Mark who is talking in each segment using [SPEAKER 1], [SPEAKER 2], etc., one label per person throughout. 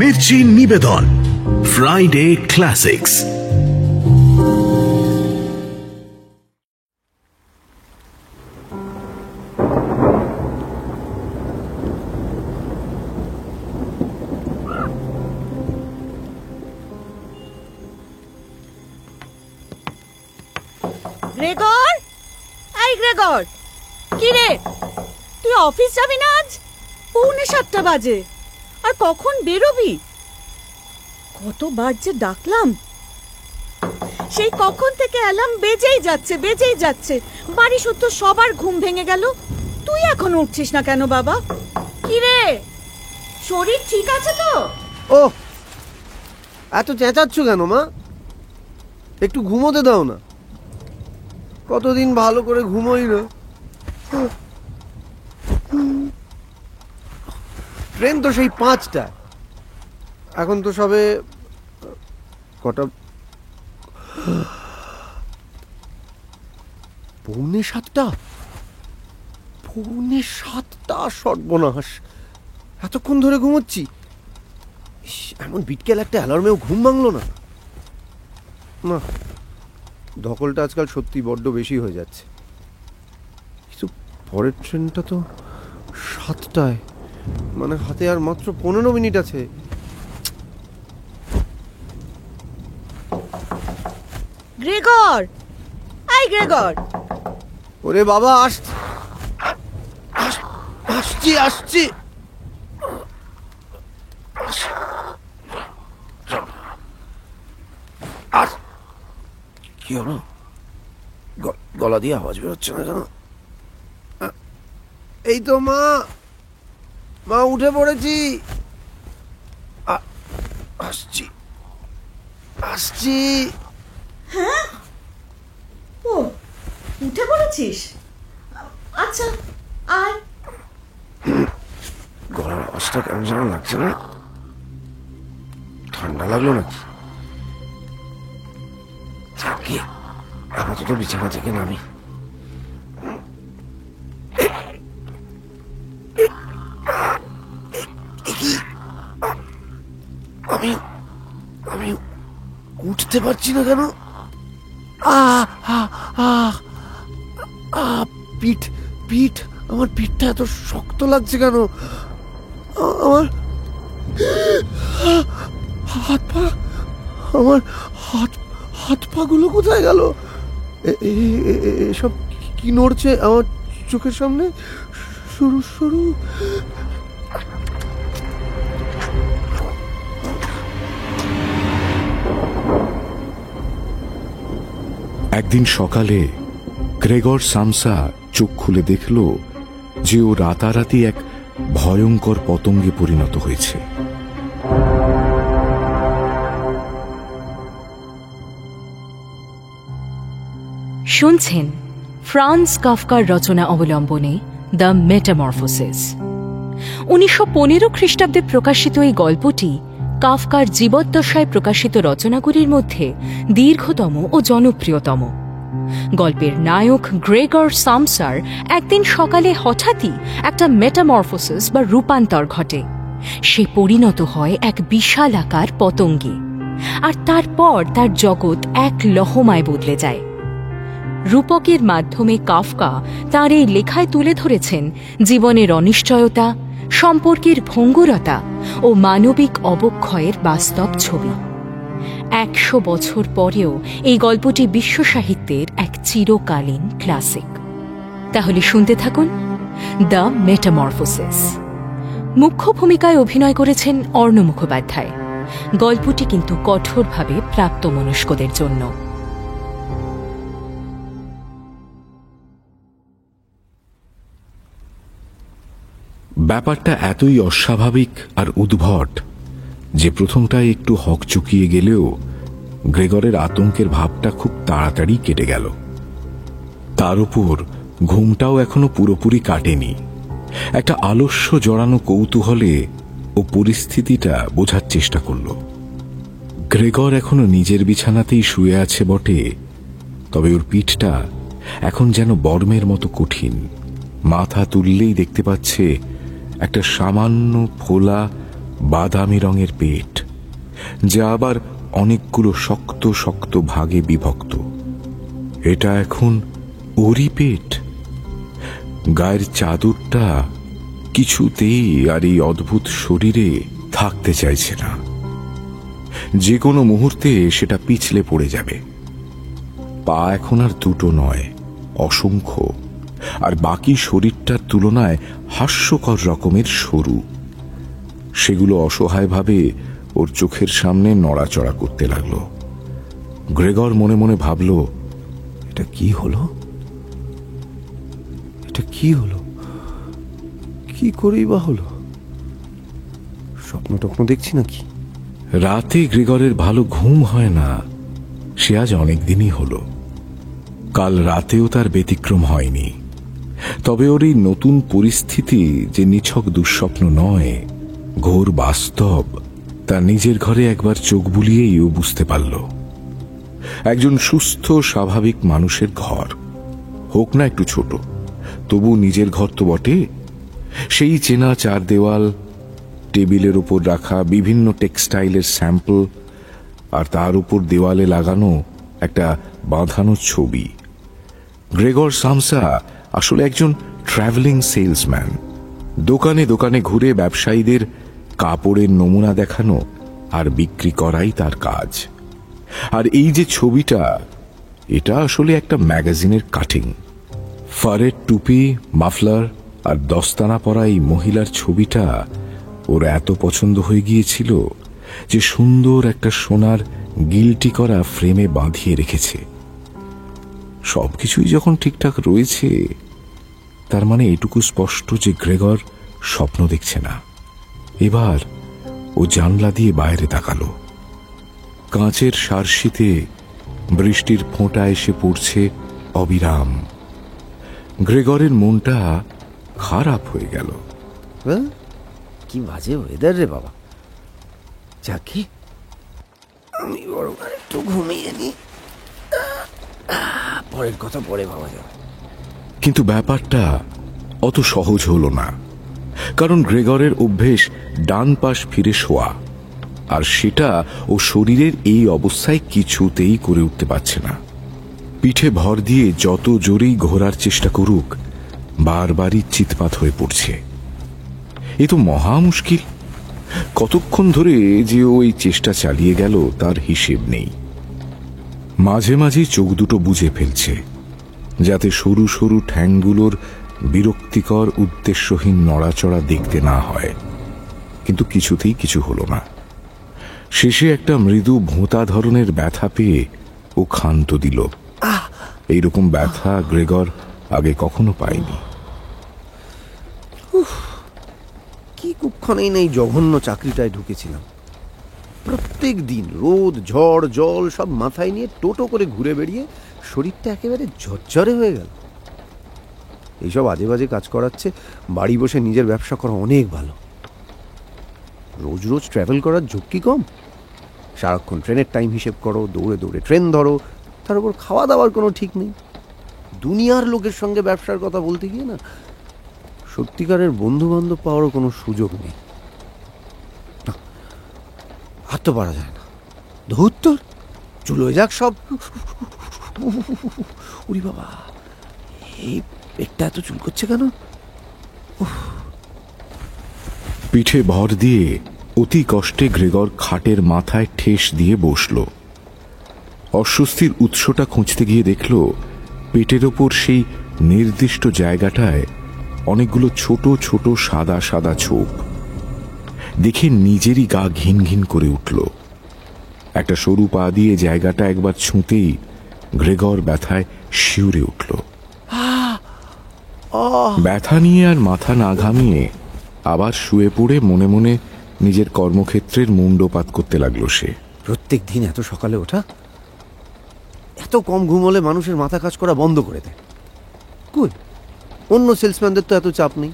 [SPEAKER 1] মির্চি নিবেদন Friday classics.
[SPEAKER 2] Gregor, এই Gregor, কি রে, তুই অফিস যাবি না আজ? 6:45 বাজে, আর কখন বেরোবি? কতবার যে ডাকলাম, সেই কখন থেকে অ্যালার্ম বেজেই যাচ্ছে। বাড়ি শুদ্ধ সবার ঘুম ভেঙে গেল, তুই এখন উঠছিস না কেন বাবা? কি রে, শরীর ঠিক আছে তো?
[SPEAKER 3] ও, এত চেঁচাচ্ছ কেন মা? একটু ঘুমোতে দাও না। কতদিন ভালো করে ঘুমোই না। ট্রেন তো সেই 5টা, এখন তো সবে কটা, 6:45। 6:45, সর্বনাশ! এতক্ষণ ধরে ঘুমোচ্ছি, এমন বিটকেল একটা অ্যালার্মেও ঘুম ভাঙলো না। না, ধকলটা আজকাল সত্যি বড্ড বেশি হয়ে যাচ্ছে। কিন্তু পরের ট্রেনটা তো 7টায়, মানে হাতে আর মাত্র 15 মিনিট আছে।
[SPEAKER 2] গ্রেগর, এই গ্রেগর!
[SPEAKER 3] ওরে বাবা, আসছি। কি হলো? গলা দিয়ে আওয়াজ বেরোচ্ছে না কেন? এই তো মা উঠে পড়েছি। আসছি।
[SPEAKER 2] হ্যাঁ, ও উঠে পড়েছিস? আচ্ছা, আয়।
[SPEAKER 3] গলার আওয়াজটা কেমন যেন লাগছে না? ঠান্ডা লাগলো নাকি? যাকে আপাতত বিছানা থেকে নামি। আমি উঠতে পারছি না কেন? পিঠ আমার পিঠটা এত শক্ত লাগছে কেন? আমার হাত পা, আমার হাত পা গুলো কোথায় গেল? এসব কি নড়ছে আমার চোখের সামনে? সরু সরু।
[SPEAKER 4] একদিন সকালে গ্রেগর সামসা চোখ খুলে দেখল যে ও রাতারাতি এক ভয়ঙ্কর পতঙ্গে পরিণত হয়েছে।
[SPEAKER 5] শুনছেন ফ্রান্স কাফকার রচনা অবলম্বনে দ্য মেটামরফোসিস। 1915 খ্রিস্টাব্দে প্রকাশিত এই গল্পটি কাফকার জীবদ্দশায় প্রকাশিত রচনাগুলির মধ্যে দীর্ঘতম ও জনপ্রিয়তম। গল্পের নায়ক গ্রেগর সামসার একদিন সকালে হঠাৎই একটা মেটামরফোসিস বা রূপান্তর ঘটে। সে পরিণত হয় এক বিশালাকার পতঙ্গে, আর তারপর তার জগৎ এক লহমায় বদলে যায়। রূপকের মাধ্যমে কাফকা তাঁর এই লেখায় তুলে ধরেছেন জীবনের অনিশ্চয়তা, সম্পর্কের ভঙ্গুরতা ও মানবিক অবক্ষয়ের বাস্তব ছবি। 100 বছর পরেও এই গল্পটি বিশ্ব সাহিত্যের এক চিরকালীন ক্লাসিক। তাহলে শুনতে থাকুন দ্য মেটামরফোসিস। মুখ্য ভূমিকায় অভিনয় করেছেন অর্ণ মুখোপাধ্যায়। গল্পটি কিন্তু কঠোরভাবে প্রাপ্তমনস্কদের জন্য।
[SPEAKER 4] ব্যাপারটা এতই অস্বাভাবিক আর উদ্ভট যে প্রথমটায় একটু হকচকিয়ে গেলেও গ্রেগরের আতঙ্কের ভাবটা খুব তাড়াতাড়ি কেটে গেল। তার উপর ঘুমটাও এখনো পুরোপুরি কাটেনি। একটা আলস্য জড়ানো কৌতূহলে ও পরিস্থিতিটা বোঝার চেষ্টা করল। গ্রেগর এখনো নিজের বিছানাতেই শুয়ে আছে বটে, তবে ওর পিঠটা এখন যেন বর্মের মতো কঠিন। মাথা তুললেই দেখতে পাচ্ছে একটা সামান্য ফোলা বাদামি রঙের পেট, যা আবার অনেকগুলো শক্ত শক্ত ভাগে বিভক্ত। এটা এখন ওরই পেট। গায়ের চাদরটা কিছুতেই আর এই অদ্ভুত শরীরে থাকতে চাইছে না। যে কোনো মুহূর্তে সেটা পিছলে পড়ে যাবে। পা এখন আর দুটো নয়, অসংখ্য, আর বাকি শরীরটার তুলনায় হাস্যকর রকমের সরু। সেগুলো অসহায়ভাবে ওর চোখের সামনে নড়াচড়া করতে লাগলো। গ্রেগর মনে মনে ভাবল,
[SPEAKER 3] এটা কি হলো? এটা কি হলো? কি করেই বা হলো? স্বপ্ন টপ্ন দেখছি নাকি?
[SPEAKER 4] রাতে গ্রেগরের ভালো ঘুম হয় না, সে আজ অনেক দিনই হলো। কাল রাতেও তার ব্যতিক্রম হয়নি। তবে ওর এই নতুন পরিস্থিতি যে নিছক দুঃস্বপ্ন নয়, ঘোর বাস্তব, তা নিজের ঘরে একবার চোখ বুলিয়েই ও বুঝতে পারল। একজন সুস্থ স্বাভাবিক মানুষের ঘর, হোক না একটু ছোট, তবু নিজের ঘর তো বটে। সেই চেনা চার দেওয়াল, টেবিলের উপর রাখা বিভিন্ন টেক্সটাইলের স্যাম্পল, আর তার উপর দেওয়ালে লাগানো একটা বাঁধানো ছবি। গ্রেগর সামসা আসলে একজন ট্রাভেলিং সেলসম্যান। দোকানে দোকানে ঘুরে ব্যবসায়ীদের কাপড়ের নমুনা দেখানো আর বিক্রি করাই তার কাজ। আর এই যে ছবিটা, এটা আসলে একটা ম্যাগাজিনের কাটিং। ফারের টুপি, মাফলার আর দস্তানা পরা এই মহিলার ছবিটা ওর এত পছন্দ হয়ে গিয়েছিল যে সুন্দর একটা সোনার গিলটি করা ফ্রেমে বাঁধিয়ে রেখেছে। সবকিছুই যখন ঠিকঠাক রয়েছে, তার মানে এটুকু স্পষ্ট যে গ্রেগর স্বপ্ন দেখছে না। এবার ও জানলা দিয়ে বাইরে তাকালো। কাঁচের সারশিতে বৃষ্টির ফোঁটা এসে পড়ছে অবিরাম। গ্রেগরের মনটা খারাপ হয়ে গেল।
[SPEAKER 3] কি বাজে ওয়েদার রে বাবা। যাকে আমি বরং একটু ঘুমিয়ে নি, পরের কথা পরে ভাবা যাবে।
[SPEAKER 4] কিন্তু ব্যাপারটা অত সহজ হলো না, কারণ গ্রেগরের অভ্যেস ডান পাশ ফিরে শোয়া, আর সেটা ও শরীরের এই অবস্থায় কিছুতেই করে উঠতে পারছে না। পিঠে ভর দিয়ে যত জোরেই ঘোরার চেষ্টা করুক, বারবারই চিৎপাত হয়ে পড়ছে। এ তো মহা মুশকিল। কতক্ষণ ধরে যে ওই চেষ্টা চালিয়ে গেল তার হিসেব নেই। মাঝে মাঝে চোখ দুটো বুজে ফেলছে, যাতে সরু সরু ঠ্যাংগুলোর বিরক্তিকর উদ্দেশ্যহীন নড়াচড়া দেখতে না হয়। কিন্তু কিছুতেই কিছু হলো না। শেষে একটা মৃদু ভোঁতা ধরনের ব্যথা পেয়ে ও ক্ষান্ত দিল। এইরকম ব্যথা গ্রেগর আগে কখনো পায়নি।
[SPEAKER 3] কি কুক্ষণেই নেই জঘন্য চাকরিটায় ঢুকেছিলাম। প্রত্যেক দিন রোদ, ঝড়, জল সব মাথায় নিয়ে টোটো করে ঘুরে বেড়িয়ে শরীরটা একেবারে ঝরঝরে হয়ে গেল। এইসব আজে বাজে কাজ করাচ্ছে বাড়ি বসে নিজের ব্যবসা করা অনেক ভালো। রোজ রোজ ট্রাভেল করার ঝক্কি কম। সারাক্ষণ ট্রেনের টাইম হিসেব করো, দৌড়ে দৌড়ে ট্রেন ধরো, তার উপর খাওয়া দাওয়ার কোনো ঠিক নেই। দুনিয়ার লোকের সঙ্গে ব্যবসার কথা বলতে গিয়ে না, সত্যিকারের বন্ধু বান্ধব পাওয়ারও কোনো সুযোগ নেই। আর তো পারা যায় না। ধুত্তর চুলো যাক সব। উরি বাবা, এই পেটটা এত চুল করছে কেন?
[SPEAKER 4] পিঠে ভর দিয়ে অতি কষ্টে গ্রেগর খাটের মাথায় ঠেস দিয়ে বসল। অস্বস্তির উৎসটা খুঁজতে গিয়ে দেখল পেটের ওপর সেই নির্দিষ্ট জায়গাটায় অনেকগুলো ছোট ছোট সাদা সাদা ছোপ। দেখে নিজেরই গা ঘিন ঘিন করে উঠল। একটা সরু পা দিয়ে জায়গাটা একবার ছুঁতেই গ্রেগর ব্যথায় শিউরে উঠল। ব্যথা নিয়ে আর মাথা না ঘামিয়ে আবার শুয়ে পড়ে মনে মনে নিজের কর্মক্ষেত্রের মুন্ডপাত করতে লাগলো সে।
[SPEAKER 3] প্রত্যেক দিন এত সকালে ওঠা, এত কম ঘুম হলে মানুষের মাথা কাজ করা বন্ধ করে দেয়। কই, অন্য সেলসম্যানদের তো এত চাপ নেই,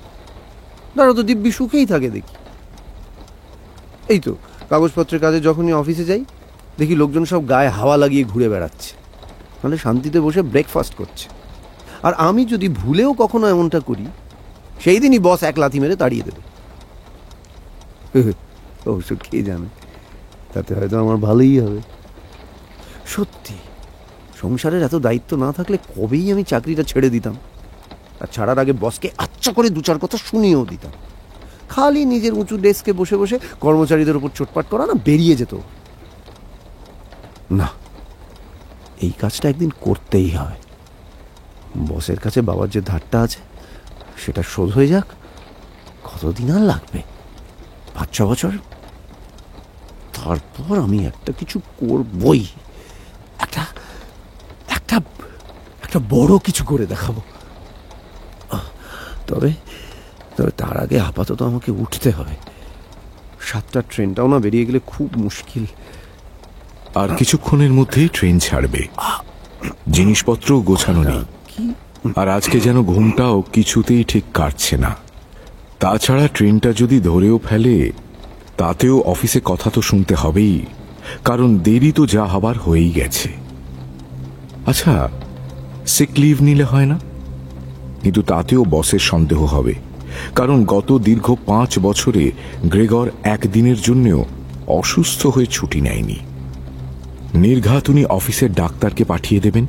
[SPEAKER 3] তারা তো দিব্যি সুখেই থাকে দেখি। এই তো কাগজপত্রের কাজে যখনই অফিসে যাই, দেখি লোকজন সব গায়ে হাওয়া লাগিয়ে ঘুরে বেড়াচ্ছে, মানে শান্তিতে বসে ব্রেকফাস্ট করছে। আর আমি যদি ভুলেও কখনো এমনটা করি, সেই দিনই বস এক লাথি মেরে তাড়িয়ে দেবে। অবশ্য কে জানে, তাতে হয়তো আমার ভালোই হবে। সত্যি সংসারের এত দায়িত্ব না থাকলে কবেই আমি চাকরিটা ছেড়ে দিতাম, আর ছাড়ার আগে বসকে আচ্ছা করে দু চার কথা শুনিয়েও দিতাম। খালি নিজের উঁচু ডেস্কে বসে বসে কর্মচারীদের উপর চোটপাট করা না, বেরিয়ে যেত। না, এই কাজটা একদিন করতেই হবে। বসের কাছে বাবার যে ধারটা আছে সেটা শোধ হয়ে যাক। কতদিন আর লাগবে? 5-6 বছর। তারপর আমি একটা কিছু করবই, একটা একটা একটা বড় কিছু করে দেখাবো। তবে তবে তার আগে আপাতত আমাকে উঠতে হবে। 7টার ট্রেনটাও না বেরিয়ে গেলে খুব মুশকিল।
[SPEAKER 4] আর কিছুক্ষণের মধ্যেই ট্রেন ছাড়বে। জিনিসপত্র গোছানো নেই, আর আজকে যেন ঘুমটাও কিছুতেই ঠিক কাটছে না। তাছাড়া ট্রেনটা যদি ধরেও ফেলে তাতেও অফিসে কথা তো শুনতে হবেই, কারণ দেরি তো যা হবার হয়েই গেছে। আচ্ছা, সিক লিভ নিলে হয় না? কিন্তু তাতেও বসের সন্দেহ হবে, কারণ গত দীর্ঘ 5 বছরে গ্রেগর একদিনের জন্যও অসুস্থ হয়ে ছুটি নেয়নি। নির্ঘাত উনি অফিসের ডাক্তারকে পাঠিয়ে দেবেন,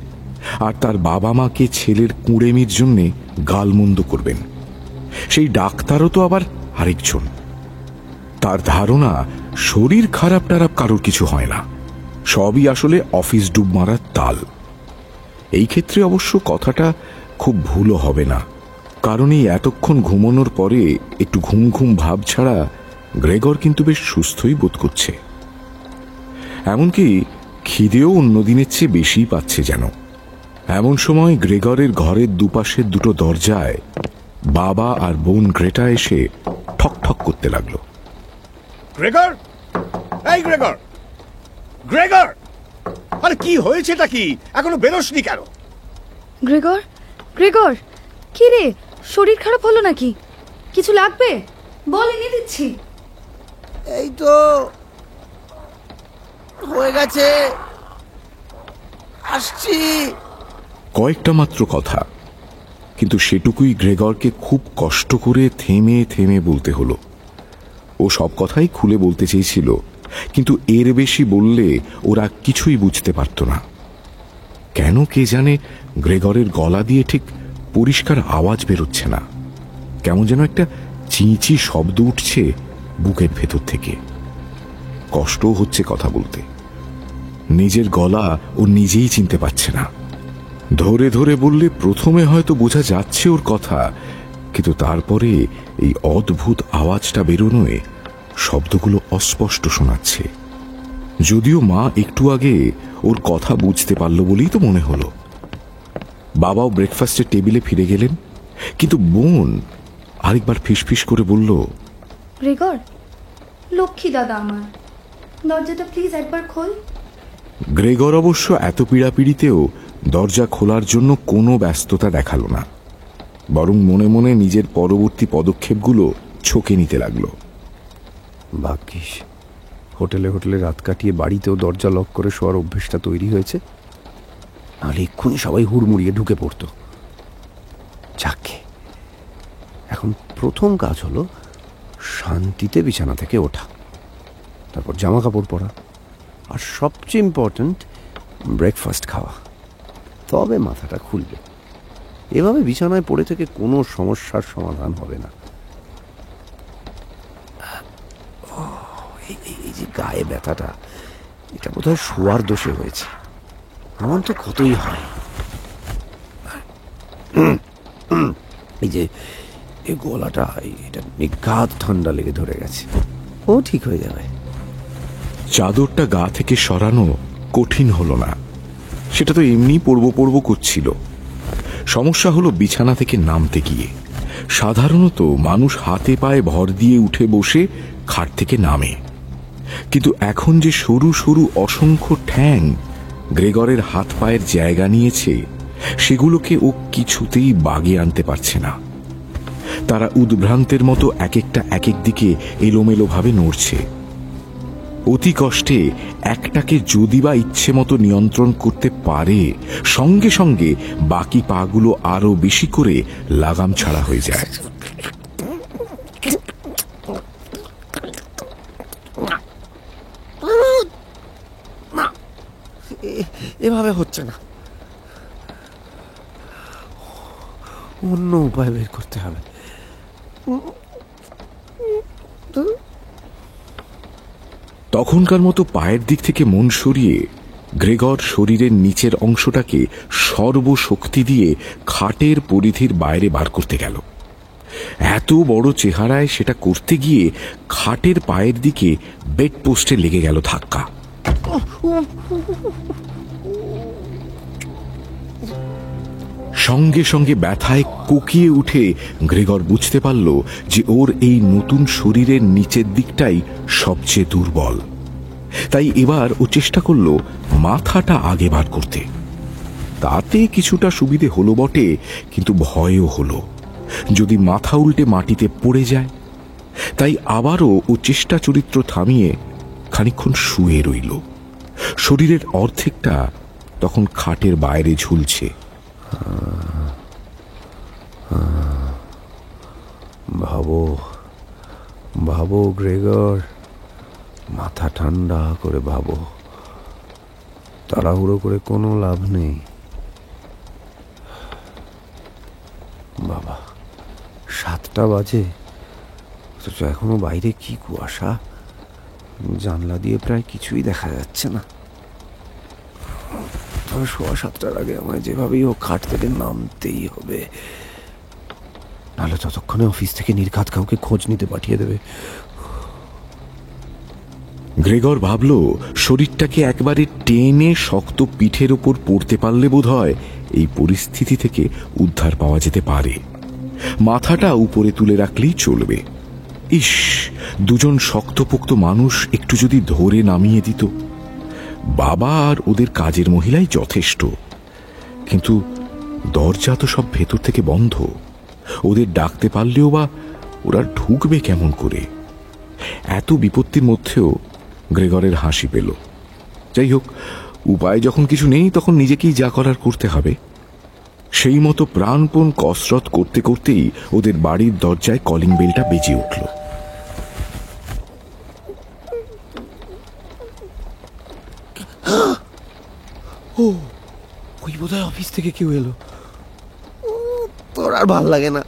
[SPEAKER 4] আর তার বাবা মাকে ছেলের কুঁড়েমির জন্যে গালমন্দ করবেন। সেই ডাক্তারও তো আবার আরেকজন। তার ধারণা শরীর খারাপ টারাপ কারোর কিছু হয় না, সবই আসলে অফিস ডুব মারার তাল। এই ক্ষেত্রে অবশ্য কথাটা খুব ভুলও হবে না, কারণ এই এতক্ষণ ঘুমানোর পরে একটু ঘুম ঘুম ভাব ছাড়া গ্রেগর কিন্তু বেশ সুস্থই বোধ করছে। এমনকি খিদেও অন্যদিনের চেয়ে বেশি পাচ্ছে যেন। এমন সময় গ্রেগরের ঘরের দুপাশের দুটো দরজায় বাবা আর বোন গ্রেটা এসে ঠক ঠক করতে লাগলো।
[SPEAKER 1] গ্রেগর, এই গ্রেগর, গ্রেগর, আরে কি হয়েছেটা কি? এখনো বেরোসনি কেন?
[SPEAKER 6] গ্রেগর, গ্রেগর, কি রে, শরীর খারাপ হলো নাকি? কিছু লাগবে বল, এনে দিচ্ছি।
[SPEAKER 3] এই তো হয়ে গেছে, আসছি।
[SPEAKER 4] কয়েকটা মাত্র কথা, কিন্তু সেটুকুই গ্রেগরকে খুব কষ্ট করে থেমে থেমে বলতে হলো। ও সব কথাই খুলে বলতে চেয়েছিল, কিন্তু এর বেশি বললে ওরা কিছুই বুঝতে পারত না। কেন কে জানে গ্রেগরের গলা দিয়ে ঠিক পরিষ্কার আওয়াজ বেরোচ্ছে না, কেমন যেন একটা চিঁচি শব্দ উঠছে বুকের ভেতর থেকে। কষ্টও হচ্ছে কথা বলতে। নিজের গলা ও নিজেই চিনতে পারছে না। ধরে ধরে বললে প্রথমে হয়তো বোঝা যাচ্ছে ওর কথা, কিন্তু তারপরে এই অদ্ভুত আওয়াজটা বেরোনোয় শব্দগুলো অস্পষ্ট শোনাচ্ছে। যদিও মা একটু আগে ওর কথা বুঝতে পারল বলেই তো মনে হলো। বাবাও ব্রেকফাস্টের টেবিলে ফিরে গেলেন, কিন্তু বোন আরেকবার ফিসফিস করে বলল,
[SPEAKER 6] গ্রেগর, লক্ষ্মী দাদা আমার, দরজাটা প্লিজ একবার খোল।
[SPEAKER 4] গ্রেগর অবশ্য এত পীড়াপিড়িতেও দরজা খোলার জন্য কোনো ব্যস্ততা দেখালো না, বরং মনে মনে নিজের পরবর্তী পদক্ষেপগুলো ছকে নিতে লাগলো।
[SPEAKER 3] ভাগ্যিস হোটেলে হোটেলে রাত কাটিয়ে বাড়িতেও দরজা লক করে শোয়ার অভ্যেসটা তৈরি হয়েছে, নাহলে এক্ষুনি সবাই হুড়মুড়িয়ে ঢুকে পড়তো। যাকে এখন প্রথম কাজ হলো শান্তিতে বিছানা থেকে ওঠা, তারপর জামা কাপড় পরা, আর সবচেয়ে ইম্পর্ট্যান্ট ব্রেকফাস্ট খাওয়া। তবে মাথাটা খুলবে। এভাবে বিছানায় পড়ে থেকে কোনো সমস্যার সমাধান হবে না। এই যে গায়ে ব্যথাটা, এটা বোধহয় শোয়ার দোষে হয়েছে। আমার তো কতই হয়। এই যে এই গলাটা, এটা নিঘাত ঠান্ডা লেগে ধরে গেছে। ও ঠিক হয়ে যাবে।
[SPEAKER 4] চাদরটা গা থেকে সরানো কঠিন হলো না, সেটা তো এমনি পড়ব করছিল। সমস্যা হলো বিছানা থেকে নামতে গিয়ে। সাধারণত মানুষ হাতে পায়ে ভর দিয়ে উঠে বসে খাট থেকে নামে, কিন্তু এখন যে সরু সরু অসংখ্য ঠ্যাং গ্রেগরের হাত পায়ের জায়গা নিয়েছে, সেগুলোকে ও কিছুতেই বাগে আনতে পারছে না। তারা উদ্ভ্রান্তের মতো এক একটা এক এক দিকে এলোমেলো ভাবে নড়ছে। অতি কষ্টে একটাকে যদি বা ইচ্ছে মতো নিয়ন্ত্রণ করতে পারে, সঙ্গে সঙ্গে বাকি পাগুলো আরো বেশি করে লাগাম ছাড়া হয়ে যায়।
[SPEAKER 3] এভাবে হচ্ছে না, অন্য উপায় বের করতে হবে।
[SPEAKER 4] তখনকার মতো পায়ের দিক থেকে মন সরিয়ে গ্রেগর শরীরের নিচের অংশটাকে সর্বশক্তি দিয়ে খাটের পরিধির বাইরে বার করতে গেল। এত বড় চেহারায় সেটা করতে গিয়ে খাটের পায়ের দিকে বেড পোস্টে লেগে গেল ধাক্কা। সঙ্গে সঙ্গে ব্যথায় কোকিয়ে উঠে গ্রেগর বুঝতে পারল যে ওর এই নতুন শরীরের নিচের দিকটাই সবচেয়ে দুর্বল। তাই এবার ও চেষ্টা করল মাথাটা আগে বার করতে। তাতে কিছুটা সুবিধে হলো বটে, কিন্তু ভয়ও হলো যদি মাথা উল্টে মাটিতে পড়ে যায়। তাই আবারও ও চেষ্টা চরিত্র থামিয়ে খানিকক্ষণ শুয়ে রইল। শরীরের অর্ধেকটা তখন খাটের বাইরে ঝুলছে।
[SPEAKER 3] ভাবো ভাবো গ্রেগর, মাথা ঠান্ডা করে ভাবো, তাড়াহুড়ো করে কোনো লাভ নেই। বাবা, 7টা বাজে, অথচ এখনো বাইরে কি কুয়াশা, জানলা দিয়ে প্রায় কিছুই দেখা যাচ্ছে না। তবে 7:15 আগে আমায় যেভাবেই হোক খাট থেকে নামতেই হবে, নাহলে ততক্ষণে অফিস থেকে নির্ঘাত কাউকে খোঁজ নিতে পাঠিয়ে দেবে।
[SPEAKER 4] গ্রেগর ভাবল শরীরটাকে একবারে টেনে শক্ত পিঠের ওপর পড়তে পারলে বোধহয় এই পরিস্থিতি থেকে উদ্ধার পাওয়া যেতে পারে। মাথাটা উপরে তুলে রাখলেই চলবে। ইস, দুজন শক্তপোক্ত মানুষ একটু যদি ধরে নামিয়ে দিত। বাবা আর ওদের কাজের মহিলাই যথেষ্ট, কিন্তু দরজা তো সব ভেতর থেকে বন্ধ। ওদের ডাকতে পারলেও বা ওরা ঢুকবে কেমন করে? এত বিপত্তির মধ্যেও গ্রেগরের হাসি পেল। যাই হোক, উপায় যখন কিছু নেই তখন নিজেকেই যা করার করতে হবে। সেই মতো প্রাণপণ কসরত করতে করতেই ওদের বাড়ির দরজায় কলিং বেলটা বেজে উঠল।
[SPEAKER 3] ও, ওই বোধহয় অফিস থেকে কেউ এলো। তোর আর ভাল লাগে না,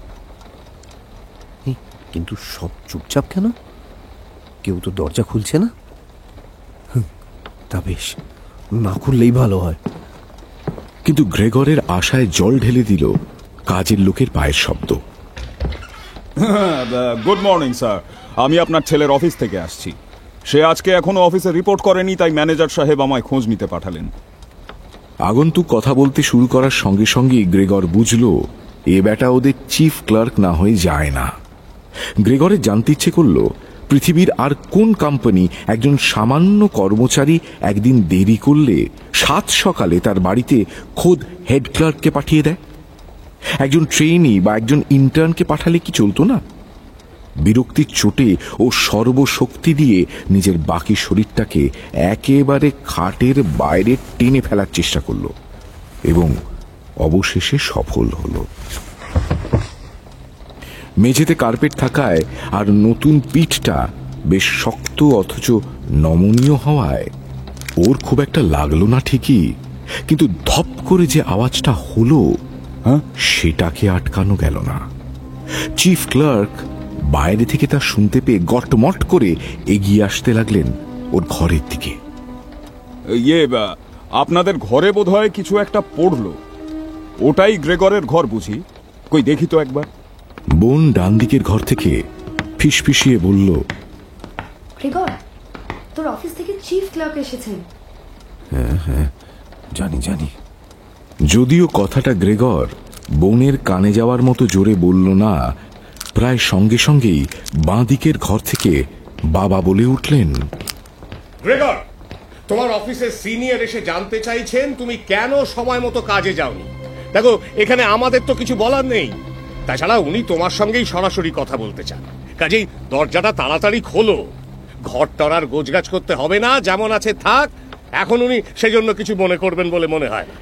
[SPEAKER 3] কিন্তু সব চুপচাপ কেন? কেউ তো দরজা খুলছে না। তা বেশ, না খুললেই ভালো হয়।
[SPEAKER 4] কিন্তু গ্রেগরের আশায় জল ঢেলে দিল কাজের লোকের পায়ের শব্দ।
[SPEAKER 7] গুড মর্নিং স্যার, আমি আপনার ছেলের অফিস থেকে আসছি। সে আজকে এখনো অফিসে রিপোর্ট করেনি, তাই ম্যানেজার সাহেব আমায় খোঁজ নিতে পাঠালেন।
[SPEAKER 4] আগন্তুক কথা বলতে শুরু করার সঙ্গে সঙ্গেই গ্রেগর বুঝল এ বেটা ওদের চিফ ক্লার্ক না হয়ে যায় না। গ্রেগরের জানতে ইচ্ছে করল পৃথিবীর আর কোন কোম্পানি একজন সামান্য কর্মচারী একদিন দেরি করলে 7 সকালে তার বাড়িতে খোদ হেড ক্লার্ককে পাঠিয়ে দেয়। একজন ট্রেনি বা একজন ইন্টার্নকে পাঠালে কি চলতো না? বিরক্তির চোটে ও সর্বশক্তি দিয়ে নিজের বাকি শরীরটাকে একেবারে খাটের বাইরে টেনে ফেলার চেষ্টা করল এবং অবশেষে সফল হল। মেঝেতে কার্পেট থাকায় আর নতুন পিঠটা বেশ শক্ত অথচ নমনীয় হওয়ায় ওর খুব একটা লাগলো না ঠিকই, কিন্তু ধপ করে যে আওয়াজটা হলো সেটাকে আটকানো গেল না। চিফ ক্লার্ক বাইরে থেকে তা শুনতে পেয়ে গটমট করে এগিয়ে আসতে লাগলেন ওর ঘরের দিকে।
[SPEAKER 7] আপনাদের ঘরে বোধহয় কিছু একটা পড়লো। ওটাই গ্রেগরের ঘর বুঝি? কই দেখি তো একবার।
[SPEAKER 4] বোন ডান দিকের ঘর থেকে ফিসফিসিয়ে বলল,
[SPEAKER 6] গ্রেগর, তোর অফিস থেকে চিফ ক্লার্ক এসেছেন।
[SPEAKER 3] হ্যাঁ হ্যাঁ, জানি জানি।
[SPEAKER 4] যদিও কথাটা গ্রেগর বোনের কানে যাওয়ার মতো জোরে বলল না, প্রায় সঙ্গে সঙ্গেই বাঁ দিকের ঘর থেকে বাবা বলে উঠলেন,
[SPEAKER 1] গ্রেগর, তোমার অফিসের সিনিয়র এসে জানতে চাইছেন তুমি কেন সময় মতো কাজে যাওনি। দেখো, এখানে আমাদের তো কিছু বলার নেই। তাছাড়া উনি তোমার সঙ্গেই সরাসরি কথা বলতে চান। কাজেই দরজাটা তাড়াতাড়ি খোলো। ঘরটার আর গোছগাছ করতে হবে না, যেমন আছে থাক। এখন উনি সেজন্য কিছু মনে করবেন বলে মনে হয় না।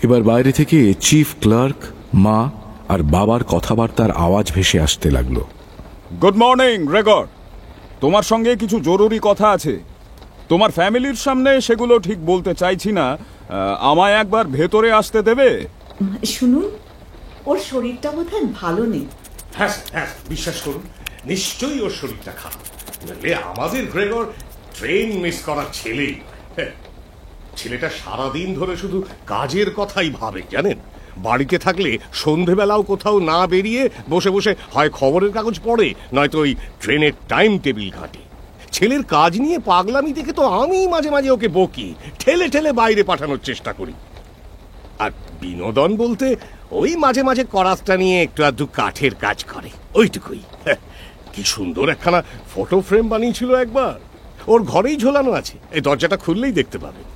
[SPEAKER 4] এবার বাইরে থেকে চিফ ক্লার্ক, মা আর বাবার কথাবার্তার আওয়াজ ভেসে আসতে লাগলো।
[SPEAKER 7] গুড মর্নিং গ্রেগর, তোমার সঙ্গে কিছু জরুরি কথা আছে। তোমার ফ্যামিলির সামনে সেগুলো ঠিক বলতে চাইছি না। আমায় একবার ভেতরে আসতে দেবে?
[SPEAKER 2] শুনুন, ওর শরীরটা বোধহয় ভালো নেই।
[SPEAKER 1] হ্যাঁ হ্যাঁ, বিশ্বাস করুন, নিশ্চয়ই ওর শরীরটা খারাপ। নইলে আমাদের গ্রেগর ট্রেন মিস করার ছেলেই। হ্যাঁ, ছেলেটা সারাদিন ধরে শুধু কাজের কথাই ভাবে, জানেন। বাড়িতে থাকলে সন্ধেবেলাও কোথাও না বেরিয়ে বসে বসে হয় খবরের কাগজ পড়ে, নয়তো ওই ট্রেনের টাইম টেবিল ঘাটে। ছেলের কাজ নিয়ে পাগলামি দেখে তো আমি মাঝে মাঝে ওকে বকি, ঠেলে ঠেলে বাইরে পাঠানোর চেষ্টা করি। আর বিনোদন বলতে ওই মাঝে মাঝে করাতটা নিয়ে একটু আধটু কাঠের কাজ করে, ওইটুকুই। কি সুন্দর একখানা ফটো ফ্রেম বানিয়েছিল একবার, ওর ঘরেই ঝোলানো আছে, এই দরজাটা খুললেই দেখতে পাবেন।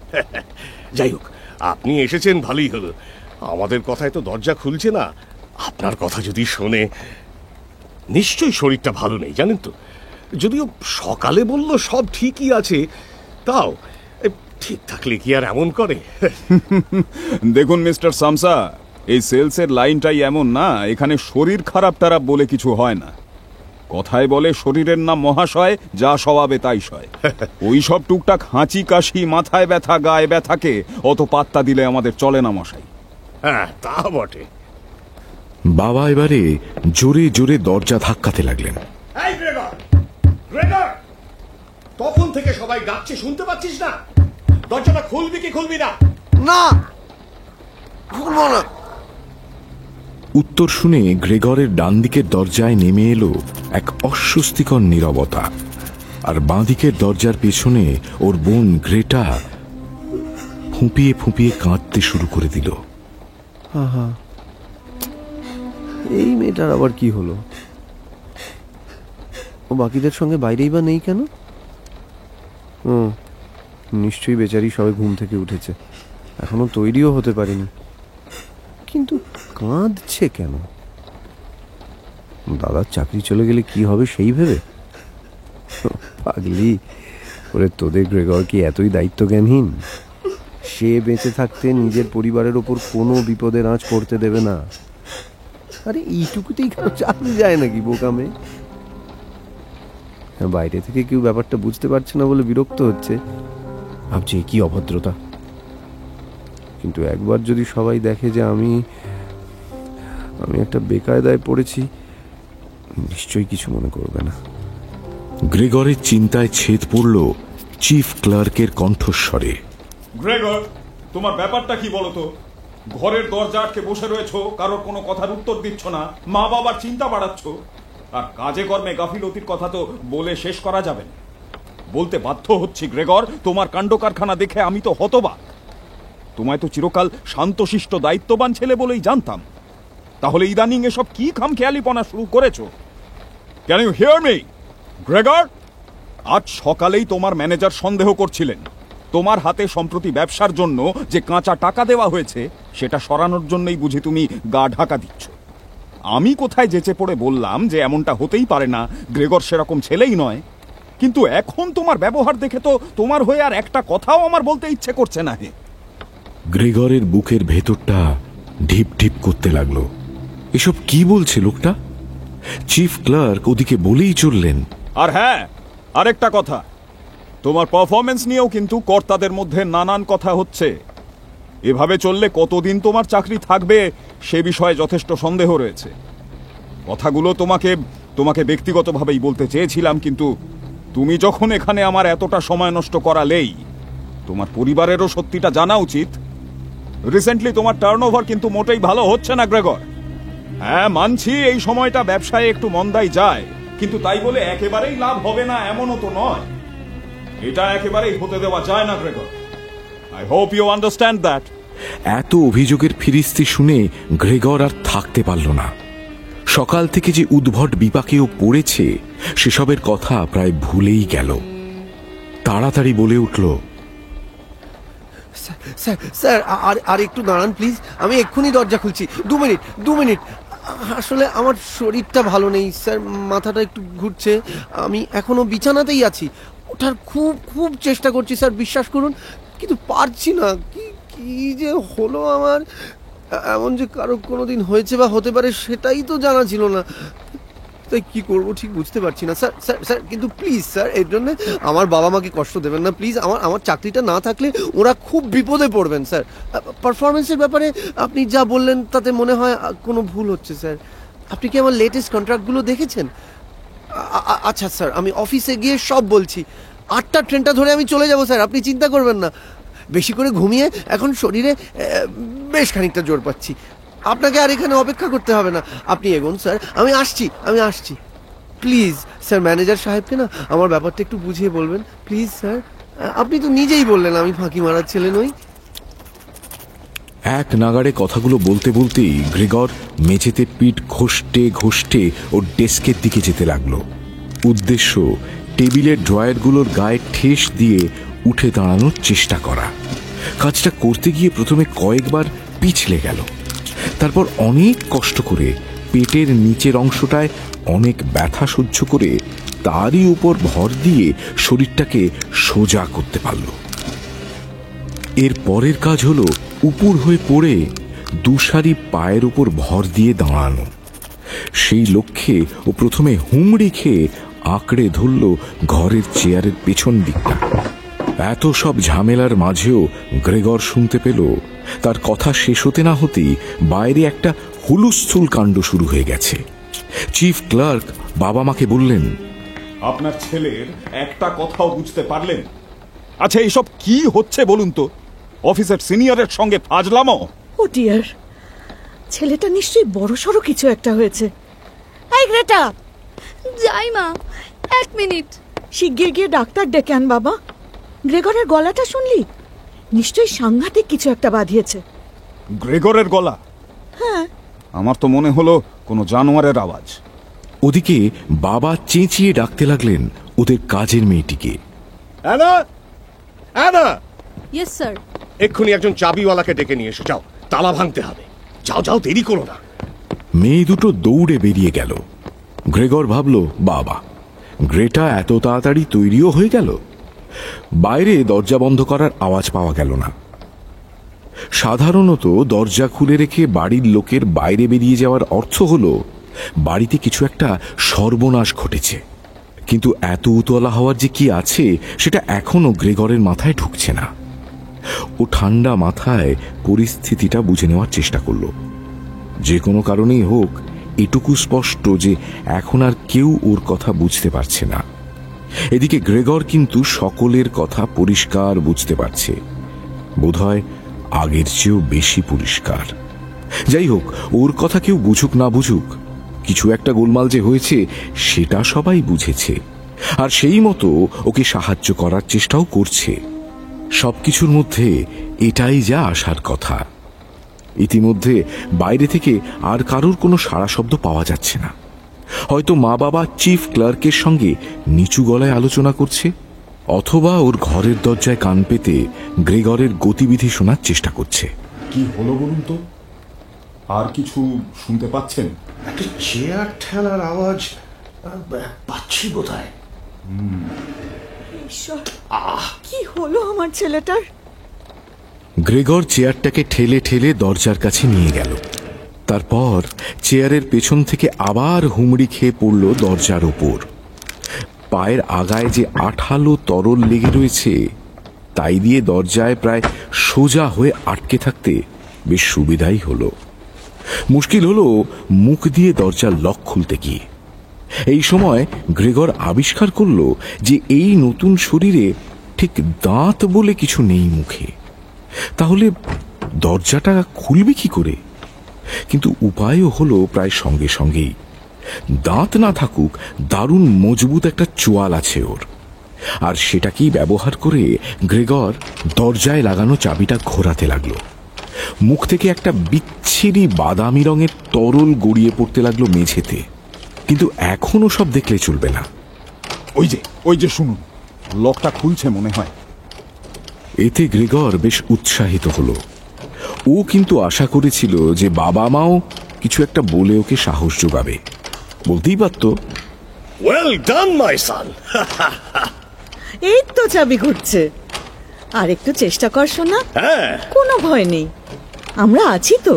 [SPEAKER 1] যাই হোক, আপনি এসেছেন ভালোই হলো। আমাদের কথায় তো দরজা খুলছে না, আপনার কথা যদি শোনে। নিশ্চয়ই শরীরটা ভালো নেই, জানেন তো। যদিও সকালে বলল সব ঠিকই আছে, তাও ঠিক থাকলে কি আর এমন করে?
[SPEAKER 7] দেখুন মিস্টার সামসা, এই সেলসের লাইনটাই এমন না, এখানে শরীর খারাপ টারাপ বলে কিছু হয় না। কথায় বলে শরীরের নাম মহাশয়, যা স্বভাবে তাই সয়। ওই সব টুকটাক হাঁচি কাশি, মাথায় ব্যথা, গায়ে ব্যথাকে অত পাত্তা দিলে আমাদের চলে না মশাই।
[SPEAKER 1] হ্যাঁ, তা বটে।
[SPEAKER 4] বাবা এবারে জোরে জোরে দরজা ধাক্কাতে লাগলেন।
[SPEAKER 1] এই গ্রেগর, গ্রেগর, তখন থেকে সবাই ডাকছে, শুনতে পাচ্ছিস না? দরজাটা খুলবি কি খুলবি না?
[SPEAKER 3] না, খুলবো না।
[SPEAKER 4] উত্তর শুনে গ্রেগরের ডান দিকের দরজায় নেমে এলো এক অস্বস্তিকর নীরবতা, আর বাঁ দিকের দরজার পেছনে ওর বোন গ্রেটা ফুঁপিয়ে ফুঁপিয়ে কাঁদতে শুরু করে দিল।
[SPEAKER 3] আহা, এই মেয়েটার আবার কি হলো? ও বাকিদের সঙ্গে বাইরেই বা নেই কেন? নিশ্চয়ই বেচারি সবাই ঘুম থেকে উঠেছে, এখনো তৈরিও হতে পারেনি। কিন্তু কাঁদছে কেন? দাদার চাকরি চলে গেলে কি হবে সেই ভেবে? পাগলি, ওরে তোদের গ্রেগর কি এতই দায়িত্বজ্ঞানহীন? সে বেঁচে থাকতে নিজের পরিবারের ওপর কোনো বিপদের আঁচ পড়তে দেবে না। আরে এইটুকুতেই কেন চাকরি যায় নাকি বোকা মেয়ে? বাইরে থেকে কেউ ব্যাপারটা বুঝতে পারছে না বলে বিরক্ত হচ্ছে, ভাবছে কি অভদ্রতা। কিন্তু একবার যদি সবাই দেখে যে আমি একটা বেকায়দায় পড়েছি, নিশ্চয়ই কিছু মনে করবে না।
[SPEAKER 4] গ্রেগরের চিন্তায় ছেদ পড়ল চিফ ক্লার্কের কণ্ঠস্বরে।
[SPEAKER 7] গ্রেগর, তোমার ব্যাপারটা কি বলো তো? ঘরের দরজা আটকে বসে রয়েছো, কারোর কোনো কথার উত্তর দিচ্ছ না, মা বাবার চিন্তা বাড়াচ্ছ, আর কাজে কর্মে গাফিলতির কথা তো বলে শেষ করা যাবে না। বলতে বাধ্য হচ্ছি গ্রেগর, তোমার কাণ্ড কারখানা দেখে আমি তো হতবাক। তোমায় তো চিরকাল শান্তশিষ্ট দায়িত্ববান ছেলে বলেই জানতাম, তাহলে ইদানিং এসব কি খামখেয়ালিপনা শুরু করেছো? Can you hear me Gregor? আজ সকালেই তোমার ম্যানেজার সন্দেহ করছিলেন তোমার হাতে সম্প্রতি ব্যবসার জন্য যে কাঁচা টাকা দেওয়া হয়েছে সেটা সরানোর জন্যই বুঝি তুমি গা ঢাকা দিচ্ছ। আমি কোথায় যেচে পড়ে বললাম যে এমনটা হতেই পারে না, গ্রেগর সেরকম ছেলেই নয়। কিন্তু এখন তোমার ব্যবহার দেখে তো তোমার হয়ে আর একটা কথাও আমার বলতে ইচ্ছে করছে না। হে,
[SPEAKER 4] গ্রেগরের বুকের ভেতরটা ঢিপ ঢিপ করতে লাগলো। এসব কি বলছে লোকটা? চিফ ক্লার্ক ওদিকে বলেই চললেন,
[SPEAKER 7] আর হ্যাঁ, আরেকটা কথা, তোমার পারফরমেন্স নিয়েও কিন্তু কর্তাদের মধ্যে নানান কথা হচ্ছে। এভাবে চললে কতদিন তোমার চাকরি থাকবে সে বিষয়ে যথেষ্ট সন্দেহ রয়েছে। কথাগুলো তোমাকে ব্যক্তিগতভাবেই বলতে চেয়েছিলাম, কিন্তু তুমি যখন এখানে আমার এতটা সময় নষ্ট করালেই তোমার পরিবারেরও সত্যিটা জানা উচিত। রিসেন্টলি তোমার টার্নওভার কিন্তু মোটেই ভালো হচ্ছে না গ্রেগর। হ্যাঁ, মানছি এই সময়টা ব্যবসায় একটু মন্দাই যায়, কিন্তু তাই বলে একেবারেই লাভ হবে না এমনও তো নয়। এটা একেবারেই হতে দেওয়া যায় না Gregor. I hope you understand that.
[SPEAKER 4] এত অভিযোগের ফিরিস্তি শুনে গ্রেগর আর থাকতে পারল না। সকাল থেকে যে উদ্ভট বিপাকেও পড়েছে সেসবের কথা প্রায় ভুলেই গেল। তাড়াতাড়ি বলে উঠল,
[SPEAKER 3] স্যার স্যার, আর একটু দাঁড়ান প্লিজ, আমি এক্ষুনি দরজা খুলছি। 2 মিনিট। আসলে আমার শরীরটা ভালো নেই স্যার, মাথাটা একটু ঘুরছে। আমি এখনো বিছানাতেই আছি, ওঠার খুব খুব চেষ্টা করছি স্যার, বিশ্বাস করুন, কিন্তু পারছি না। কি যে হলো আমার, এমন যে কারো কোনোদিন হয়েছে বা হতে পারে সেটাই তো জানা ছিল না। তাই কি করব ঠিক বুঝতে পারছি না স্যার। স্যার স্যার কিন্তু প্লিজ স্যার, এর জন্য আমার বাবা মাকে কষ্ট দেবেন না প্লিজ। আমার চাকরিটা না থাকলে ওরা খুব বিপদে পড়বেন স্যার। পারফরমেন্সের ব্যাপারে আপনি যা বললেন তাতে মনে হয় কোনো ভুল হচ্ছে স্যার। আপনি কি আমার লেটেস্ট কন্ট্রাক্টগুলো দেখেছেন? আচ্ছা স্যার, আমি অফিসে গিয়ে সব বলছি। 8টার ট্রেনটা ধরে আমি চলে যাব স্যার, আপনি চিন্তা করবেন না। বেশি করে ঘুমিয়ে এখন শরীরে বেশ খানিকটা জোর পাচ্ছি। আপনাকে আর এখানে অপেক্ষা করতে হবে না, আপনি এগোন স্যার। আমি আসছি প্লিজ স্যার। ম্যানেজার সাহেবকে না আমার ব্যাপারটা একটু বুঝিয়ে বলবেন প্লিজ স্যার। আপনি তো নিজেই বললেন আমি ফাঁকি মারার ছেলে নই।
[SPEAKER 4] এক নাগাড়ে কথাগুলো বলতে বলতেই গ্রেগর মেঝেতে পিঠ ঘষতে ঘষতে ওর ডেস্কের দিকে যেতে লাগলো। উদ্দেশ্য টেবিলের ড্রয়ারগুলোর গায়ে ঠেস দিয়ে উঠে দাঁড়ানোর চেষ্টা করা। কাজটা করতে গিয়ে প্রথমে কয়েকবার পিছলে গেল, তারপর অনেক কষ্ট করে পেটের নিচের অংশটায় অনেক ব্যথা সহ্য করে তারই উপর ভর দিয়ে শরীরটাকে সোজা করতে পারল। এর পরের কাজ হলো উপুর হয়ে পড়ে দুসারি পায়ের উপর ভর দিয়ে দাঁড়ানো। সেই লক্ষ্যে ও প্রথমে হুমড়ি খেয়ে আঁকড়ে ধরল ঘরের চেয়ারের পেছন দিকটা। এত সব ঝামেলার মাঝেও গ্রেগর শুনতে পেল তার কথা শেষ হতে না হতেই বাইরে একটা হুলুস্থুল কাণ্ড শুরু হয়ে গেছে। চিফ ক্লার্ক বাবা মাকে বললেন,
[SPEAKER 7] আপনার ছেলের একটা কথাও বুঝতে পারলেন? আচ্ছা, এইসব কি হচ্ছে বলুন তো? অফিসের সিনিয়রের সঙ্গে ফাজলামো?
[SPEAKER 2] ও ডিয়ার, ছেলেটা নিশ্চয়ই বড়সড় কিছু একটা হয়েছে। এই গ্রেটা,
[SPEAKER 6] যাই মা, 1 মিনিট।
[SPEAKER 2] শিগগির গিয়ে ডাক্তার ডেকে আন বাবা। গ্রেগরের গলাটা শুনলি? নিশ্চয়ই সাংঘাতিক কিছু একটা বাঁধিয়েছে।
[SPEAKER 7] গ্রেগরের গলা?
[SPEAKER 2] হ্যাঁ,
[SPEAKER 7] আমার তো মনে হলো কোনো জানোয়ারের আওয়াজ।
[SPEAKER 4] ওদিকে বাবা চেঁচিয়ে ডাকতে লাগলেন ওদের কাজের মেয়েটিকে।
[SPEAKER 1] Anna, Anna,
[SPEAKER 6] yes sir.
[SPEAKER 1] এক্ষুনি একজন চাবিওয়ালাকে ডেকে নিয়ে এসো। যাও, তালা ভাঙতে হবে। যাও যাও, দেরি করো না।
[SPEAKER 4] মেয়ে দুটো দৌড়ে বেরিয়ে গেল। গ্রেগর ভাবল, বাবা, গ্রেটা এত তাড়াতাড়ি তৈরিও হয়ে গেল। বাইরে দরজা বন্ধ করার আওয়াজ পাওয়া গেল না। সাধারণত দরজা খুলে রেখে বাড়ির লোকের বাইরে বেরিয়ে যাওয়ার অর্থ হলো বাড়িতে কিছু একটা সর্বনাশ ঘটেছে। কিন্তু এত উতলা হওয়ার যে কি আছে সেটা এখনো গ্রেগরের মাথায় ঢুকছে না। ও ঠান্ডা মাথায় পরিস্থিতিটা বুঝে নেওয়ার চেষ্টা করল। যে কোনো কারণেই হোক, এটুকু স্পষ্ট যে এখন আর কেউ ওর কথা বুঝতে পারছে না। এদিকে গ্রেগর কিন্তু সকলের কথা পরিষ্কার বুঝতে পারছে, বোধহয় আগের চেয়েও বেশি পরিষ্কার। যাই হোক, ওর কথা কেউ বুঝুক না বুঝুক, কিছু একটা গোলমাল যে হয়েছে সেটা সবাই বুঝেছে, আর সেই মতো ওকে সাহায্য করার চেষ্টাও করছে। সবকিছুর মধ্যে এটাই যা আসার কথা। ইতিমধ্যে বাইরে থেকে আর কারোর কোনো সাড়া শব্দ পাওয়া যাচ্ছে না। হয়তো মা বাবা চিফ ক্লার্কের সঙ্গে নিচু গলায় আলোচনা করছে, অথবা ওর ঘরের দরজায় কান পেতে গ্রেগরের গতিবিধি শোনার চেষ্টা করছে।
[SPEAKER 7] কি হলো বলুন তো? আর কিছু শুনতে পাচ্ছেন?
[SPEAKER 1] একটা চেয়ার ঠেলার আওয়াজ পাচ্ছি বোধহয়।
[SPEAKER 2] ঈশ্বর, কি হলো আমার ছেলেটার?
[SPEAKER 4] গ্রেগর চেয়ারটাকে ঠেলে ঠেলে দরজার কাছে নিয়ে গেল। তারপর চেয়ারের পেছন থেকে আবার হুমড়ি খেয়ে পড়ল দরজার ওপর। পায়ের আগায় যে আঠালো তরল লেগে রয়েছে তাই দিয়ে দরজায় প্রায় সোজা হয়ে আটকে থাকতে বেশ সুবিধাই হলো। মুশকিল হলো মুখ দিয়ে দরজার লক খুলতে গিয়ে। এই সময় গ্রেগর আবিষ্কার করল যে এই নতুন শরীরে ঠিক দাঁত বলে কিছু নেই মুখে। তাহলে দরজাটা খুলবে কি করে? কিন্তু উপায়ও হলো প্রায় সঙ্গে সঙ্গেই। দাঁত না থাকুক, দারুণ মজবুত একটা চোয়াল আছে ওর, আর সেটাকেই ব্যবহার করে গ্রেগর দরজায় লাগানো চাবিটা ঘোরাতে লাগলো। মুখ থেকে একটা বিচ্ছিরি বাদামি রঙের তরল গড়িয়ে পড়তে লাগলো মেঝেতে। কিন্তু এখনো সব দেখলে চলবে না।
[SPEAKER 7] ওই যে শুনুন, লকটা খুলছে মনে হয়।
[SPEAKER 4] এতে গ্রেগর বেশ উৎসাহিত হলো। ও কিন্তু আশা করেছিল যে বাবা মাও কিছু একটা বলে ওকে সাহস যোগাবে। বলতেই পারত,
[SPEAKER 1] ওয়েল ডান মাই সান।
[SPEAKER 2] এই তো চাবি ঘুরছে, আর একটু চেষ্টা কর শোনা।
[SPEAKER 1] হ্যাঁ,
[SPEAKER 2] কোনো ভয় নেই, আমরা আছি তো।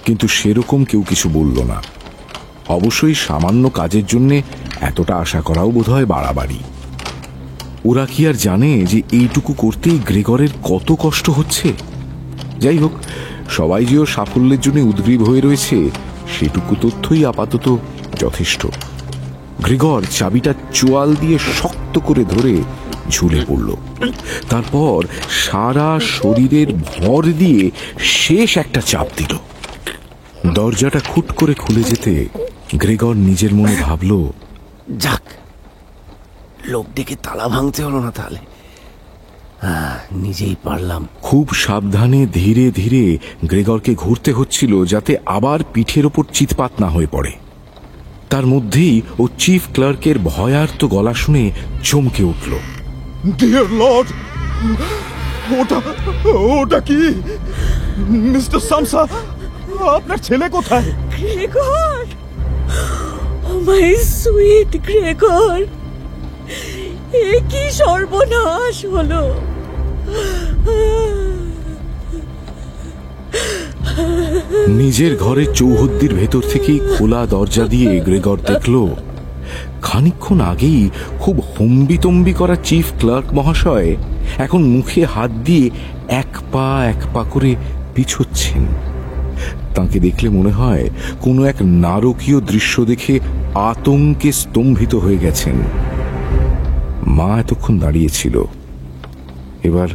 [SPEAKER 4] কিন্তু সেরকম কেউ কিছু বলল না। অবশ্যই সামান্য কাজের জন্যে এতটা আশা করাও বোধহয় বাড়াবাড়ি। ওরা কি আর জানে যে এইটুকু করতেই গ্রেগরের কত কষ্ট হচ্ছে? যাই হোক, সবাই যে ওর সাফল্যের জন্য উদ্গ্রীব হয়ে রয়েছে সেটুকু তথ্যই আপাতত যথেষ্ট। গ্রেগর চাবিটা চোয়াল দিয়ে শক্ত করে ধরে ঝুলে পড়ল। তারপর সারা শরীরের ভর দিয়ে শেষ একটা চাপ দিল। দরজাটা খুট করে খুলে যেতে গ্রেগর নিজের মনে ভাবল,
[SPEAKER 3] যাক, লোক ডেকে তালা ভাঙতে হলো না তাহলে। হ্যাঁ, নিজেই পারলাম।
[SPEAKER 4] খুব সাবধানে ধীরে ধীরে গ্রেগরকে ঘুরতে হচ্ছিল যাতে আবার পিঠের ওপর চিৎপাত না হয়ে পড়ে। তার মধ্যেই ও চিফ ক্লার্কের ভয়ার্ত গলা শুনে চমকে উঠল।
[SPEAKER 7] ডিয়ার লর্ড, ওটা কি মিস্টার সামসা? আপনার ছেলে কোথায়?
[SPEAKER 2] Gregor, oh my sweet Gregor, এ কি সর্বনাশ হলো!
[SPEAKER 4] নিজের ঘরের চৌহদ্দির ভেতর থেকেই খোলা দরজা দিয়ে গ্রেগর দেখল খানিকক্ষণ আগেই খুব হম্বিতম্বি করা চিফ ক্লার্ক মহাশয় এখন মুখে হাত দিয়ে এক পা করে পিছোচ্ছেন। তাকে দেখলে মনে হয় কোনো এক নারকীয় দৃশ্য দেখে আতঙ্কে স্তম্ভিত হয়ে গেছেন। মা এতক্ষণ দাঁড়িয়েছিল, এবার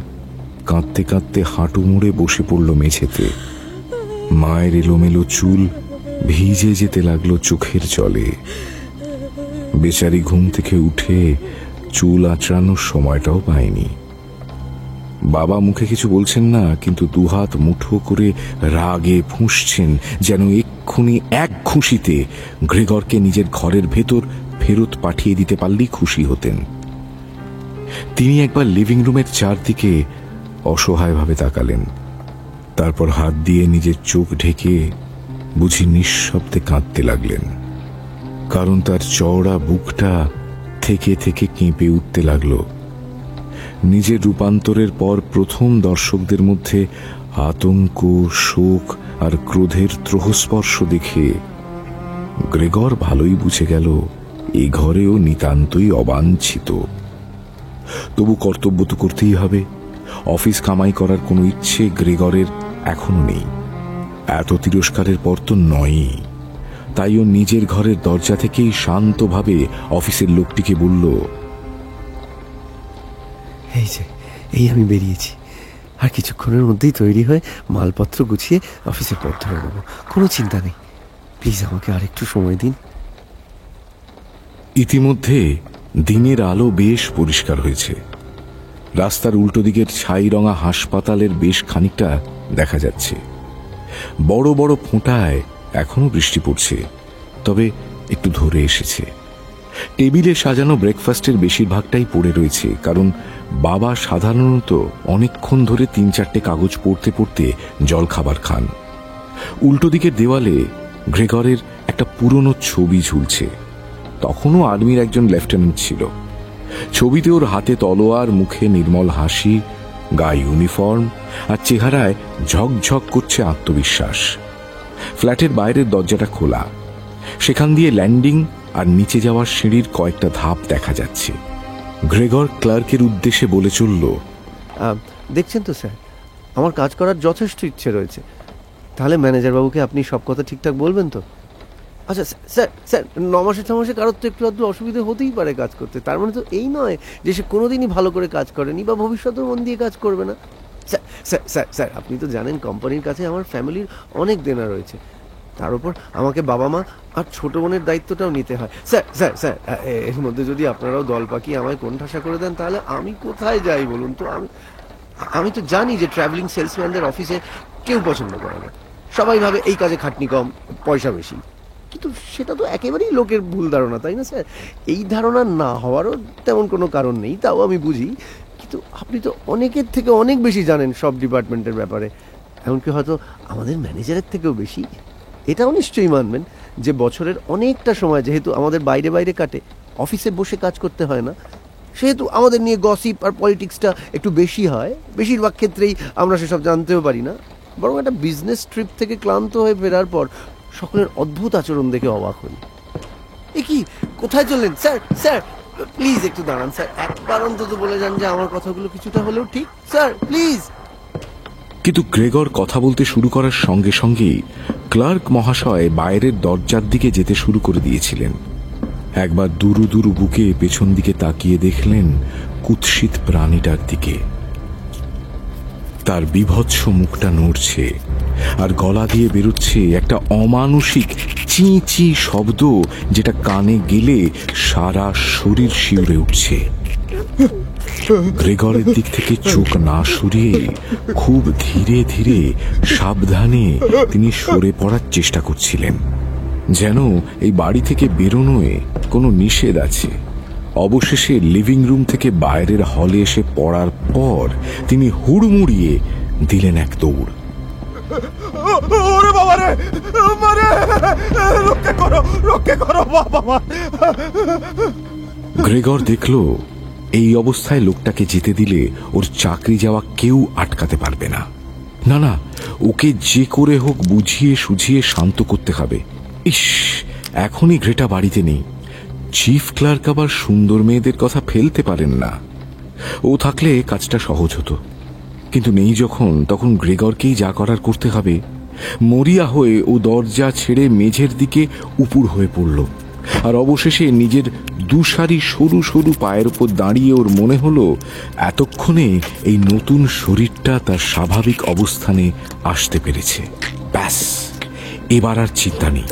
[SPEAKER 4] কাঁদতে কাঁদতে হাঁটু মুড়ে বসে পড়ল মেঝেতে। মায়ের এলোমেলো চুল ভিজে যেতে লাগলো চোখের জলে। বেচারি ঘুম থেকে উঠে চুল আঁচড়ানোর সময়টাও পায়নি। বাবা মুখে কিছু বলছেন না, কিন্তু দুহাত মুঠো করে রাগে ফুঁসছেন, যেন এক্ষুনি এক ঘুষিতে গ্রেগরকে নিজের ঘরের ভেতর ফেরত পাঠিয়ে দিতে পারলেই খুশি হতেন। তিনি একবার লিভিং রুমের চারদিকে অসহায়ভাবে তাকালেন, তারপর হাত দিয়ে নিজের চোখ ঢেকে বুঝি নিঃশব্দে কাঁদতে লাগলেন। কারণ তার চওড়া বুকটা থেকে থেকে কেঁপে উঠতে লাগলো। নিজের রূপান্তরের পর প্রথম দর্শকদের মধ্যে আতঙ্ক, শোক আর ক্রোধের ত্রহস্পর্শ দেখে গ্রেগর ভালোই বুঝে গেল এই ঘরেও নিতান্তই অবাঞ্ছিত। তবু কর্তব্য তো করতেই হবে। অফিস কামাই করার কোনো ইচ্ছে গ্রেগরের এখনো নেই। এত তিরস্কারের পর তো নয়ই। তাই ও নিজের ঘরের দরজা থেকেই শান্তভাবে অফিসের লোকটিকে বলল,
[SPEAKER 3] এই আমি বেরিয়েছি, আর কিছুক্ষণের মধ্যেই তৈরি হয়ে মালপত্র গুছিয়ে অফিসের পথ ধরে নেব। কোনো চিন্তা নেই, প্লিজ আমাকে আর একটু সময় দিন।
[SPEAKER 4] ইতিমধ্যে দিনের আলো বেশ পরিষ্কার হয়েছে। রাস্তার উল্টো দিকের ছাই রঙা হাসপাতালের বেশ খানিকটা দেখা যাচ্ছে। বড় বড় ফোঁটায় এখনো বৃষ্টি পড়ছে, তবে একটু ধরে এসেছে। টেবিলে সাজানো ব্রেকফাস্টের বেশিরভাগটাই পড়ে রয়েছে, কারণ বাবা সাধারণত অনেকক্ষণ ধরে 3-4টে কাগজ পড়তে পড়তে জল খাবার খান। উল্টো দিকের দেওয়ালে গ্রেগরের একটা পুরনো ছবি ঝুলছে। তখনও আর্মির একজন লেফটেন্যান্ট ছিল। ছবিতে ওর হাতে তলোয়ার, মুখে নির্মল হাসি, গায়ে ইউনিফর্ম আর চেহারায় ঝকঝক করছে আত্মবিশ্বাস। ফ্ল্যাটের বাইরের দরজাটা খোলা, সেখান দিয়ে ল্যান্ডিং আর নিচে যাওয়ার সিঁড়ির কয়েকটা ধাপ দেখা যাচ্ছে। গ্রেগর ক্লার্কের উদ্দেশ্যে বলে চলল,
[SPEAKER 3] দেখছেন তো স্যার, আমার কাজ করার যথেষ্ট ইচ্ছে রয়েছে। তাহলে ম্যানেজার বাবুকে আপনি সব কথা ঠিকঠাক বলবেন তো? আচ্ছা স্যার, স্যার 9 মাসে কারোর তো একটু আধটু অসুবিধা হতেই পারে কাজ করতে। তার মানে তো এই নয় যে সে কোনোদিনই ভালো করে কাজ করেনি বা ভবিষ্যতেও মন দিয়ে কাজ করবে না। স্যার স্যার স্যার স্যার আপনি তো জানেন কোম্পানির কাছে আমার ফ্যামিলির অনেক দেনা রয়েছে। তার উপর আমাকে বাবা মা আর ছোট বোনের দায়িত্বটাও নিতে হয়। স্যার স্যার স্যার এর মধ্যে যদি আপনারাও দল পাকিয়ে আমায় কোণঠাসা করে দেন তাহলে আমি কোথায় যাই বলুন তো? আমি তো জানি যে ট্রাভেলিং সেলসম্যানদের অফিসে কেউ পছন্দ করে না। সবাই ভাবে এই কাজে খাটনি কম, পয়সা বেশি। কিন্তু সেটা তো একেবারেই লোকের ভুল ধারণা, তাই না স্যার? এই ধারণা না হওয়ারও তেমন কোনো কারণ নেই, তাও আমি বুঝি। কিন্তু আপনি তো অনেকের থেকে অনেক বেশি জানেন সব ডিপার্টমেন্টের ব্যাপারে, এমনকি হয়তো আমাদের ম্যানেজারের থেকেও বেশি। এটাও নিশ্চয়ই মানবেন যে বছরের অনেকটা সময় যেহেতু আমাদের বাইরে বাইরে কাটে, অফিসে বসে কাজ করতে হয় না, সেহেতু আমাদের নিয়ে গসিপ আর পলিটিক্সটা একটু বেশি হয়। বেশিরভাগ ক্ষেত্রেই আমরা সেসব জানতেও পারি না, বরং একটা বিজনেস ট্রিপ থেকে ক্লান্ত হয়ে ফেরার পর সকলের অদ্ভুত আচরণ দেখে অবাক হই। এ কি, কোথায় চললেন স্যার? স্যার প্লিজ একটু দাঁড়ান স্যার, একবার অন্তত বলে যান যে আমার কথাগুলো কিছুটা হলেও ঠিক। Sir please.
[SPEAKER 4] কিন্তু গ্রেগর কথা বলতে শুরু করার সঙ্গে সঙ্গেই ক্লার্ক মহাশয় বাইরের দরজার দিকে যেতে শুরু করে দিয়েছিলেন। একবার দুরু দুরু বুকে পেছন দিকে তাকিয়ে দেখলেন কুৎসিত প্রাণীটার দিকে। তার বীভৎস মুখটা নড়ছে আর গলা দিয়ে বেরোচ্ছে একটা অমানুষিক চি চি শব্দ, যেটা কানে গেলে সারা শরীর শিউরে উঠছে। গ্রেগরের দিক থেকে চোখ না সরিয়ে খুব ধীরে ধীরে সাবধানে তিনি সরে পড়ার চেষ্টা করছিলেন, যেন এই বাড়ি থেকে বেরোনোয় কোনো নিষেধ আছে। অবশেষে লিভিং রুম থেকে বাইরের হলে এসে পড়ার পর তিনি হুড়মুড়িয়ে দিলেন এক দৌড়।
[SPEAKER 7] ওরে বাবা রে, মারে, রক্ষে করো বাবা।
[SPEAKER 4] গ্রেগর দেখল এই অবস্থায় লোকটাকে যেতে দিলে ওর চাকরি যাওয়া কেউ আটকাতে পারবে না। না না, ওকে যে করে হোক বুঝিয়ে সুঝিয়ে শান্ত করতে হবে। ইস, এখনই গ্রেটা বাড়িতে নেই। চিফ ক্লার্ক আবার সুন্দর মেয়েদের কথা ফেলতে পারেন না। ও থাকলে কাজটা সহজ হতো, কিন্তু নেই যখন, তখন গ্রেগরকেই যা করার করতে হবে। মরিয়া হয়ে ও দরজা ছেড়ে মেঝের দিকে উপুর হয়ে পড়ল, আর অবশেষে নিজের দুসারি সরু সরু পায়ের উপর দাঁড়িয়ে ওর মনে হলো এতক্ষণে এই নতুন শরীরটা তার স্বাভাবিক অবস্থানে আসতে পেরেছে। ব্যাস, এবার আর চিন্তা নেই।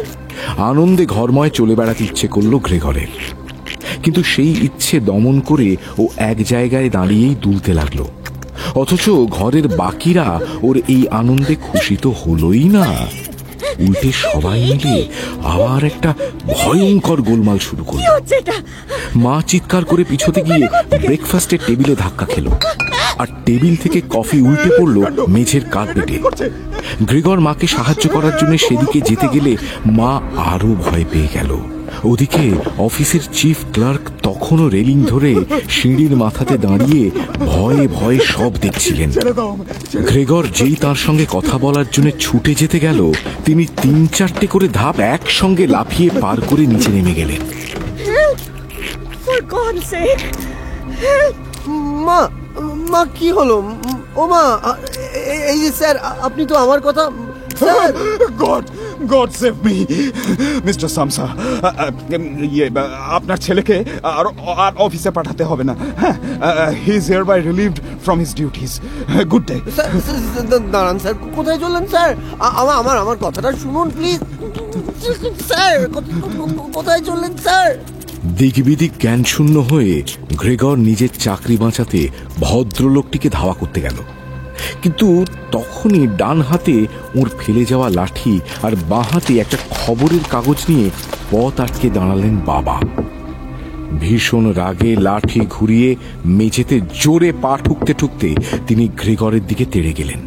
[SPEAKER 4] আনন্দে ঘরময় চলে বেড়াতে ইচ্ছে করলো গ্রেগরের, কিন্তু সেই ইচ্ছে দমন করে ও এক জায়গায় দাঁড়িয়েই দুলতে লাগলো। অথচ ঘরের বাকিরা ওর এই আনন্দে খুশি তো হলোই না, উল্টে সবাই মিলে আবার একটা ভয়ঙ্কর গোলমাল শুরু করলো। মা চিৎকার করে পিছতে গিয়ে ব্রেকফাস্টের টেবিলে ধাক্কা খেলো, আর টেবিল থেকে কফি উল্টে পড়লো মেঝের কার্পেটে। গ্রেগর মাকে সাহায্য করার জন্য সেদিকে যেতে গেলে মা আরো ভয় পেয়ে গেল। ওদিকে অফিসের চিফ ক্লার্ক তখনও রেলিং ধরে সিঁড়ির মাথাতে দাঁড়িয়ে ভয়ে ভয়ে সব দেখছিলেন। গ্রেগর যেই তার সঙ্গে কথা বলার জন্য ছুটে যেতে গেল, তিনি 3-4টে করে ধাপ একসঙ্গে লাফিয়ে পার করে নিচে নেমে গেলেন।
[SPEAKER 3] মা, মা কি হলো? ও মা, এই যে স্যার, আপনি তো আমার কথা।
[SPEAKER 7] God save me mister Samsa. আপনার ছেলেকে আর অফিসে পাঠাতে হবে না। হ্যাঁ, he is hereby relieved from his duties. Good day.
[SPEAKER 3] দাঁড়ান স্যার, কোথায় চললেন স্যার? আমার কথাটা শুনুন প্লিজ স্যার। কোথায় চললেন স্যার?
[SPEAKER 4] দিকবিদিক জ্ঞান শূন্য হয়ে গ্রেগর নিজের চাকরি বাঁচাতে ভদ্রলোকটিকে ধাওয়া করতে গেল, কিন্তু তখনই ডান হাতে ওর ফেলে যাওয়া লাঠি আর বাঁ হাতে একটা খবরের কাগজ নিয়ে পথ আটকে দাঁড়ালেন বাবা। ভীষণ রাগে লাঠি ঘুরিয়ে মেঝেতে জোরে পা ঠুকতে ঠুকতে তিনি গ্রেগরের দিকে তেড়ে গেলেন।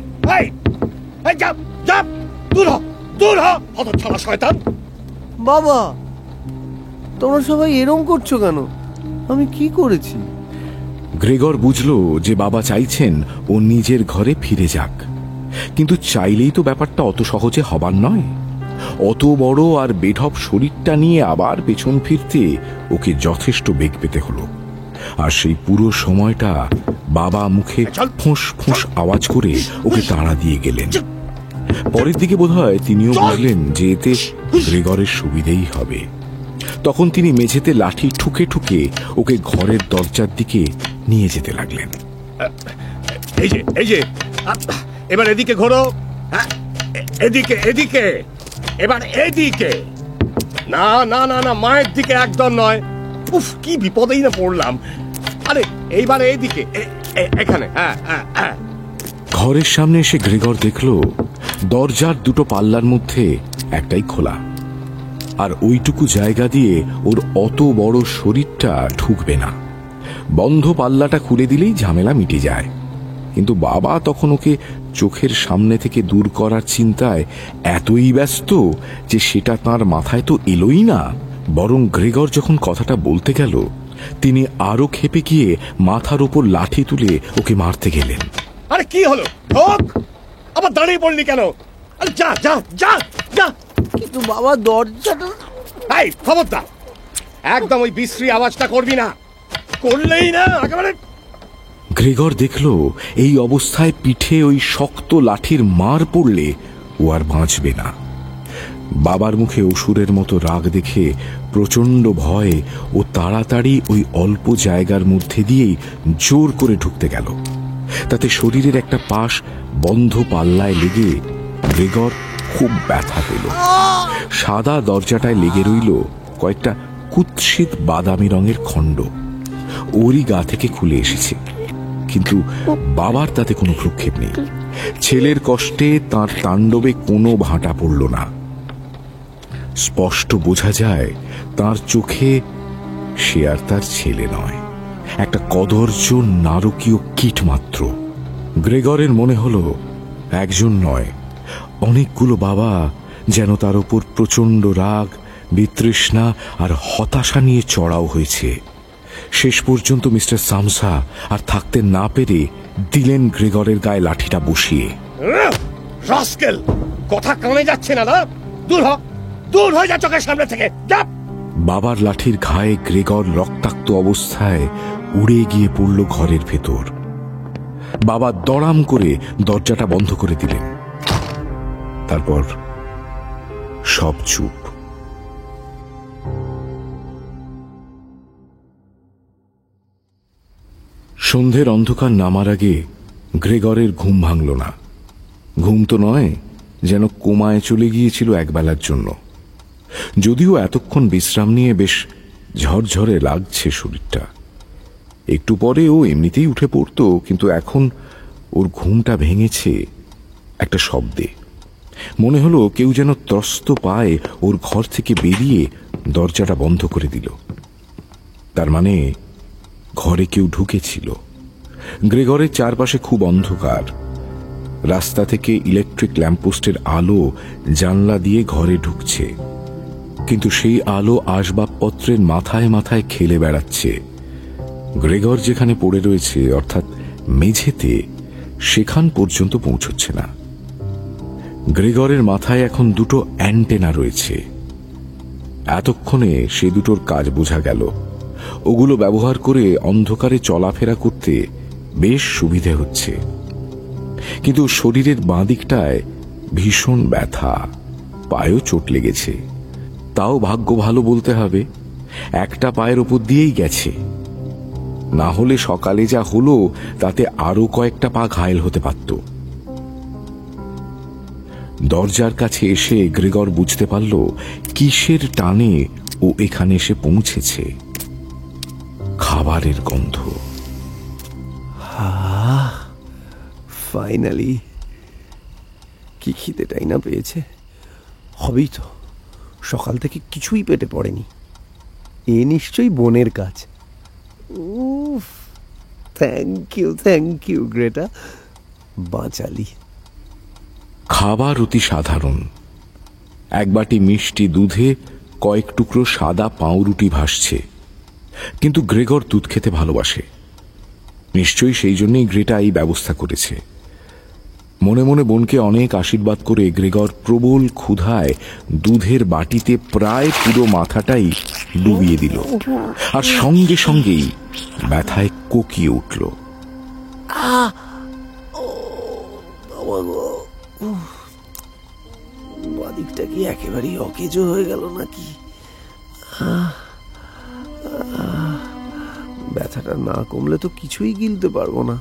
[SPEAKER 3] বাবা, তোমরা সবাই এরম করছো কেন? আমি কি করেছি?
[SPEAKER 4] গ্রেগর বুঝল যে বাবা চাইছেন ও নিজের ঘরে ফিরে যাক, কিন্তু চাইলেই তো ব্যাপারটা অত সহজে হবার নয়। অত বড় আর বেঢপ শরীরটা নিয়ে আবার পেছন ফিরতে ওকে যথেষ্ট বেগ পেতে হলো। আর সেই পুরো সময়টা বাবা মুখে ফোঁস ফোঁস আওয়াজ করে ওকে তাড়া দিয়ে গেলেন। পরের দিকে বোধহয় তিনিও বুঝলেন যে এতে গ্রেগরের সুবিধেই হবে। তখন তিনি মেঝেতে লাঠি ঠুকে ঠুকে ওকে ঘরের দরজার দিকে নিয়ে যেতে লাগলেন।
[SPEAKER 1] এই যে এবার এদিকে ঘোরো। এদিকে এদিকে, এবার এদিকে। না না না না, মায়ের দিকে একদম নয়। উফ, কি বিপদেই না পড়লাম। আরে এইবার এইদিকে, এখানে। হ্যাঁ।
[SPEAKER 4] ঘরের সামনে এসে গ্রেগর দেখল দরজার দুটো পাল্লার মধ্যে একটাই খোলা, আর ওইটুকু জায়গা দিয়ে ওর অত বড় শরীরটা ঢুকবে না। বন্ধ পাল্লাটা খুলে দিলেই ঝামেলা মিটে যায়। কিন্তু বাবা তখন ওকে চোখের সামনে থেকে দূর করার চিন্তায় এতই ব্যস্ত যে সেটা তার মাথায় তো এলোই না। বরং গ্রেগর যখন কথাটা বলতে গেল, তিনি আরো ক্ষেপে গিয়ে মাথার উপর লাঠি তুলে ওকে মারতে গেলেন।
[SPEAKER 1] আরে কি হলো? আবার দাঁড়িয়ে পড়লি কেন? আরে যা যা যা যা।
[SPEAKER 3] কি কিন্তু বাবা দরজাটা।
[SPEAKER 1] এই খবরদার, একদম ওই বিশ্রী আওয়াজটা করবি না, করলেই না একেবারে।
[SPEAKER 4] গ্রেগর দেখল এই অবস্থায় পিঠে ওই শক্ত লাঠির মার পড়লে ও আর বাঁচবে না। বাবার মুখে অসুরের মতো রাগ দেখে প্রচন্ড ভয়ে ও তাড়াতাড়ি ওই অল্প জায়গার মধ্যে দিয়েই জোর করে ঢুকতে গেল। তাতে শরীরের একটা পাশ বন্ধ পাল্লায় লেগে গ্রেগর খুব ব্যথা পেল। সাদা দরজাটায় লেগে রইল কয়েকটা কুৎসিত বাদামি রঙের খণ্ড। ওরই গা থেকে খুলে এসেছে, কিন্তু বাবার তাতে কোনো ভ্রুক্ষেপ নেই। ছেলের কষ্টে তার তাণ্ডবে কোনো ভাঁটা পড়ল না। স্পষ্ট বোঝা যায় তার চোখে সে আর তার ছেলে নয়, একটা কদর্য নারকীয় কীট মাত্র। গ্রেগরের মনে হলো একজন নয়, অনেকগুলো বাবা যেন তার ওপর প্রচন্ড রাগ, বিতৃষ্ণা আর হতাশা নিয়ে চড়াও হয়েছে। শেষ পর্যন্ত মিস্টার সামসা আর থাকতে না পেরে দিলেন গ্রেগরের গায়ে লাঠিটা বসিয়ে।
[SPEAKER 1] রাস্কেল, কথা কানে যাচ্ছে না? দূর হ, দূর হয়ে যা চোখের সামনে থেকে।
[SPEAKER 4] বাবার লাঠির ঘায়ে গ্রেগর রক্তাক্ত অবস্থায় উড়ে গিয়ে পড়ল ঘরের ভেতর। বাবা দড়াম করে দরজাটা বন্ধ করে দিলেন। তারপর সব চুপ। সন্ধ্যের অন্ধকার নামার আগে গ্রেগরের ঘুম ভাঙল না। ঘুম তো নয়, যেন কোমায় চলে গিয়েছিল একবেলার জন্য। যদিও এতক্ষণ বিশ্রাম নিয়ে বেশ ঝরঝরে লাগছে শরীরটা। একটু পরে ও এমনিতেই উঠে পড়তো, কিন্তু এখন ওর ঘুমটা ভেঙেছে একটা শব্দে। মনে হলো কেউ যেন ত্রস্ত পায়ে ওর ঘর থেকে বেরিয়ে দরজাটা বন্ধ করে দিল। তার মানে ঘরে কেউ ঢুকেছিল। গ্রেগরের চারপাশে খুব অন্ধকার। রাস্তা থেকে ইলেকট্রিক ল্যাম্পপোস্টের আলো জানলা দিয়ে ঘরে ঢুকছে, কিন্তু সেই আলো আসবাবপত্রের মাথায় মাথায় খেলে বেড়াচ্ছে। গ্রেগর যেখানে পড়ে রয়েছে, অর্থাৎ মেঝেতে, সেখান পর্যন্ত পৌঁছচ্ছে না। গ্রেগরের মাথায় এখন দুটো অ্যান্টেনা রয়েছে। এতক্ষণে সে দুটোর কাজ বোঝা গেল। ওগুলো ব্যবহার করে অন্ধকারে চলাফেরা করতে বেশ সুবিধে হচ্ছে। কিন্তু শরীরের বাঁ দিকটায় ভীষণ ব্যথা, পায়েও চোট লেগেছে। তাও ভাগ্য ভালো বলতে হবে, একটা পায়ের ওপর দিয়েই গেছে। না হলে সকালে যা হলো তাতে আরো কয়েকটা পা ঘায়েল হতে পারত। দরজার কাছে এসে গ্রেগর বুঝতে পারল কিসের টানে ও এখানে এসে পৌঁছেছে। খাবারের গন্ধ।
[SPEAKER 3] ফাইনালি কি খিদেটাই না পেয়েছে। হবেই তো, সকাল থেকে কিছুই পেটে পড়েনি। এ নিশ্চয়ই বোনের কাজ। থ্যাংক ইউ গ্রেটা, বাঁচালি।
[SPEAKER 4] খাবার অতি সাধারণ। এক বাটি মিষ্টি দুধে কয়েক টুকরো সাদা পাউরুটি ভাসছে। কিন্তু গ্রেগর দুধ খেতে ভালোবাসে। নিশ্চয়ই সেই জন্যই গ্রেটা এই ব্যবস্থা করেছে। মনে মনে বোনকে অনেক আশীর্বাদ করে গ্রেগর প্রবল ক্ষুধায় দুধের বাটিতে প্রায় পুরো মাথাটাই ডুবিয়ে দিল, আর সঙ্গে সঙ্গেই ব্যথায় কোকিয়ে উঠল।
[SPEAKER 3] বাদিকটা কি একেবারেই অকেজ হয়ে গেল নাকি? ব্যথাটা না কমলে তো কিছুই গিলতে পারবো না।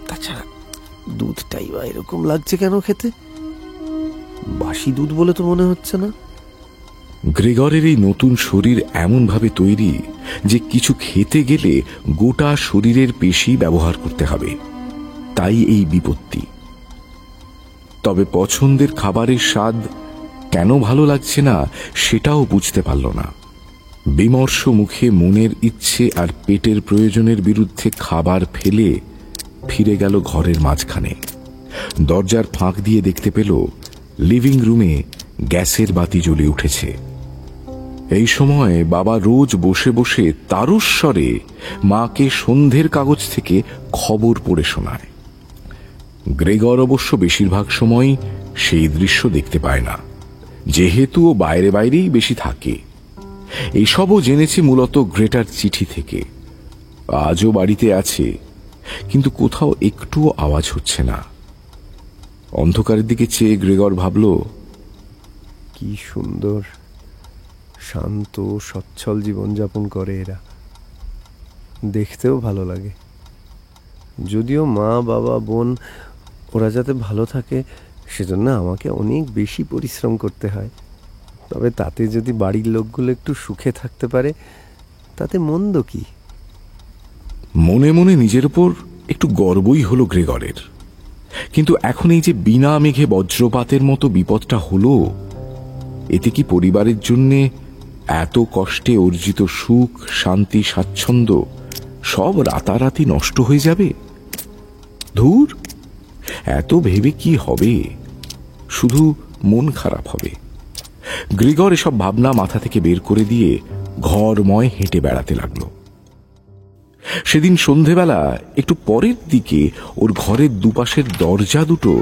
[SPEAKER 3] তাছাড়া দুধটাই বা এরকম লাগছে কেন খেতে? বাসি দুধ বলে তো মনে হচ্ছে না।
[SPEAKER 4] গ্রেগরের এই নতুন শরীর এমন ভাবে তৈরি যে কিছু খেতে গেলে গোটা শরীরের পেশি ব্যবহার করতে হবে। তাই এই বিপত্তি। তবে পছন্দের খাবারের স্বাদ কেন ভালো লাগছে না সেটাও বুঝতে পারল না। বিমর্ষ মুখে মনের ইচ্ছে আর পেটের প্রয়োজনের বিরুদ্ধে খাবার ফেলে ফিরে গেল ঘরের মাঝখানে। দরজার ফাঁক দিয়ে দেখতে পেল লিভিং রুমে গ্যাসের বাতি জ্বলে উঠেছে। এই সময় বাবা রোজ বসে বসে তারস্বরে মাকে সন্ধ্যের কাগজ থেকে খবর পড়ে শোনায়। গ্রেগর অবশ্য বেশিরভাগ সময় সেই দৃশ্য দেখতে পায় না, যেহেতু ও বাইরে বাইরেই বেশি থাকে। এইসবও জেনেছে মূলত গ্রেটার চিঠি থেকে। আজও বাড়িতে আছে, কিন্তু কোথাও একটুও আওয়াজ হচ্ছে না। অন্ধকারের দিকে চেয়ে গ্রেগর ভাবল,
[SPEAKER 3] কি সুন্দর শান্ত সচ্ছল জীবনযাপন করে এরা, দেখতেও ভালো লাগে। যদিও মা বাবা বোন ওরা যাতে ভালো থাকে সেজন্য আমাকে অনেক বেশি পরিশ্রম করতে হয়, তবে তাতে যদি বাড়ির লোকগুলো একটু সুখে থাকতে পারে তাতে মন্দ কি।
[SPEAKER 4] মনে মনে নিজের উপর একটু গর্বই হলো গ্রেগরের। কিন্তু এখন এই যে বিনা মেঘে বজ্রপাতের মতো বিপদটা হলো, এতে কি পরিবারের জন্য এত কষ্টে অর্জিত সুখ, শান্তি, স্বাচ্ছন্দ্য সব রাতারাতি নষ্ট হয়ে যাবে? ধুর, এত ভেবে কি হবে, শুধু মন খারাপ হবে। গ্রেগর এসব ভাবনা মাথা থেকে বের করে দিয়ে ঘরময় হেঁটে বেড়াতে লাগলো। সেদিন সন্ধেবেলা একটু পরের দিকে ওর ঘরের দুপাশের দরজা দুটো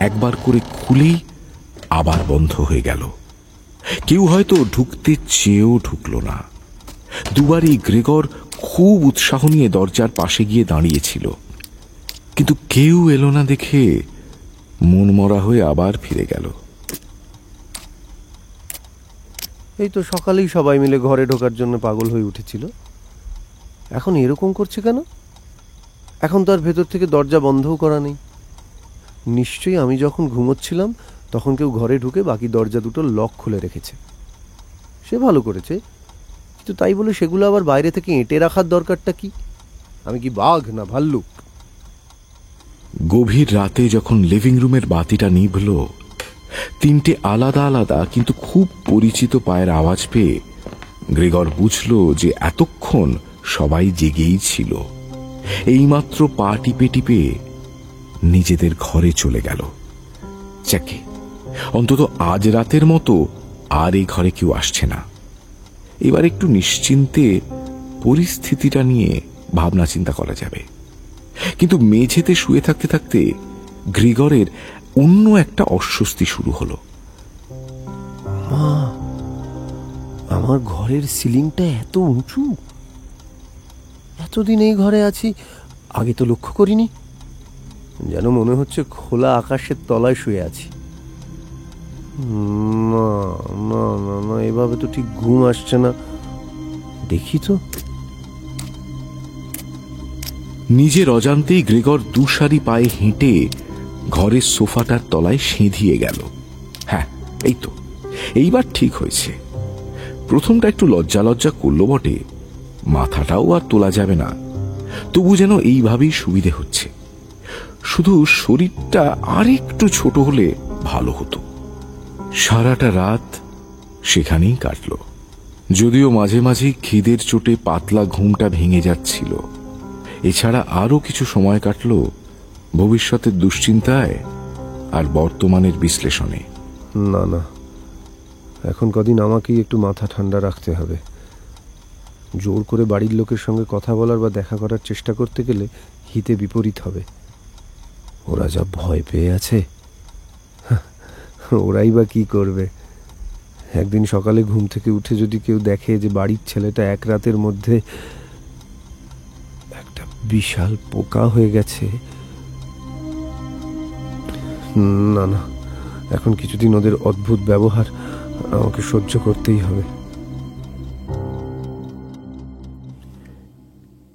[SPEAKER 4] একবার করে খুলেই আবার বন্ধ হয়ে গেল। কেউ হয়তো ঢুকতে চেয়েও ঢুকল না। দুবারই গ্রেগর খুব উৎসাহ নিয়ে দরজার পাশে গিয়ে দাঁড়িয়েছিল, কিন্তু কেউ এলো না দেখে মনমরা হয়ে আবার ফিরে গেল।
[SPEAKER 3] এই তো সকালেই সবাই মিলে ঘরে ঢোকার জন্য পাগল হয়ে উঠেছিল, এখন এরকম করছে কেন? এখন তো আর ভেতর থেকে দরজা বন্ধও করা নেই। নিশ্চয়ই আমি যখন ঘুমোচ্ছিলাম তখন কেউ ঘরে ঢুকে বাকি দরজা দুটো লক খুলে রেখেছে। সে ভালো করেছে, কিন্তু তাই বলে সেগুলো আবার বাইরে থেকে এঁটে রাখার দরকারটা কি? আমি কি বাঘ না ভাল্লুক?
[SPEAKER 4] গভীর রাতে যখন লিভিং রুমের বাতিটা নিভল, তিনটে আলাদা আলাদা কিন্তু খুব পরিচিত পায়ের আওয়াজ পেয়ে গ্রেগর বুঝল যে এতক্ষণ সবাই জেগেই ছিল। এইমাত্র পা টিপে টিপে নিজেদের ঘরে চলে গেল। যাকে অন্তত আজ রাতের মতো আর এই ঘরে কেউ আসছে না। এবার একটু নিশ্চিন্তে পরিস্থিতিটা নিয়ে ভাবনা চিন্তা করা যাবে। কিন্তু মেঝেতে শুয়ে থাকতে থাকতে গ্রেগরের অন্য একটা অস্বস্তি শুরু হলো।
[SPEAKER 3] মা, আমার ঘরের সিলিংটা এত উঁচু, এতদিন এই ঘরে আছি আগে তো লক্ষ্য করিনি। যেন মনে হচ্ছে খোলা আকাশের তলায় শুয়ে আছি। না না না না, এভাবে তো ঠিক ঘুম আসছে না। দেখি তো।
[SPEAKER 4] নিজের অজান্তেই গ্রেগর দুসারি পায়ে হেঁটে ঘরের সোফাটার তলায় সেঁধিয়ে গেল। হ্যাঁ, এই তো, এইবার ঠিক হয়েছে। প্রথমটা একটু লজ্জা লজ্জা করলো বটে, মাথাটাও আর তোলা যাবে না, তবু যেন এইভাবেই সুবিধে হচ্ছে। শুধু শরীরটা আর একটু ছোট হলে ভালো হতো। সারাটা রাত সেখানেই কাটল, যদিও মাঝে মাঝে খিদের চোটে পাতলা ঘুমটা ভেঙে যাচ্ছিল। এছাড়া আরো কিছু সময় কাটল ভবিষ্যতের দুশ্চিন্তায় আর বর্তমানের বিশ্লেষণে।
[SPEAKER 3] না না, এখন কদিন আমাকেই একটু মাথা ঠান্ডা রাখতে হবে। জোর করে বাড়ির লোকের সঙ্গে কথা বলার বা দেখা করার চেষ্টা করতে গেলে হিতে বিপরীত হবে। ওরা যা ভয় পেয়ে আছে, ওরাই বা কি করবে? একদিন সকালে ঘুম থেকে উঠে যদি কেউ দেখে যে বাড়ির ছেলেটা এক রাতের মধ্যে একটা বিশাল পোকা হয়ে গেছে, না না, এখন কিছুদিন ওদের অদ্ভুত ব্যবহার আমাকে সহ্য করতেই হবে।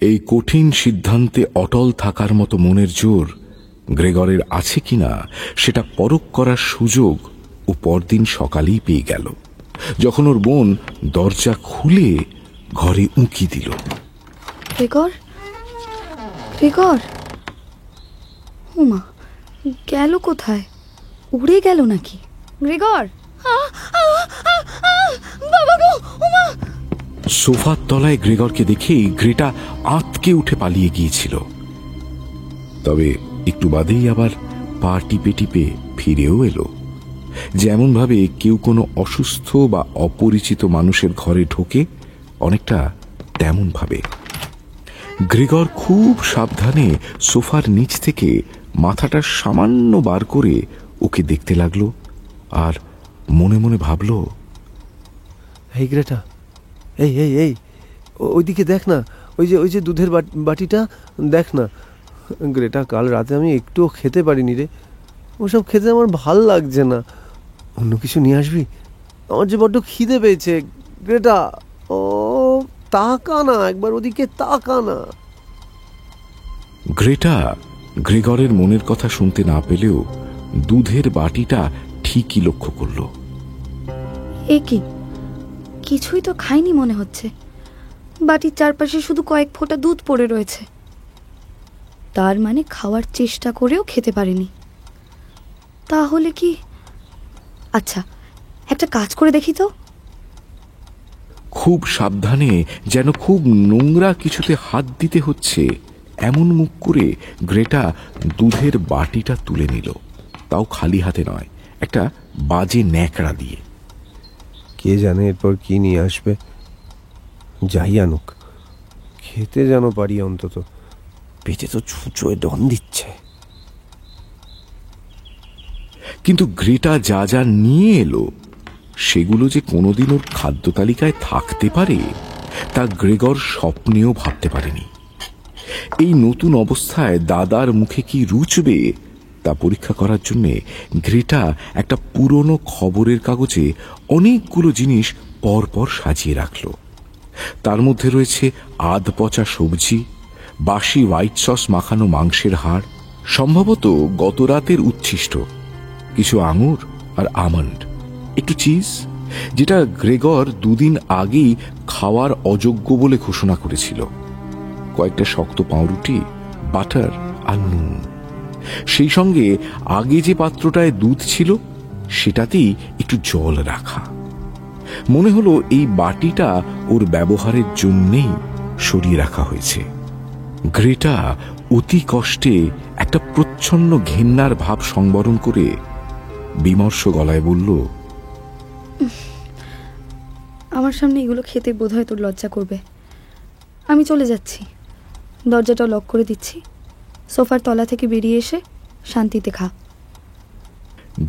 [SPEAKER 4] এই কঠিন সিদ্ধান্তে অটল থাকার মতো মনের জোর গ্রেগরের আছে কিনা সেটা পরখ করার সুযোগ ও পরদিন সকালেই পেয়ে গেল, যখন ওর বোন দরজা খুলে ঘরে উঁকি দিল।
[SPEAKER 6] গ্রেগর, গ্রেগর, উমা, গেল কোথায়? উড়ে গেল নাকি? গ্রেগর, বাবা গো, উমা!
[SPEAKER 4] সোফার তলায় গ্রেগরকে দেখেই গ্রেটা আঁতকে উঠে পালিয়ে গিয়েছিল। তবে একটু বাদেই আবার পা টিপে টিপে ফিরেও এলো, যেমন ভাবে কেউ কোনো অসুস্থ বা অপরিচিত মানুষের ঘরে ঢোকে, অনেকটা তেমন ভাবে। গ্রেগর খুব সাবধানে সোফার নিচ থেকে মাথাটা সামান্য বার করে ওকে দেখতে লাগলো আর মনে মনে ভাবল,
[SPEAKER 3] এই গ্রেটা, এই এই এই ওইদিকে দেখ না, ওই যে দুধের বাটিটা দেখ না। গ্রেটা, কাল রাতে আমি একটুও খেতে পারিনি রে, ওসব খেতে আমার ভাল লাগছে না। অন্য কিছু নিয়ে আসবি, আমার যে বড্ড খিদে পেয়েছে। গ্রেটা, ও তাকা না, একবার ওদিকে তাকা না।
[SPEAKER 4] গ্রেটা গ্রেগরের মনের কথা শুনতে না পেলেও দুধের বাটিটা ঠিকই লক্ষ্য করল।
[SPEAKER 6] এ কি, কিছুই তো খাইনি মনে হচ্ছে। বাটির চারপাশে শুধু কয়েক ফোঁটা দুধ পড়ে রয়েছে। তার মানে খাওয়ার চেষ্টা করেও খেতে পারেনি। তাহলে কি, আচ্ছা একটা কাজ করে দেখি তো।
[SPEAKER 4] খুব সাবধানে, যেন খুব নোংরা কিছুতে হাত দিতে হচ্ছে এমন মুখ করে গ্রেটা দুধের বাটিটা তুলে নিল, তাও খালি হাতে নয়, একটা বাজে ন্যাকড়া দিয়ে।
[SPEAKER 3] কে জানে এরপর কি নিয়ে আসবে। যাই আনুক, খেতে যেন পারি অন্তত। পেটে তো ছুঁচোয় ডন দিচ্ছে।
[SPEAKER 4] কিন্তু গ্রেটা যা যা নিয়ে এলো সেগুলো যে কোনোদিন ওর খাদ্য তালিকায় থাকতে পারে তা গ্রেগর স্বপ্নেও ভাবতে পারেনি। এই নতুন অবস্থায় দাদার মুখে কি রুচবে তা পরীক্ষা করার জন্য গ্রেটা একটা পুরনো খবরের কাগজে অনেকগুলো জিনিস পরপর সাজিয়ে রাখল। তার মধ্যে রয়েছে আধ পচা সবজি, বাসি হোয়াইট সস মাখানো মাংসের হাড়, সম্ভবত গত রাতের উচ্ছিষ্ট, কিছু আঙুর আর আমন্ড, একটু চিজ যেটা গ্রেগর দুদিন আগেই খাওয়ার অযোগ্য বলে ঘোষণা করেছিল, কয়েকটা শক্ত পাউরুটি, বাটার আর নুন। সেই সঙ্গে আগে যে পাত্রটায় দুধ ছিল সেটাতেই একটু জল রাখা। মনে হলো এই বাটিটা ওর ব্যবহারের জন্যেই সরিয়ে রাখা হয়েছে। গ্রেটা অতি কষ্টে একটা প্রচ্ছন্ন ঘেন্নার ভাব সংবরণ করে বিমর্ষ গলায় বলল,
[SPEAKER 6] আমার সামনে এগুলো খেতে বোধহয় তোর লজ্জা করবে। আমি চলে যাচ্ছি, দরজাটা লক করে দিচ্ছি। সোফার তলা থেকে বেরিয়ে এসে শান্তিতে খা।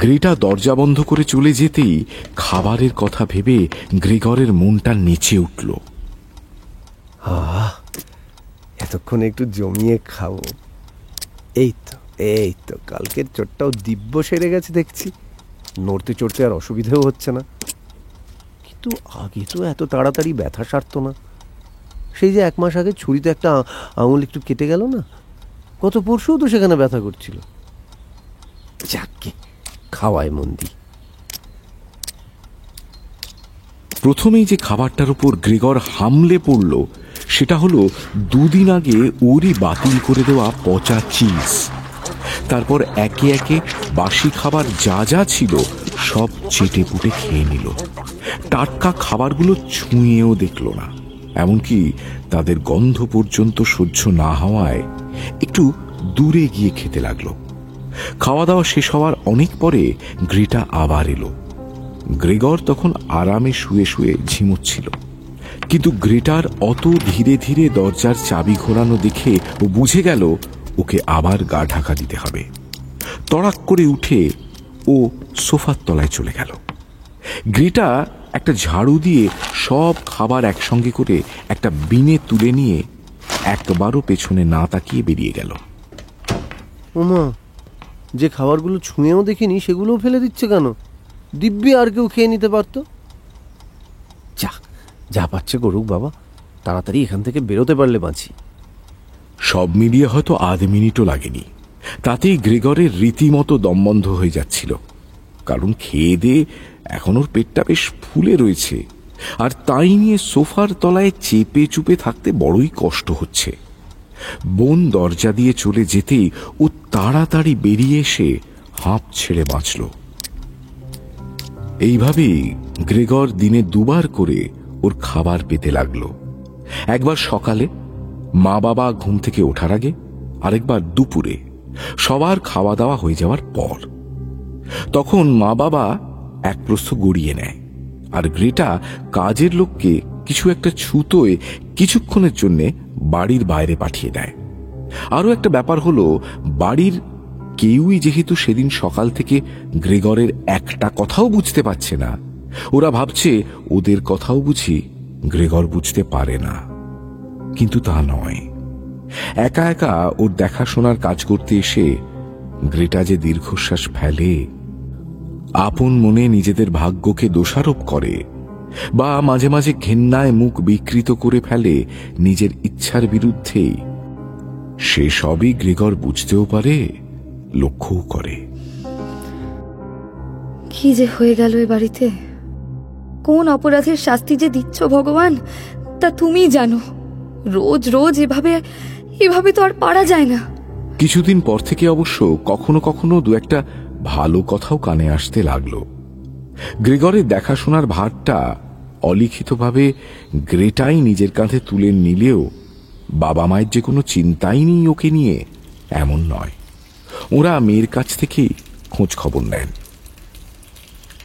[SPEAKER 4] গ্রেটা দরজা বন্ধ করে চলে যেতেই খাবারের কথা ভেবে গ্রেগরের মনটা নেচে উঠল।
[SPEAKER 3] এতক্ষণ একটু জমিয়ে খাবো। এই তো কালকের চোটটাও দিব্য সেরে গেছে দেখছি। নড়তে চড়তে আর অসুবিধাও হচ্ছে না। কিন্তু আগে তো এত তাড়াতাড়ি ব্যথা সারতো না। সেই যে 1 মাস আগে ছুরিতে একটা আঙুল একটু কেটে গেল না, গত পরশুও তো সেখানে ব্যথা করছিল। যাকে খাওয়ায় মন দি।
[SPEAKER 4] প্রথমেই যে খাবারটার উপর গ্রেগর হামলে পড়ল সেটা হলো দুদিন আগে ওরই বাতিল করে দেওয়া পচা চিজ। তারপর একে একে বাসি খাবার যা যা ছিল সব চেটে পুটে খেয়ে নিল। টাটকা খাবারগুলো ছুঁয়েও দেখল না, এমনকি তাদের গন্ধ পর্যন্ত সহ্য না হওয়ায় একটু দূরে গিয়ে খেতে লাগলো। খাওয়া দাওয়া শেষ হওয়ার অনেক পরে গ্রেটা আবার এলো। গ্রেগর তখন আরামে শুয়ে শুয়ে ঝিমোচ্ছিল, কিন্তু গ্রেটার অত ধীরে ধীরে দরজার চাবি ঘোরানো দেখে ও বুঝে গেল ওকে আবার গা ঢাকা দিতে হবে। তড়াক করে উঠে ও সোফার তলায় চলে গেল। গ্রেটা একটা ঝাড়ু দিয়ে সব খাবার একসঙ্গে করে একটা বিনে তুলে নিয়ে একবারও পেছনে না তাকিয়ে বেরিয়ে গেল।
[SPEAKER 3] ওমা, যে খাবারগুলো ছুঁয়েও দেখিনি সেগুলোও ফেলে দিচ্ছে কেন? দিব্যি আর কেউ খেয়ে নিতে পারতো। যা পাচ্ছে করুক বাবা, তাড়াতাড়ি এখান থেকে বেরোতে পারলে বাঁচি।
[SPEAKER 4] সব মিলিয়ে হয়তো আধ মিনিটও লাগেনি, তাতেই গ্রেগরের রীতিমতো দমবন্ধ হয়ে যাচ্ছিল। কারণ খেয়ে দিয়ে এখন ওর পেটটা বেশ ফুলে রয়েছে, আর তাই নিয়ে সোফার তলায় চেপে চুপে থাকতে বড়ই কষ্ট হচ্ছে। বোন দরজা দিয়ে চলে যেতেই ও তাড়াতাড়ি বেরিয়ে এসে হাঁপ ছেড়ে বাঁচল। এইভাবেই গ্রেগর দিনে 2 বার করে ওর খাবার পেতে লাগলো। একবার সকালে মা বাবা ঘুম থেকে ওঠার আগে, আরেকবার দুপুরে সবার খাওয়া দাওয়া হয়ে যাওয়ার পর। তখন মা বাবা এক প্রস্থ গড়িয়ে নেয়, আর গ্রেটা কাজের লোককে কিছু একটা ছুতোয় কিছুক্ষণের জন্য বাড়ির বাইরে পাঠিয়ে দেয়। আরও একটা ব্যাপার হলো, বাড়ির কেউই যেহেতু সেদিন সকাল থেকে গ্রেগরের একটা কথাও বুঝতে পারছে না, ওরা ভাবছে ওদের কথাও বুঝি গ্রেগর বুঝতে পারে না। কিন্তু তা নয়। একা একা ওর দেখাশোনার কাজ করতে এসে গ্রেটা যে দীর্ঘশ্বাস ফেলে, আপন মনে নিজেদের ভাগ্যকে দোষারোপ করে, বা মাঝে মাঝে ঘেন্নায় মুখ বিকৃত করে ফেলে নিজের ইচ্ছার বিরুদ্ধেই, সে সবই গ্রেগর বুঝতেও পারে, লক্ষ্যও করে।
[SPEAKER 6] কি যে হয়ে গেল এ বাড়িতে! কোন অপরাধের শাস্তি যে দিচ্ছ ভগবান, তা তুমিই জানো। রোজ রোজ এভাবে তো আর পারা যায় না।
[SPEAKER 4] কিছুদিন পর থেকে অবশ্য কখনো কখনো দু একটা ভালো কথাও কানে আসতে লাগলো। গ্রেগরের দেখাশোনার ভারটা অলিখিতভাবে গ্রেটাই নিজের কাঁধে তুলে নিলেও বাবা মায়ের যে কোনো চিন্তাই নেই ওকে নিয়ে, এমন নয়। ওরা মেয়ের কাছ থেকেই খোঁজ খবর নেন।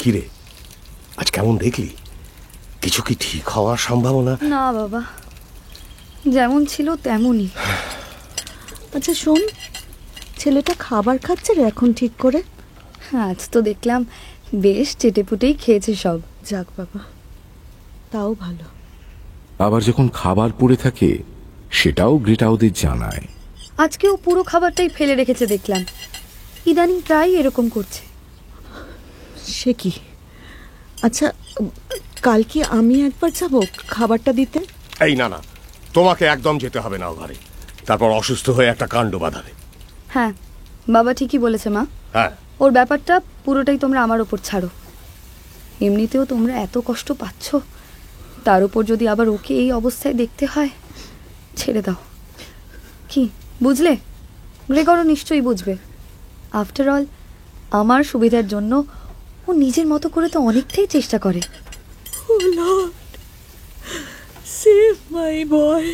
[SPEAKER 1] কিরে, আজ কেমন দেখলি? কিছু কি ঠিক হওয়ার সম্ভাবনা?
[SPEAKER 6] না বাবা, যেমন ছিল তেমনই।
[SPEAKER 2] আচ্ছা শোন, ছেলেটা খাবার খাচ্ছে রে এখন ঠিক করে?
[SPEAKER 6] আজ তো দেখলাম বেশ চেটেপুটেই খেয়েছে সব।
[SPEAKER 2] যাক বাবা, তাও ভালো।
[SPEAKER 4] আবার যখন খাবার পড়ে থাকে সেটাও গ্রেটা ওদের জানায়।
[SPEAKER 6] আজকেও পুরো খাবারটাই ফেলে রেখেছে দেখলাম। ইদানিং প্রায় এরকম করছে।
[SPEAKER 2] সে কি? আচ্ছা, কাল কি আমি একবার যাব খাবারটা দিতে?
[SPEAKER 1] এই না না, তোমাকে একদম যেতে হবে না ও ঘরে, তারপর অসুস্থ হয়ে একটা কাণ্ড বাঁধাবে।
[SPEAKER 6] হ্যাঁ, বাবা ঠিকই বলেছে মা।
[SPEAKER 1] হ্যাঁ,
[SPEAKER 6] ওর ব্যাপারটা পুরোটাই তোমরা আমার ওপর ছাড়ো। এমনিতেও তোমরা এত কষ্ট পাচ্ছ, তার উপর যদি আবার ওকে এই অবস্থায় দেখতে হয়, ছেড়ে দাও। কি বুঝলে? গ্রেগরও নিশ্চয়ই বুঝবে। আফটার অল আমার সুবিধার জন্য ও নিজের মতো করে তো অনেকটাই চেষ্টা করে।
[SPEAKER 2] Oh Lord, save my boy.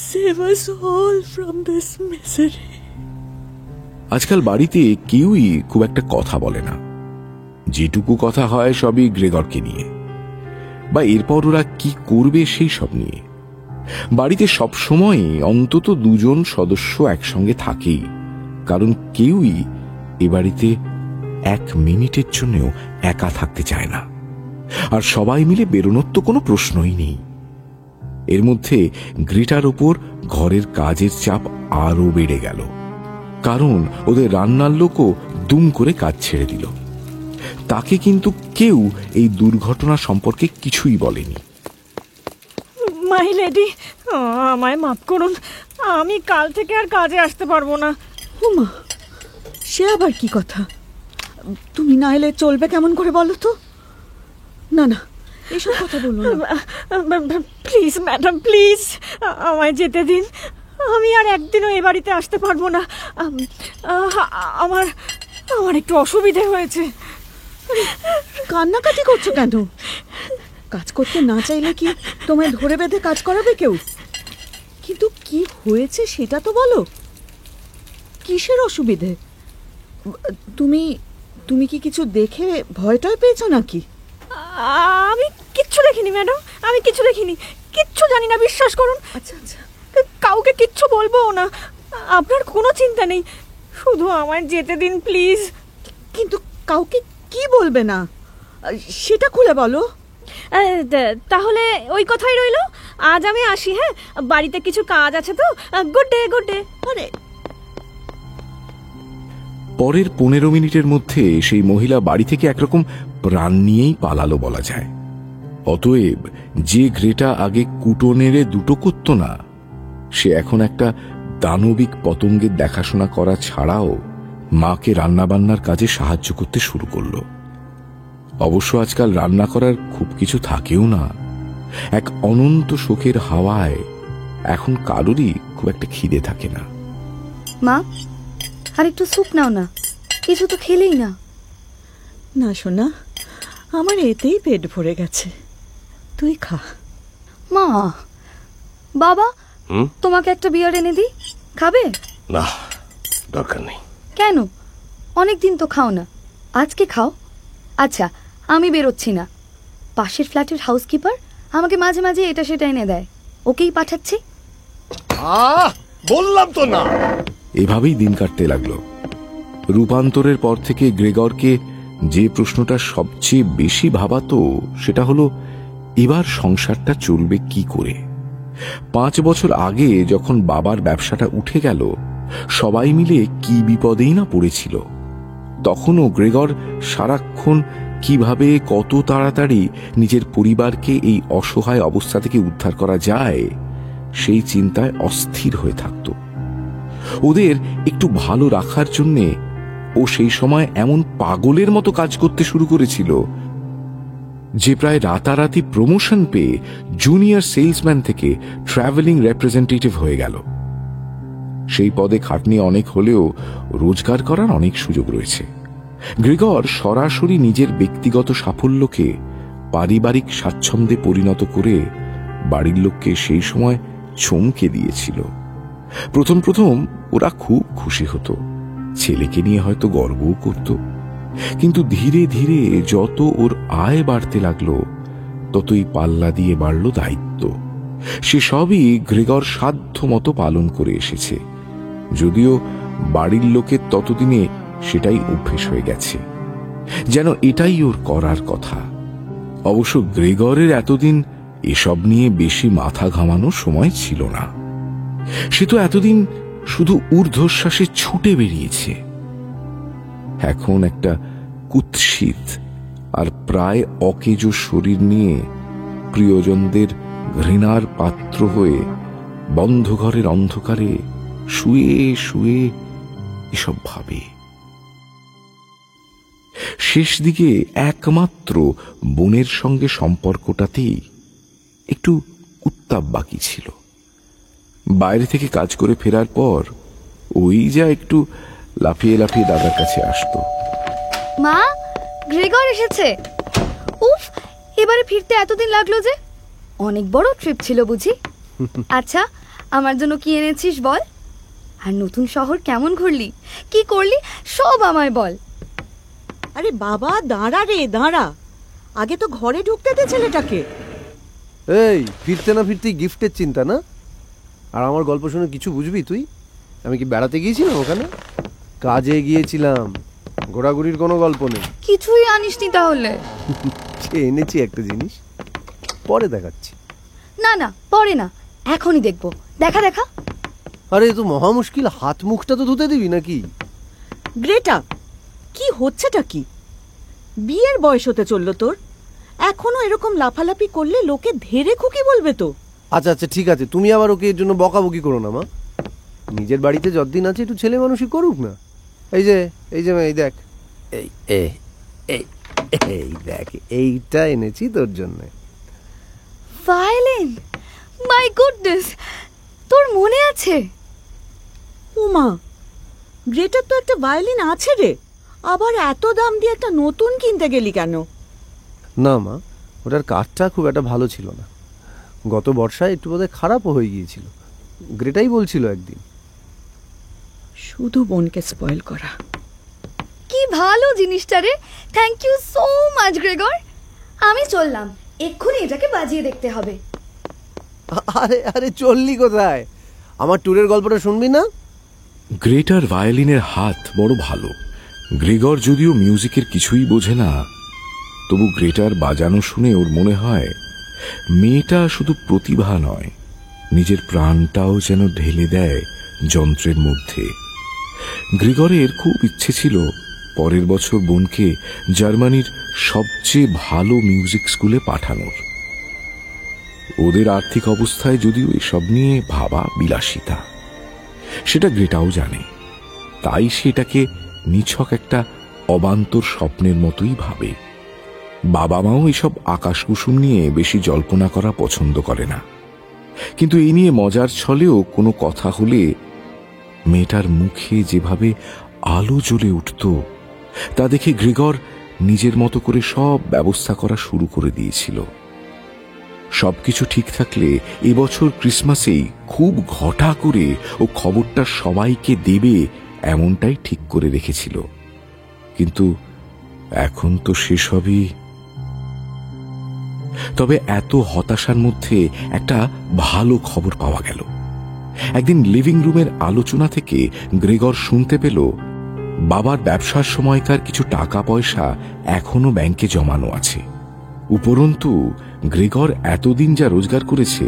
[SPEAKER 2] Save us all from this misery.
[SPEAKER 4] আজকাল বাড়িতে কেউই খুব একটা কথা বলে না। যেটুকু কথা হয় সবই গ্রেগরকে নিয়ে, বা এরপর ওরা কি করবে সেই সব নিয়ে। বাড়িতে সবসময় অন্তত দুজন সদস্য একসঙ্গে থাকেই, কারণ কেউই এ বাড়িতে এক মিনিটের জন্যও একা থাকতে চায় না। আর সবাই মিলে বেরোনোর তো কোনো প্রশ্নই নেই। এর মধ্যে গ্রেটার ওপর ঘরের কাজের চাপ আরো বেড়ে গেল, কারণ ওদের রান্নার লোকও দুম করে কাজ ছেড়ে দিল। তাকে কিন্তু কেউ এই দুর্ঘটনা সম্পর্কে কিছুই বলেনি।
[SPEAKER 2] মাই লেডি, আমায় মাফ করুন, আমি কাল থেকে আর কাজে আসতে পারবো না। উমা, সে আবার কি কথা? তুমি না এলে চলবে কেমন করে বলো তো? না না, এসব কথা বলুন না। প্লিজ ম্যাডাম, প্লিজ আমায় যেতে দিন। আমি আর একদিনও এ বাড়িতে আসতে পারবো না। আমার একটু অসুবিধে হয়েছে। কান্নাকাটি করছো কেন? কাজ করতে না চাইলে কি তোমায় ধরে বেঁধে কাজ করাবে কেউ? কিন্তু কি হয়েছে সেটা তো বলো। কিসের অসুবিধে? তুমি কি কিছু দেখে ভয়টাই পেয়েছো নাকি? আমি কিচ্ছু দেখিনি ম্যাডাম, আমি কিছু দেখিনি, কিচ্ছু জানি না, বিশ্বাস করুন। আচ্ছা আচ্ছা, কাউকে কিচ্ছু বলবো না, আপনার কোনো চিন্তা নেই, শুধু আমায় যেতে দিন প্লিজ। কিন্তু কাউকে কি বলবে না সেটা খুলে বলো। তাহলে ওই কথাই রইলো, আজ আমি আসি। হ্যাঁ, বাড়িতে কিছু কাজ আছে তো। Good day, good day. আরে,
[SPEAKER 4] পরের 15 মিনিটের মধ্যে সেই মহিলা বাড়ি থেকে একরকম প্রাণ নিয়েই পালালো বলা যায়। অতএব যে গ্রেটা আগে কুটো নেড়ে দুটো করত না, সে এখন একটা দানবিক পতঙ্গের দেখাশোনা করা ছাড়াও মাকে রান্নাবান্নার কাজে সাহায্য করতে শুরু করলো। অবশ্য আজকাল রান্না করার খুব কিছু থাকেও না। এক অনন্ত শোকের হাওয়ায় এখন কারোরই খুব একটা খিদে থাকে না।
[SPEAKER 6] মা, আর একটু স্যুপ নাও না, কিছু তো খেলেই না।
[SPEAKER 2] না সোনা, আমার এতেই পেট ভরে গেছে, তুই খা।
[SPEAKER 6] মা, বাবা, তোমাকে একটা বিয়ার এনে দিই, খাবে?
[SPEAKER 1] না, দরকার নেই।
[SPEAKER 6] কেন? অনেকদিন তো খাও না, আজকে খাও। আচ্ছা, আমি বেরোচ্ছি না। পাশের ফ্ল্যাটের হাউসকিপার আমাকে মাঝে মাঝে এটা সেটা এনে দেয়, ওকেই পাঠাচ্ছি।
[SPEAKER 1] বললাম তো না।
[SPEAKER 4] এভাবেই দিন কাটতে লাগলো। রূপান্তরের পর থেকে গ্রেগরকে যে প্রশ্নটা সবচেয়ে বেশি ভাবাতো সেটা হলো এবার সংসারটা চলবে কি করে। 5 বছর আগে যখন বাবার ব্যবসাটা উঠে গেল, সবাই মিলে কি বিপদেই না পড়েছিল। তখনও গ্রেগর সারাক্ষণ কিভাবে কত তাড়াতাড়ি নিজের পরিবারকে এই অসহায় অবস্থা থেকে উদ্ধার করা যায় সেই চিন্তায় অস্থির হয়ে থাকত। ওদের একটু ভালো রাখার জন্যে ও সেই সময় এমন পাগলের মতো কাজ করতে শুরু করেছিল যে প্রায় রাতারাতি প্রমোশন পেয়ে জুনিয়র সেলসম্যান থেকে ট্রাভেলিং রিপ্রেজেন্টেটিভ হয়ে গেল। সেই পদে খাটনি অনেক হলেও রোজগার করার অনেক সুযোগ রয়েছে। গ্রেগর সরাসরি নিজের ব্যক্তিগত সাফল্যকে পারিবারিক স্বাচ্ছন্দ্যে পরিণত করে বাড়ির লোককে সেই সময় চমকে দিয়েছিল। প্রথম প্রথম ওরা খুব খুশি হতো, ছেলেকে নিয়ে হয়তো গর্বও করত। কিন্তু ধীরে ধীরে যত ওর আয় বাড়তে লাগলো ততই পাল্লা দিয়ে বাড়ল দায়িত্ব। সে সবই গ্রেগর সাধ্য মতো পালন করে এসেছে, যদিও বাড়ির লোকের ততদিনে সেটাই অভ্যেস হয়ে গেছে, যেন এটাই ওর করার কথা। অবশ্য গ্রেগরের এতদিন এসব নিয়ে বেশি মাথা ঘামানোর সময় ছিল না। সে তো এতদিন শুধু ঊর্ধ্বশ্বাসে ছুটে বেরিয়েছে। এখন একটা কুৎসিত আর প্রায় অকেজো শরীর নিয়ে প্রিয়জনদের ঘৃণার পাত্র হয়ে বন্ধ ঘরের অন্ধকারে শুয়ে শুয়ে এসব ভাবে। শেষ দিকে একমাত্র বোনের সঙ্গে সম্পর্কটাতেই একটু উত্তাপ বাকি ছিল। বাইরে থেকে কাজ করে ফেরার পর ওই যা একটু লাফিয়ে লাফিয়ে দাদার কাছে আসতো।
[SPEAKER 6] মা, গ্রেগর এসেছে। উফ, এবারে ফিরতে এতদিন লাগলো যে? অনেক বড় ট্রিপ ছিল বুঝি? আচ্ছা, আমার জন্য কি এনেছিস বল? আর নতুন শহর কেমন ঘুরলি, কি করলি, সব আমায় বল।
[SPEAKER 2] আরে বাবা, দাঁড়া রে দাঁড়া, আগে তো ঘরে ঢুকতে দে ছেলেটাকে।
[SPEAKER 3] এই ফিরতে না ফিরতেই গিফটের চিন্তা না? আর আমার গল্প শুনে কিছু বুঝবি তুই? আমি কি বেড়াতে গিয়েছিলাম ওখানে? কাজে গিয়েছিলাম, ঘোরাঘুরির কোনো গল্প নেই।
[SPEAKER 6] কিছুই আনিসনি তাহলে?
[SPEAKER 3] সে এনেছি একটা জিনিস, পরে দেখাচ্ছি।
[SPEAKER 6] না না, পরে না, এখনই দেখবো। দেখা দেখা।
[SPEAKER 3] আরে এ তো মহা মুশকিল, হাত মুখটা তো ধুতে দিবি নাকি?
[SPEAKER 2] গ্রেটা, কি হচ্ছেটা কি? বিয়ের বয়স হতে চললো তোর, এখনো এরকম লাফালাফি করলে লোকে ধেরে খুকি বলবে তো।
[SPEAKER 3] আচ্ছা আচ্ছা ঠিক আছে, তুমি আবার ওকে এর জন্য বকাবকি করো না মা। নিজের বাড়িতে যতদিন আছে একটু ছেলে মানুষই করুক না। এই যে এই দেখ, এই এই এই দেখ, এইটা এনেছি তোর জন্য।
[SPEAKER 6] ভায়োলিন? মাই গুডনেস, তোর মনে আছে?
[SPEAKER 2] উমা, গ্রেটার তো একটা ভায়োলিন আছে রে, আবার এত দাম দিয়ে একটা নতুন কিনতে গেলি কেন?
[SPEAKER 3] না মা, ওটার কাঠটা খুব একটা ভালো ছিল না। গত বর্ষায় একটু বোধহয় খারাপও হয়ে গিয়েছিল। গ্রেটাই বলছিল একদিন।
[SPEAKER 2] শুধু বোনকে স্পয়েল করা।
[SPEAKER 6] কি ভালো জিনিসটা রে, thank you so much Gregor. আমি চললাম, এক্ষুনি এটাকে বাজিয়ে দেখতে হবে।
[SPEAKER 3] আরে আরে চললি কোথায়? আমার ট্যুরের গল্পটা শুনবি না?
[SPEAKER 4] গ্রেটার ভায়োলিনের হাত বড় ভালো। গ্রেগর যদিও মিউজিকের কিছুই বোঝে না, তবু গ্রেটার বাজানো শুনে ওর মনে হয় মেয়েটা শুধু প্রতিভা নয়, নিজের প্রাণটাও যেন ঢেলে দেয় যন্ত্রের মধ্যে। গ্রেগরের খুব ইচ্ছে ছিল পরের বছর বোনকে জার্মানির সবচেয়ে ভালো মিউজিক স্কুলে পাঠানোর। ওদের আর্থিক অবস্থায় যদিও এসব নিয়ে ভাবা বিলাসিতা, সেটা গ্রেটাও জানে। তাই সেটাকে নিছক একটা অবান্তর স্বপ্নের মতোই ভাবে। বাবা মাও এসব আকাশ কুসুম নিয়ে বেশি জল্পনা করা পছন্দ করে না। কিন্তু এই নিয়ে মজার ছলেও কোনো কথা হলে মেয়েটার মুখে যেভাবে আলো জ্বলে উঠত তা দেখে গ্রেগর নিজের মতো করে সব ব্যবস্থা করা শুরু করে দিয়েছিল। সবকিছু ঠিক থাকলে এবছর ক্রিসমাসেই খুব ঘটা করে ও খবরটা সবাইকে দেবে এমনটাই ঠিক করে রেখেছিল। কিন্তু এখন তো সেসবই। তবে এত হতাশার মধ্যে একটা ভালো খবর পাওয়া গেল। একদিন লিভিং রুমের আলোচনা থেকে গ্রেগর শুনতে পেল বাবার ব্যবসার সময়কার কিছু টাকা পয়সা এখনো ব্যাংকে জমানো আছে। উপরন্তু গ্রেগর এতদিন যা রোজগার করেছে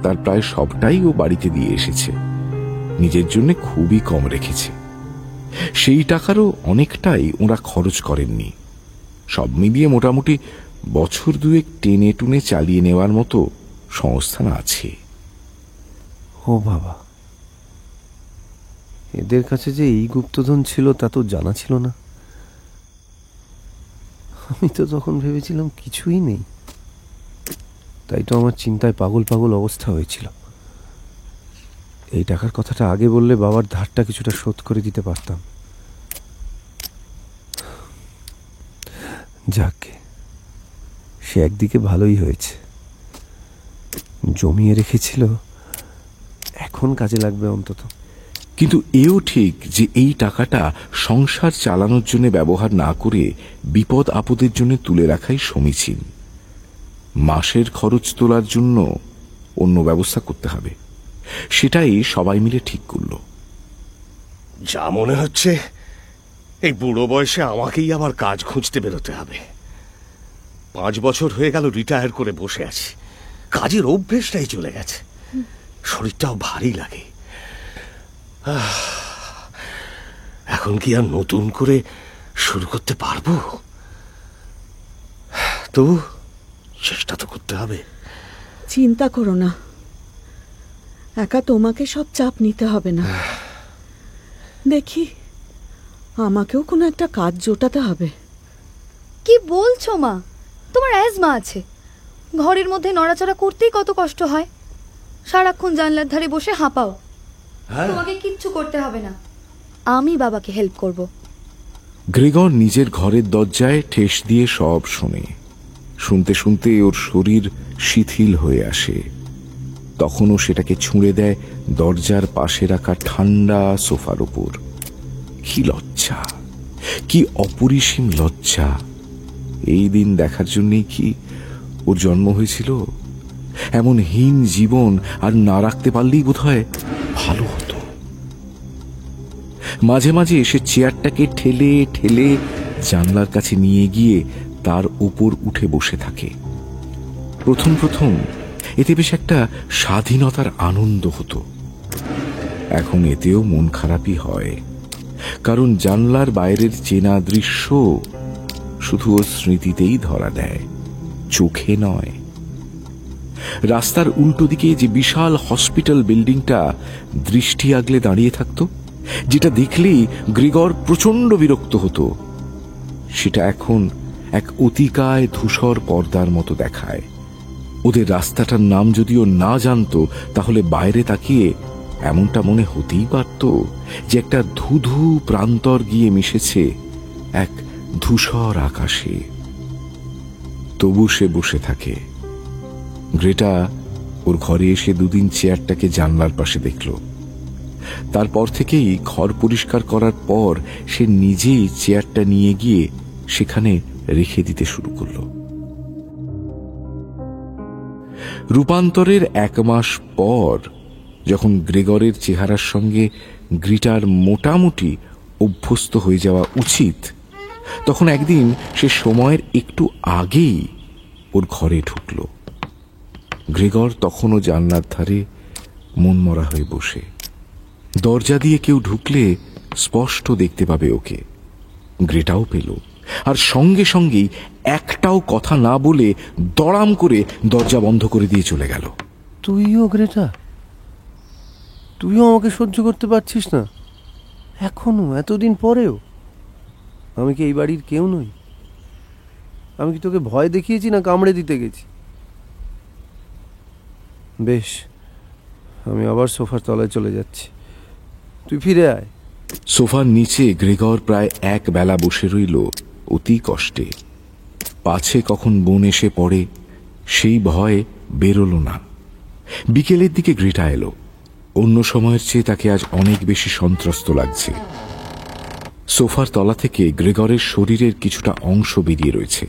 [SPEAKER 4] তার প্রায় সবটাই ও বাড়িতে দিয়ে এসেছে, নিজের জন্য খুবই কম রেখেছে। সেই টাকারও অনেকটাই ওরা খরচ করেননি। সব মিলিয়ে মোটামুটি বছর দুয়েক টেনে টুনে চালিয়ে নেওয়ার মতো সংস্থান আছে।
[SPEAKER 3] ও বাবা, এদের কাছে যে এই গুপ্তধন ছিল তা তো জানা ছিল না। আমি তো তখন ভেবেছিলাম কিছুই নেই, তাই তো আমার চিন্তায় পাগল পাগল অবস্থা হয়েছিল। এই টাকার কথাটা আগে বললে বাবার ধারটা কিছুটা শোধ করে দিতে পারতাম। যাকে সে একদিকে ভালোই হয়েছে, জমিয়ে রেখেছিল, এখন কাজে লাগবে অন্তত।
[SPEAKER 4] কিন্তু এও ঠিক যে এই টাকাটা সংসার চালানোর জন্য ব্যবহার না করে বিপদ আপদের জন্য তুলে রাখাই সমীচীন। মাসের খরচ তোলার জন্য অন্য ব্যবস্থা করতে হবে, সেটাই সবাই মিলে ঠিক করল।
[SPEAKER 1] যা মনে হচ্ছে এই বুড়ো বয়সে আমাকেই আবার কাজ খুঁজতে বেরোতে হবে। 5 বছর হয়ে গেল রিটায়ার করে বসে আছি, কাজের অভ্যেসটাই চলে গেছে, শরীরটাও ভারী লাগে। এখন কি আর নতুন করে শুরু করতে পারবো? তবু চেষ্টা তো করতে হবে।
[SPEAKER 2] চিন্তা করো না, একা তোমাকে সব চাপ নিতে হবে না। দেখি আমাকেও কোনো একটা কাজ জোটাতে হবে।
[SPEAKER 6] কি বলছো মা? তোমার অ্যাজমা আছে, ঘরের মধ্যে নড়াচড়া করতেই কত কষ্ট হয়। সারাক্ষণ জানলার ধারে বসে হাঁপাও। তোমাকে কিচ্ছু করতে হবে না, আমি বাবাকে হেল্প করব।
[SPEAKER 4] গ্রেগর নিজের ঘরের দরজায় ঠেস দিয়ে সব শোনে। শুনতে শুনতে ওর শরীর শিথিল হয়ে আসে। তখনও সেটাকে ছুঁড়ে দেয় দরজার পাশে রাখা ঠান্ডা সোফার উপর। কি লজ্জা, কি অপরিসীম লজ্জা! এই দিন দেখার জন্যই কি ওর জন্ম হয়েছিল? এমন হীন জীবন আর না রাখতে পারলেই বোধহয় ভালো হতো। মাঝে মাঝে এসে চেয়ারটাকে ঠেলে ঠেলে জানলার কাছে নিয়ে গিয়ে তার উপর উঠে বসে থাকে। প্রথম প্রথম এতে বেশ একটা স্বাধীনতার আনন্দ হতো। এখন এতেও মন খারাপই হয়, কারণ জানলার বাইরের চেনা দৃশ্য শুধু ওর স্মৃতিতেই ধরা দেয়, চোখে নয়। রাস্তার উল্টো দিকে যে বিশাল হসপিটাল বিল্ডিংটা দৃষ্টি আগলে দাঁড়িয়ে থাকতো, যেটা দেখলেই গ্রেগর প্রচন্ড বিরক্ত হতো, সেটা এখন এক অতিকায় ধূসর পর্দার মতো দেখায়। ওদের রাস্তাটার নাম যদিও না জানতো, তাহলে বাইরে তাকিয়ে এমনটা মনে হতেই পারত যে একটা ধুধু প্রান্তর গিয়ে মিশেছে এক ধূসর আকাশে। তবু সে বসে থাকে। গ্রেটা ওর ঘরে এসে দুদিন চেয়ারটাকে জানলার পাশে দেখল। তারপর থেকেই ঘর পরিষ্কার করার পর সে নিজেই চেয়ারটা নিয়ে গিয়ে সেখানে রেখে দিতে শুরু করল। রূপান্তরের 1 মাস পর যখন গ্রেগরের চেহারার সঙ্গে গ্রিটার মোটামুটি অভ্যস্ত হয়ে যাওয়া উচিত, তখন একদিন সে সময়ের একটু আগেই ওর ঘরে ঢুকল। গ্রেগর তখনও জানলার ধারে মনমরা হয়ে বসে। দরজা দিয়ে কেউ ঢুকলে স্পষ্ট দেখতে পাবে ওকে। গ্রেটাও পেল, আর সঙ্গে সঙ্গেই একটাও কথা না বলে দড়াম করে দরজা বন্ধ করে দিয়ে চলে গেল।
[SPEAKER 3] তুইও গ্রেটা, তুইও আমাকে সহ্য করতে পারছিস না এখনো, এতদিন পরেও? আমি কি এই বাড়ির কেউ নই? আমি কি তোকে ভয় দেখিয়েছি না কামড়ে দিতে গেছি? বেশ, আমি আবার সোফার তলায় চলে যাচ্ছি, তুই ফিরে আয়।
[SPEAKER 4] সোফার নিচে গ্রেগর প্রায় 1 বেলা বসে রইল অতি কষ্টে। পাছে কখন বোন এসে পড়ে সেই ভয় বেরোল না। বিকেলের দিকে গ্রেটা এলো। অন্য সময়ের চেয়ে তাকে আজ অনেক বেশি সন্ত্রস্ত লাগছে। সোফার তলা থেকে গ্রেগরের শরীরের কিছুটা অংশ বেরিয়ে রয়েছে।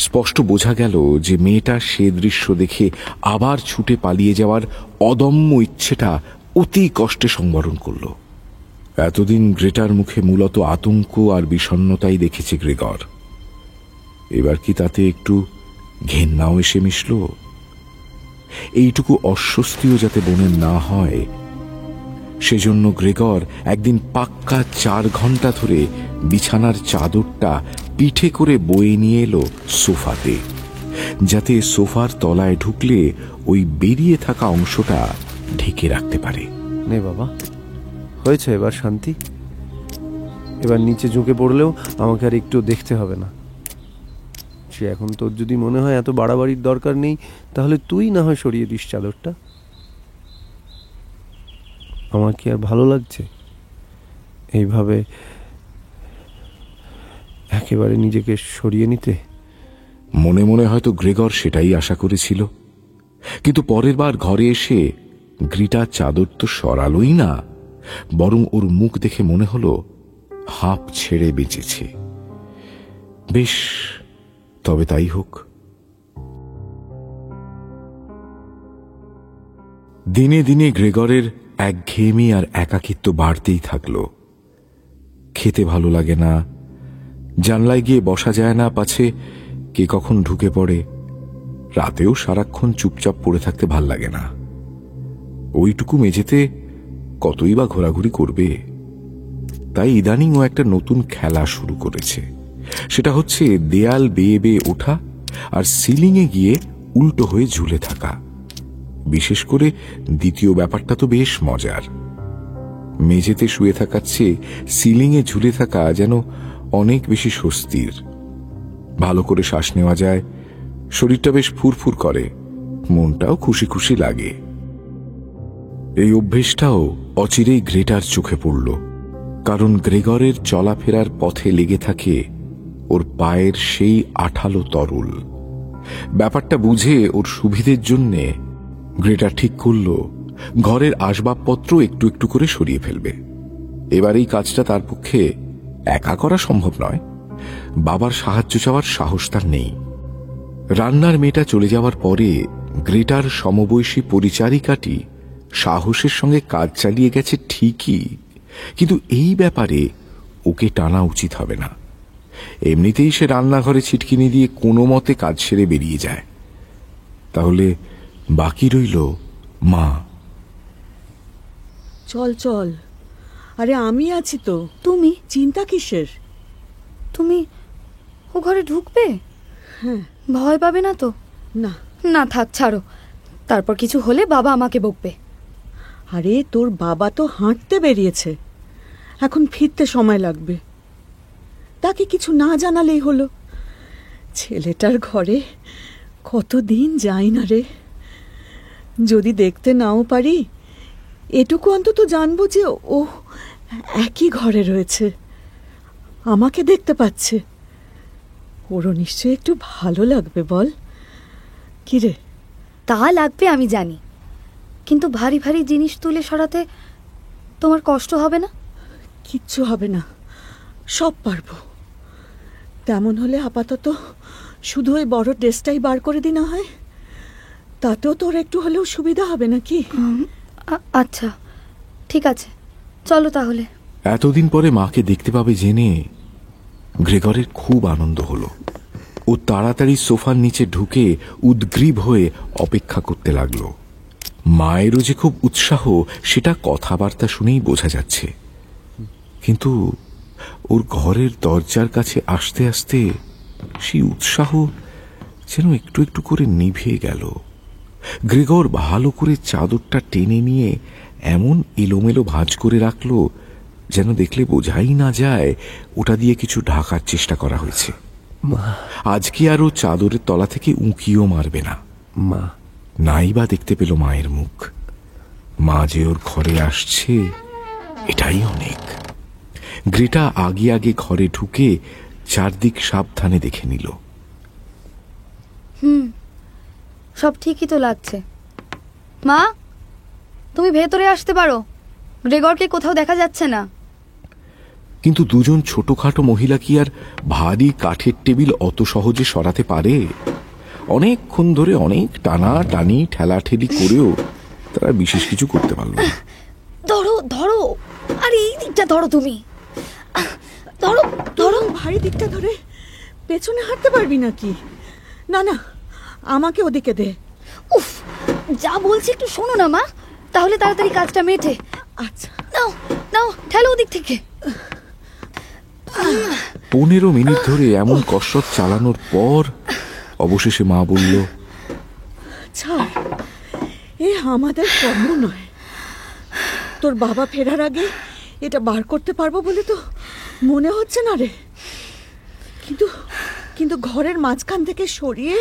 [SPEAKER 4] স্পষ্ট বোঝা গেল যে মেয়েটা সে দৃশ্য দেখে আবার ছুটে পালিয়ে যাওয়ার অদম্য ইচ্ছেটা অতি কষ্টে সংবরণ করল। এতদিন গ্রেটার মুখে মূলত আতঙ্ক আর বিষণ্ণতাই দেখেছে গ্রেগর। এবার কি তাতে একটু ঘেন্নাও এসে মিশল? এইটুকু অস্বস্তিও যাতে বোনের না হয়, সেজন্য গ্রেগর একদিন পাক্কা 4 ঘন্টা ধরে বিছানার চাদরটা পিঠে করে বয়ে নিয়ে এলো সোফাতে, যাতে সোফার তলায় ঢুকলে ওই বেরিয়ে থাকা অংশটা ঢেকে রাখতে পারে।
[SPEAKER 3] নে বাবা, হয়েছে এবার শান্তি। এবার নিচে ঝুঁকে পড়লেও আমাকে আর একটু দেখতে হবে না। সে এখন তোর যদি মনে হয় এত বাড়াবাড়ির দরকার নেই, তাহলে তুই না হয় সরিয়ে দিস চাদরটা। আমার কি আর ভালো লাগছে এইভাবে একেবারে নিজেকে সরিয়ে নিতে?
[SPEAKER 4] মনে মনে হয়তো গ্রেগর সেটাই আশা করেছিল, কিন্তু পরের বার ঘরে এসে গ্রিটা চাদর তো সরালোই না, বরং ওর মুখ দেখে মনে হলো হাঁপ ছেড়ে বেঁচেছে। বেশ, তবে তাই হোক। দিনে দিনে গ্রেগরের একঘেয়েমি আর একাকিত্ব বাড়তেই থাকলো। খেতে ভালো লাগে না, জানলায় গিয়ে বসা যায় না, পাছে কে কখন ঢুকে পড়ে। রাতেও সারাক্ষণ চুপচাপ পড়ে থাকতে ভাল লাগে না। ওইটুকু মেঝেতে কতই বা ঘোরাঘুরি করবে। তাই ইদানিং ও একটা নতুন খেলা শুরু করেছে। সেটা হচ্ছে দেয়াল বেয়ে বেয়ে ওঠা আর সিলিংয়ে গিয়ে উল্টো হয়ে ঝুলে থাকা। বিশেষ করে দ্বিতীয় ব্যাপারটা তো বেশ মজার। মেঝেতে শুয়ে থাকার চেয়ে সিলিংয়ে ঝুলে থাকা যেন অনেক বেশি স্বস্তির। ভালো করে শ্বাস নেওয়া যায়, শরীরটা বেশ ফুরফুর করে, মনটাও খুশি খুশি লাগে। এই অভ্যেসটাও অচিরেই গ্রেটার চোখে পড়ল, কারণ গ্রেগরের চলাফেরার পথে লেগে থাকে ওর পায়ের সেই আঠালো তরল। ব্যাপারটা বুঝে ওর সুবিধের জন্যে গ্রেটার ঠিক করল ঘরের আসবাবপত্র একটু একটু করে সরিয়ে ফেলবে। এবার এই কাজটা তার পক্ষে একা করা সম্ভব নয়, বাবার সাহায্য চাওয়ার সাহস তার নেই। রান্নার মেয়েটা চলে যাওয়ার পরে গ্রেটার সমবয়সী পরিচারিকাটি সাহসের সঙ্গে কাজ চালিয়ে গেছে ঠিকই, কিন্তু এই ব্যাপারে ওকে টানা উচিত হবে না। এমনিতেই সে রান্নাঘরে ছিটকিনি দিয়ে কোনো মতে কাজ সেরে বেরিয়ে যায়। তাহলে বাকি রইল মা।
[SPEAKER 2] চল চল, আরে আমি আছি তো।
[SPEAKER 6] তুমি
[SPEAKER 2] চিন্তা কিসের?
[SPEAKER 6] তুমি ও ঘরে ঢুকবে?
[SPEAKER 2] হ্যাঁ।
[SPEAKER 6] ভয় পাবে না তো?
[SPEAKER 2] না
[SPEAKER 6] না থাক, ছাড়ো। তারপর কিছু হলে বাবা আমাকে বকবে।
[SPEAKER 2] আরে তোর বাবা তো হাঁটতে বেরিয়েছে, এখন ফিরতে সময় লাগবে। তাকে কিছু না জানালেই হলো। ছেলেটার ঘরে কতদিন যাই না রে। যদি দেখতে নাও পারি, এটুকু অন্তত জানবো যে ও একই ঘরে রয়েছে, আমাকে দেখতে পাচ্ছে। ওরও নিশ্চয়ই একটু ভালো লাগবে, বল কি রে?
[SPEAKER 6] তা লাগবে আমি জানি, কিন্তু ভারী ভারী জিনিস তুলে সরাতে তোমার কষ্ট হবে না?
[SPEAKER 2] কিচ্ছু হবে না, সব পারবো। তেমন হলে আপাতত শুধু ওই বড় ড্রেসটাই বার করে দিনা হয়, তাতেও তোর একটু হলেও সুবিধা হবে নাকি?
[SPEAKER 6] আচ্ছা ঠিক আছে, চলো তাহলে।
[SPEAKER 4] এতদিন পরে মাকে দেখতে পাবে জেনে গ্রেগরের খুব আনন্দ হলো। ও তাড়াতাড়ি সোফার নিচে ঢুকে উদ্গ্রীব হয়ে অপেক্ষা করতে লাগলো। মায়েরও যে খুব উৎসাহ সেটা কথাবার্তা শুনেই বোঝা যাচ্ছে, কিন্তু ওর ঘরের দরজার কাছে আসতে আসতে সেই উৎসাহ যেন একটু একটু করে নিভে গেল। গ্রেগর ভালো করে চাদরটা টেনে নিয়ে এমন এলোমেলো ভাঁজ করে রাখলো যেন দেখলে বোঝাই না যায় ওটা দিয়ে কিছু ঢাকার চেষ্টা করা হয়েছে। আজকে আর ও চাদরের তলা থেকে উঁকিও মারবে না।
[SPEAKER 3] মা
[SPEAKER 4] নাই বা দেখতে পেল মায়ের মুখ। মা যে ওর ঘরে আসছে এটাই অনেক। গ্রেটা আগে আগে ঘরে ঢুকে চারদিক সাবধানে দেখে নিল।
[SPEAKER 6] সব ঠিকই তো লাগছে। মা, তুমি ভেতরে আসতে পারো, গ্রেগরকে কোথাও দেখা যাচ্ছে না।
[SPEAKER 4] কিন্তু দুজন ছোটখাটো মহিলা কি আর ভারী কাঠের টেবিল অত সহজে সরাতে পারে? অনেকক্ষণ ধরে অনেক টানা টানি ঠেলাঠেলি করেও তারা বিশেষ কিছু করতে পারল না।
[SPEAKER 6] ধরো ধরো, আরে এই দিকটা ধরো তুমি, ধরো ধরো।
[SPEAKER 2] ভারী দিকটা ধরে পেছনে হাঁটতে পারবি নাকি? না না, আমাকে ওদিকে দে।
[SPEAKER 6] উফ, যা বলছি একটু শোনো না মা, তাহলে তাড়াতাড়ি কাজটা মেটে।
[SPEAKER 2] আচ্ছা,
[SPEAKER 6] নাও নাও, ঠেলো ওদিক থেকে।
[SPEAKER 4] 15 মিনিট ধরে এমন কসরত চালানোর পর অবশেষে মা বলল,
[SPEAKER 2] ছাড়, এ আমাদের কর্ম নয়। তোর বাবা ফেরার আগে এটা বার করতে পারবো বলে তো মনে হচ্ছে না রে। কিন্তু কিন্তু ঘরের মাঝখান থেকে সরিয়ে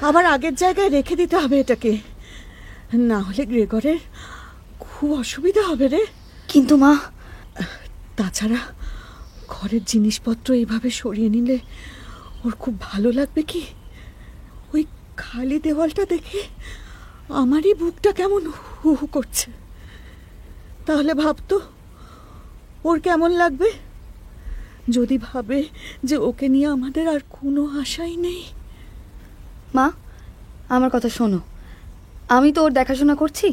[SPEAKER 2] আবার আগের জায়গায় রেখে দিতে হবে এটাকে, না হলে গ্রেগরের খুব অসুবিধা হবে রে।
[SPEAKER 6] কিন্তু মা,
[SPEAKER 2] তাছাড়া ঘরের জিনিসপত্র এইভাবে সরিয়ে নিলে ওর খুব ভালো লাগবে কি? ওই খালি দেওয়ালটা দেখে আমারই বুকটা কেমন হু হু করছে। তাহলে ভাবতো ওর কেমন লাগবে যদি ভাবে যে ওকে নিয়ে আমাদের আর কোনো আশাই নেই।
[SPEAKER 6] মা আমার কথা শোনো, আমি তো ওর দেখাশোনা করছি,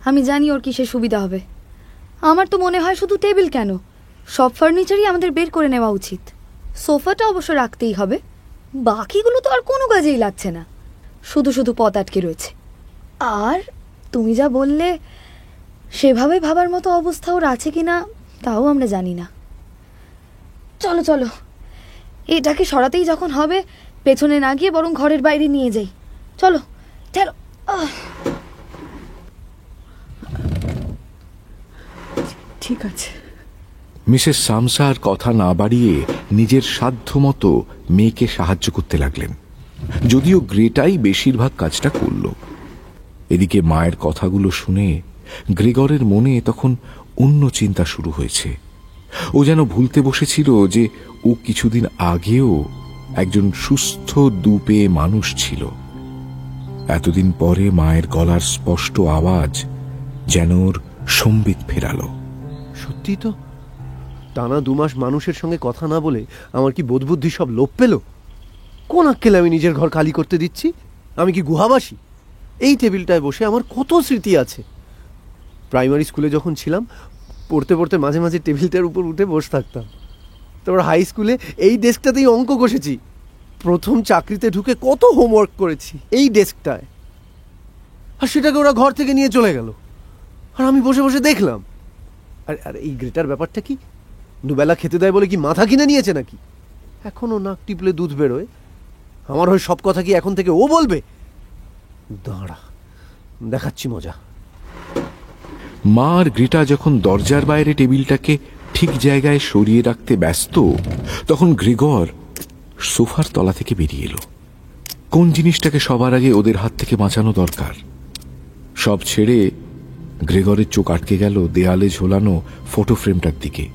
[SPEAKER 6] আমি জানি ওর কিসের সুবিধা হবে। আমার তো মনে হয় শুধু টেবিল কেন, সব ফার্নিচারই আমাদের বের করে নেওয়া উচিত। সোফাটা অবশ্য রাখতেই হবে, বাকিগুলো তো আর কোনো কাজেই লাগছে না, শুধু শুধু পথ আটকে রয়েছে। আর তুমি যা বললে সেভাবে ভাবার মতো অবস্থা ওর আছে কিনা তাও আমরা জানি না। চলো চলো, এটাকে সরাতেই যখন হবে পেছনে না গিয়ে বরং ঘরের বাইরে নিয়ে যাই। চলো চলো।
[SPEAKER 2] ঠিক আছে।
[SPEAKER 4] মিসেস সামসার কথা না বাড়িয়ে নিজের সাধ্যমতো মেয়েকে সাহায্য করতে লাগলেন, যদিও গ্রেটাই বেশিরভাগ কাজটা করল। এদিকে মায়ের কথাগুলো শুনে গ্রেগরের মনে তখন অন্য চিন্তা শুরু হয়েছে। ও যেন ভুলতে বসেছিল যে ও কিছুদিন আগেও একজন সুস্থ দুপে মানুষ ছিল। এতদিন পরে মায়ের গলার স্পষ্ট আওয়াজ যেন ওর সম্বিত ফেরালো।
[SPEAKER 3] সত্যি তো, টানা 2 মাস মানুষের সঙ্গে কথা না বলে আমার কি বোধবুদ্ধি সব লোপ পেল? কোন আক্কেলে আমি নিজের ঘর খালি করতে দিচ্ছি? আমি কি গুহাবাসী? এই টেবিলটায় বসে আমার কত স্মৃতি আছে। প্রাইমারি স্কুলে যখন ছিলাম, পড়তে পড়তে মাঝে মাঝে টেবিলটার উপর উঠে বসে থাকতাম। তারপর হাই স্কুলে এই ডেস্কটাতেই অঙ্ক কষেছি। প্রথম চাকরিতে ঢুকে কত হোমওয়ার্ক করেছি এই ডেস্কটায়, আর সেটাকে ওরা ঘর থেকে নিয়ে চলে গেল, আর আমি বসে বসে দেখলাম। আর এই গ্রেটার ব্যাপারটা কি? 2 বেলা খেতে দেয় বলে কি মাথা কিনে নিয়েছে নাকি? এখনো নাক টিপলে দুধ বেরোয়। আমার হয়ে সব কথা কি এখন থেকে ও বলবে? দাঁড়া, দেখাচ্ছি মজা।
[SPEAKER 4] মা আর গ্রিটা যখন দরজার বাইরে টেবিলটাকে ঠিক জায়গায় সরিয়ে রাখতে ব্যস্ত, তখন গ্রেগর সোফার তলা থেকে বেরিয়ে এলো। কোন জিনিসটাকে সবার আগে ওদের হাত থেকে বাঁচানো দরকার সব ছেড়ে গ্রেগরের চোখ আটকে গেল দেয়ালে ঝোলানো ফটো ফ্রেমটার দিকে,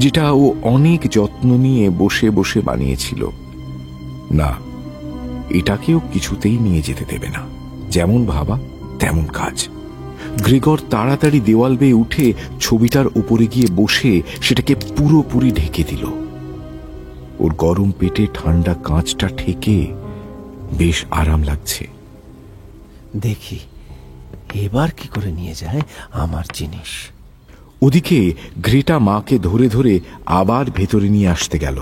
[SPEAKER 4] যেটা ও অনেক যত্ন নিয়ে বসে বসে বানিয়েছিল। না, এটাকেও কিছুতেই নিয়ে যেতে দেবে না। যেমন ভাবা তেমন কাজ। গ্রেগর তাড়াতাড়ি দেওয়াল বেয়ে উঠে ছবিটার উপরে গিয়ে বসে সেটাকে পুরোপুরি ঢেকে দিল। ওর গরম পেটে ঠান্ডা কাঁচটা ঠেকে বেশ আরাম লাগছে।
[SPEAKER 3] দেখি এবার কি করে নিয়ে যায় আমার জিনিস।
[SPEAKER 4] ওদিকে গ্রেটা মাকে ধরে ধরে আবার ভেতরে নিয়ে আসতে গেল।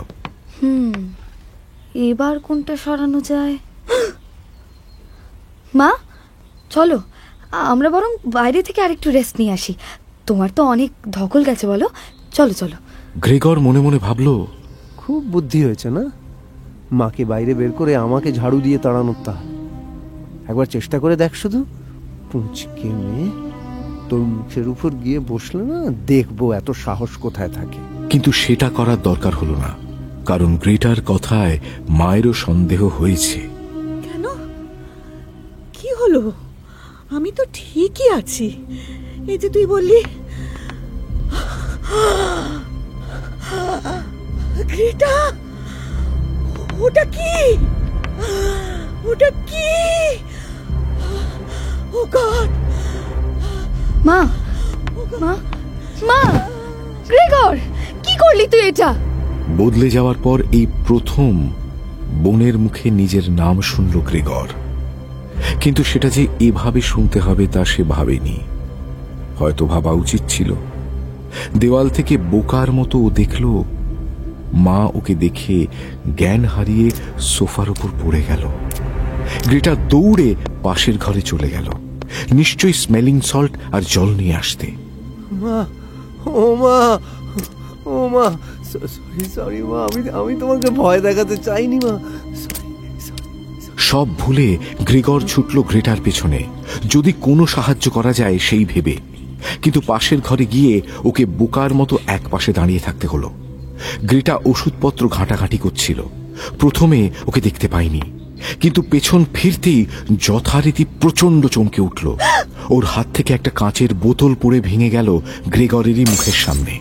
[SPEAKER 6] এবার কোনটা সরানো যায়? মা চলো, আমরা বরং বাইরে থেকে আরেকটু রেস্ট নিয়ে আসি। তোমার তো অনেক ধকল গেছে, বলো। চলো চলো।
[SPEAKER 4] গ্রেগর মনে মনে ভাবল,
[SPEAKER 3] খুব বুদ্ধি হয়েছে না মাকে বাইরে বের করে আমাকে ঝাড়ু দিয়ে তাড়ানোর। তা একবার চেষ্টা করে দেখ শুধু। পুঁচকে মেয়ে, তোর মুখের উপর গিয়ে বসলে না, দেখবো এত সাহস কোথায় থাকে।
[SPEAKER 4] কিন্তু সেটা করার দরকার হলো না, কারণ গ্রেটার কথায় মায়েরও সন্দেহ হয়েছে।
[SPEAKER 2] কেন? কি হলো? আমি তো ঠিকই আছি। এই যে তুই বললি গ্রেটা, ওটা কি? ওটা কি? ও গড!
[SPEAKER 6] মা মা মা, গ্রেগর কি করলি তুই এটা?
[SPEAKER 4] বদলে যাওয়ার পর এই প্রথম বোনের মুখে নিজের নাম শুনল গ্রেগর। কিন্তু সেটা যে এভাবে শুনতে হবে তা সে ভাবেনি। হয়তো ভাবা উচিত ছিল। দেওয়াল থেকে বোকার মতো দেখল মা ওকে দেখে জ্ঞান হারিয়ে সোফার উপর পড়ে গেল। গ্রেটা দৌড়ে পাশের ঘরে চলে গেল, নিশ্চয়ই স্মেলিং সল্ট আর জল নিয়ে আসতে।
[SPEAKER 3] মা, ও মা, ও মা, সরি সরি মা, আমি তোমাকে ভয় দেখাতে চাইনি মা।
[SPEAKER 4] সব ভুলে গ্রেগর ছুটল গ্রেটার পেছনে, যদি কোনো সাহায্য করা যায় সেই ভেবে। কিন্তু পাশের ঘরে গিয়ে ওকে বোকার মতো এক পাশে দাঁড়িয়ে থাকতে হলো। গ্রেটা ওষুধপত্র ঘাঁটাঘাঁটি করছিল। প্রথমে ওকে দেখতে পাইনি, কিন্তু পেছন ফিরতেই যথারীতি প্রচন্ড চমকে উঠল। ওর হাত থেকে একটা কাঁচের বোতল পড়ে ভেঙে গেল গ্রেগরেরই মুখের সামনে।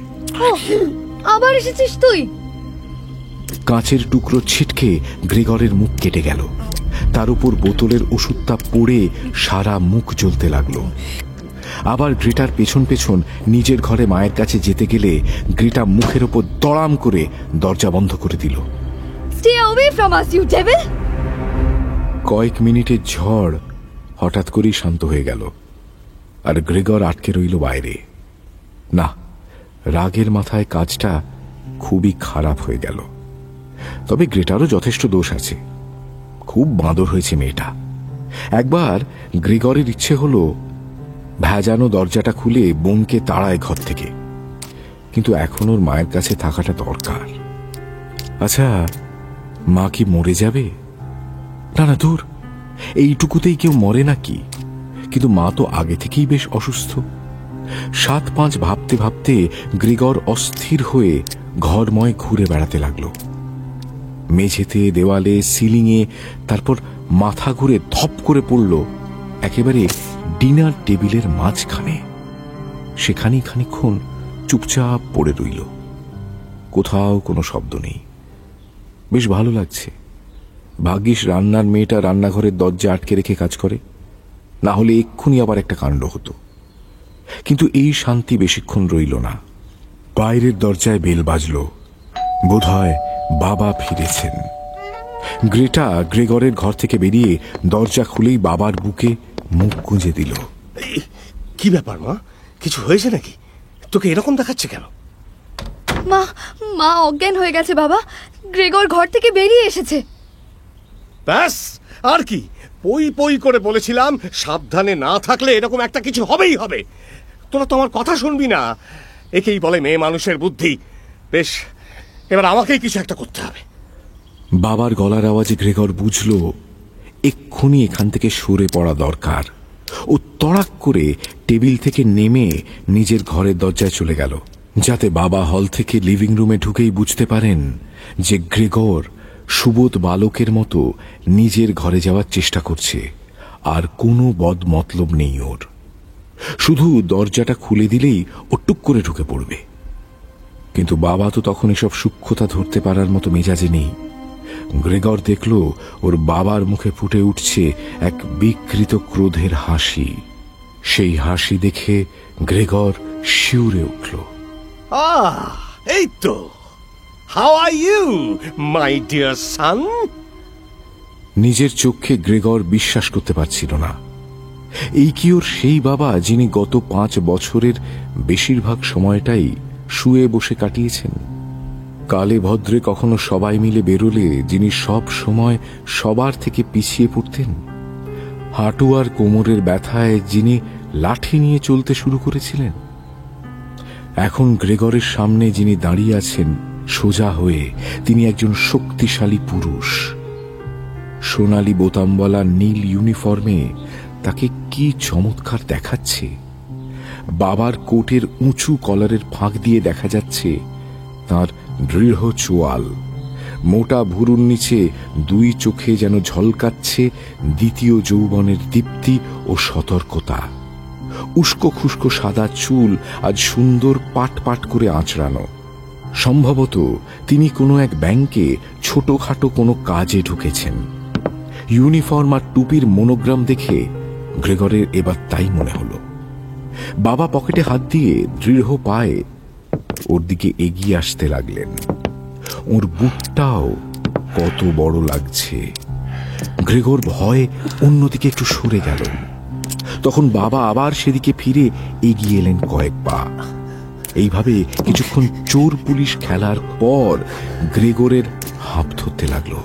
[SPEAKER 6] আবার এসেছিস তুই?
[SPEAKER 4] কাঁচের টুকরো ছিটকে গ্রেগরের মুখ কেটে গেল। তার উপর বোতলের ওষুধটা পড়ে সারা মুখ জ্বলতে লাগলো। আবার গ্রেটার পেছন পেছন নিজের ঘরে মায়ের কাছে যেতে গেলে গ্রেটা মুখের ওপর দড়াম করে দরজা বন্ধ করে দিল।
[SPEAKER 6] Stay away from us, you devil!
[SPEAKER 4] কয়েক মিনিটের ঝড় হঠাৎ করেই শান্ত হয়ে গেল, আর গ্রেগর আটকে রইল বাইরে। না, রাগের মাথায় কাজটা খুবই খারাপ হয়ে গেল। তবে গ্রেটারও যথেষ্ট দোষ আছে। খুব বাঁদর হয়েছে মেয়েটা। একবার গ্রেগরের ইচ্ছে হলো ভেজানো দরজাটা খুলে বোনকে তাড়ায় ঘর থেকে, কিন্তু এখন ওর মায়ের কাছে থাকাটা দরকার। আচ্ছা, মা কি মরে যাবে? না না, দূর, এইটুকুতেই কেউ মরে নাকি? কিন্তু মা তো আগে থেকেই বেশ অসুস্থ। 7-5 ভাবতে ভাবতে গ্রেগর অস্থির হয়ে ঘরময় ঘুরে বেড়াতে লাগলো। মেঝেতে, দেওয়ালে, সিলিংয়ে, তারপর মাথা ঘুরে ধপ করে পড়ল একেবারে ডিনার টেবিলের মাঝখানে। সেখানেই খানিকক্ষণ চুপচাপ পড়ে রইল। কোথাও কোনো শব্দ নেই। বেশ ভালো লাগছে। ভাগ্যিস রান্নার মেয়েটা রান্নাঘরের দরজা আটকে রেখে কাজ করে, না হলে এক্ষুনি আবার একটা কাণ্ড হতো। কিন্তু এই শান্তি বেশিক্ষণ রইল না। বাইরের দরজায় বেল বাজল। বোধহয় বাবা ফিরেছেন। গ্রেটা গ্রেগরের ঘর থেকে বেরিয়ে দরজা খুলেই বাবার বুকে মুখ গুঁজে দিল।
[SPEAKER 1] কি ব্যাপার মা, কিছু হয়েছে নাকি? তোকে এরকম দেখাচ্ছে কেন?
[SPEAKER 6] মা অজ্ঞান হয়ে গেছে বাবা। গ্রেগর ঘর থেকে বেরিয়ে এসেছে।
[SPEAKER 1] ব্যাস, আর কি? পই পই করে বলেছিলাম সাবধানে না থাকলে এরকম একটা কিছু হবেই হবে। তোরা তো আমার কথা শুনবি না। একেই বলে মেয়ে মানুষের বুদ্ধি। বেশ, এবার আমাকেই কিছু একটা করতে হবে।
[SPEAKER 4] বাবার গলার আওয়াজে গ্রেগর বুঝল এক্ষুনি এখান থেকে সরে পড়া দরকার। ও তড়াক করে টেবিল থেকে নেমে নিজের ঘরের দরজায় চলে গেল, যাতে বাবা হল থেকে লিভিং রুমে ঢুকেই বুঝতে পারেন যে গ্রেগর সুবোধ বালকের মতো নিজের ঘরে যাওয়ার চেষ্টা করছে, আর কোনো বদমতলব নেই ওর। শুধু দরজাটা খুলে দিলেই ও টুক করে ঢুকে পড়বে। কিন্তু বাবা তো তখন এসব সূক্ষ্মতা ধরতে পারার মতো মেজাজে নেই। গ্রেগর দেখল ওর বাবার মুখে ফুটে উঠছে এক বিকৃত ক্রোধের হাসি। সেই হাসি দেখে গ্রেগর শিউরে উঠল।
[SPEAKER 1] এই তো, how are you my dear son?
[SPEAKER 4] নিজের চোখে গ্রেগর বিশ্বাস করতে পারছিল না। এই কি ওর সেই বাবা যিনি গত 5 বছরের বেশিরভাগ সময়টাই শুয়ে বসে কাটিয়েছেন? কালে ভদ্রে কখনো সবাই মিলে বেরোলে যিনি সব সময় সবার থেকে পিছিয়ে পড়তেন? হাঁটু আর কোমরের ব্যথায় যিনি লাঠি নিয়ে চলতে শুরু করেছিলেন? এখন গ্রেগরের সামনে যিনি দাঁড়িয়ে আছেন সোজা হয়ে, তিনি একজন শক্তিশালী পুরুষ। সোনালী বোতামওয়ালা নীল ইউনিফর্মে তাকে কি চমৎকার দেখাচ্ছে। বাবার কোটের উঁচু কলারের ফাঁক দিয়ে দেখা যাচ্ছে তার দৃঢ় চোয়াল। মোটা ভুরুর নিচে 2 চোখে যেন ঝলকাচ্ছে দ্বিতীয় যৌবনের দীপ্তি ও সতর্কতা। উস্কো খুস্কো সাদা চুল আজ সুন্দর পাট পাট করে আঁচড়ানো। সম্ভবত তিনি কোনো এক ব্যাংকে ছোটখাটো কোনো কাজে ঢুকেছেন। ইউনিফর্ম আর টুপির মনোগ্রাম দেখে গ্রেগরের এবার তাই মনে হলো। বাবা পকেটে হাত দিয়ে দৃঢ় পায়ে ওর দিকে এগিয়ে আসতে লাগলেন। ওর বুকটাও কত বড় লাগছে। গ্রেগর ভয়ে অন্যদিকে একটু সরে গেল। তখন বাবা আবার সেদিকে ফিরে এগিয়ে এলেন কয়েক পা। এইভাবে কিছুক্ষণ চোর পুলিশ খেলার পর গ্রেগরের হাঁপ ধরতে লাগলো।